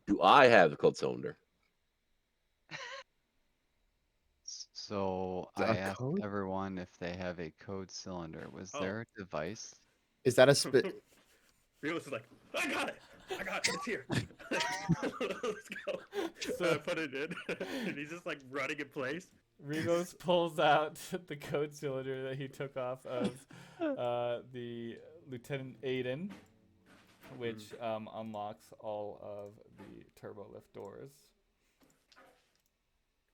Do I have the code cylinder? So Is that I a asked code? everyone if they have a code cylinder. Was Oh. there a device? Is that a spit? Rebos is like, I got it. It's here. Let's go. So- I put it in, and he's just like running in place. Rivos pulls out the code cylinder that he took off of the Lieutenant Aiden, which unlocks all of the turbo lift doors.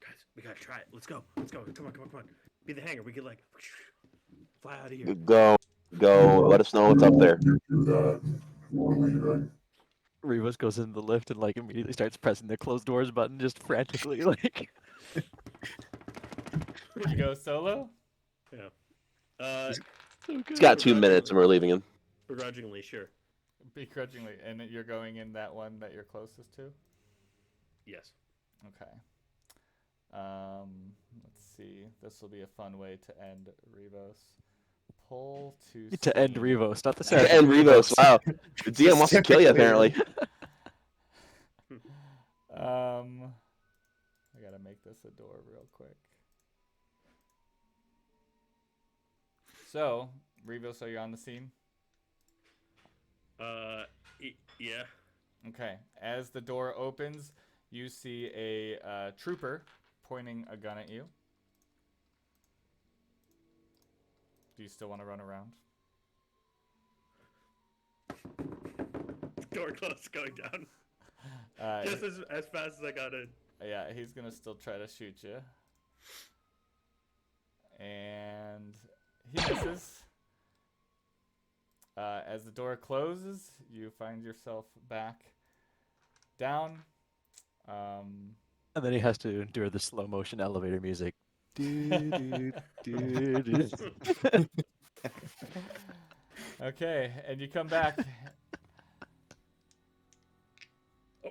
Guys, we gotta try it. Let's go. Come on. Be the hangar. We could like fly out of here. Go. Let us know what's up there. You do that. We're leaving. Rivas goes in the lift and like immediately starts pressing the closed doors button just frantically like. You go solo? Yeah. It's got 2 minutes and we're leaving him. Begrudgingly, sure. Begrudgingly, and you're going in that one that you're closest to? Yes. Okay. Let's see. This will be a fun way to end Rivos. Pull to To end scene. Rivos, not the set. And Rivos. Wow. The DM wants to kill you, apparently. I gotta make this a door real quick. So, Rivos, are you on the scene? Yeah. Okay. As the door opens, you see a trooper pointing a gun at you. Do you still want to run around? Door close, going down. Just as fast as I got in. Yeah, he's gonna still try to shoot you. And he misses. As the door closes, you find yourself back down. And then he has to endure the slow motion elevator music. Okay, and you come back.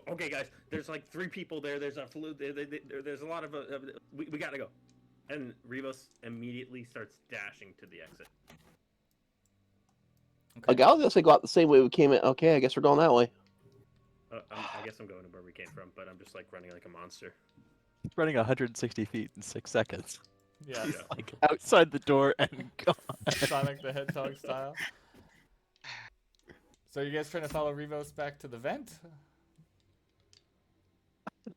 Okay, guys. There's like 3 people there. There's a there's a lot of. We gotta go. And Rivos immediately starts dashing to the exit. Okay, I was gonna say go out the same way we came in. Okay, I guess we're going that way. I guess I'm going to where we came from, but I'm just like running like a monster. He's running 160 feet in 6 seconds. Yeah, He's like outside the door and gone. Sonic the Hedgehog style. So you guys trying to follow Rivos back to the vent?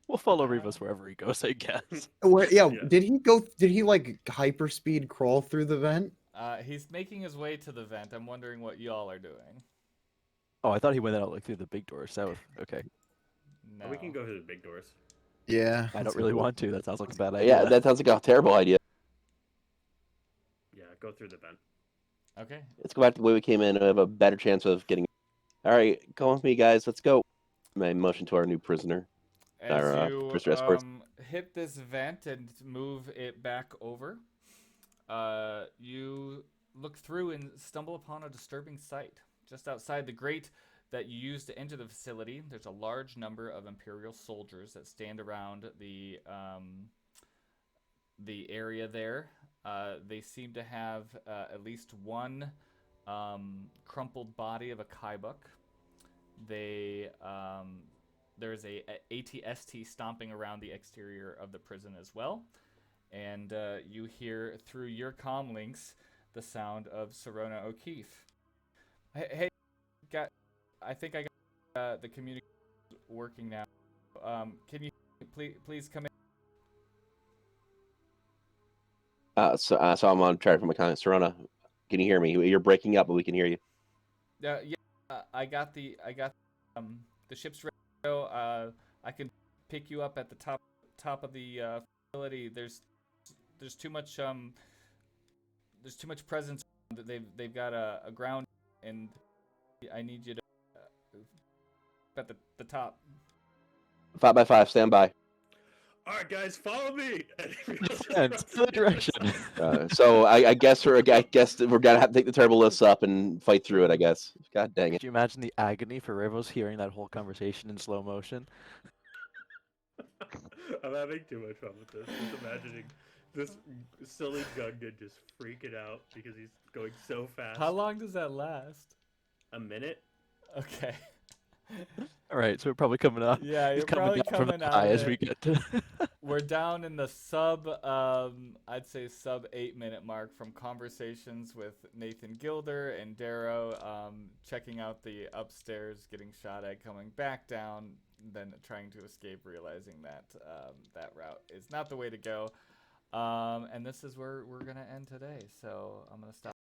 We'll follow Rivas wherever he goes, I guess. Yeah, Yeah. did he go? Did he like hyperspeed crawl through the vent? He's making his way to the vent. I'm wondering what y'all are doing. Oh, I thought he went out like through the big door south. Okay. No. We can go through the big doors. Yeah, I that's don't really cool. want to. That sounds like a bad idea. Yeah, that sounds like a terrible idea. Yeah, go through the vent. Okay. Let's go back to the way we came in. We have a better chance of getting. All right, come with me, guys. Let's go. My motion to our new prisoner. As Our you prisoner escorts. hit this vent and move it back over, you look through and stumble upon a disturbing sight. Just outside the grate that you use to enter the facility, there's a large number of Imperial soldiers that stand around the area there. They seem to have at least one crumpled body of a Kaibuk. There's a ATST stomping around the exterior of the prison as well. And you hear through your comm links the sound of Serona O'Keefe. Hey, I think I got the communication working now. Can you please come in? So I'm on track for my comment. Serona, can you hear me? You're breaking up, but we can hear you. Yeah, I got the ship's radio. I can pick you up at the top of the facility. There's too much presence. They've got a ground, and I need you to at the top. 5x5, stand by. All right, guys, follow me. And everyone just And runs the direction. So I guess we're gonna have to take the turbo lifts up and fight through it. I guess. God dang it. Could you imagine the agony for Rivos hearing that whole conversation in slow motion? I'm having too much fun with this. Just imagining this silly Gungan just freaking out because he's going so fast. How long does that last? A minute? Okay. All right, so we're probably coming up. Yeah, He's you're coming probably down from coming the out high of as we it. get to. We're down in the I'd say sub 8-minute mark from conversations with Nathan Gilder and Darrow, checking out the upstairs, getting shot at, coming back down, then trying to escape, realizing that that route is not the way to go. And this is where we're gonna end today. So I'm gonna stop.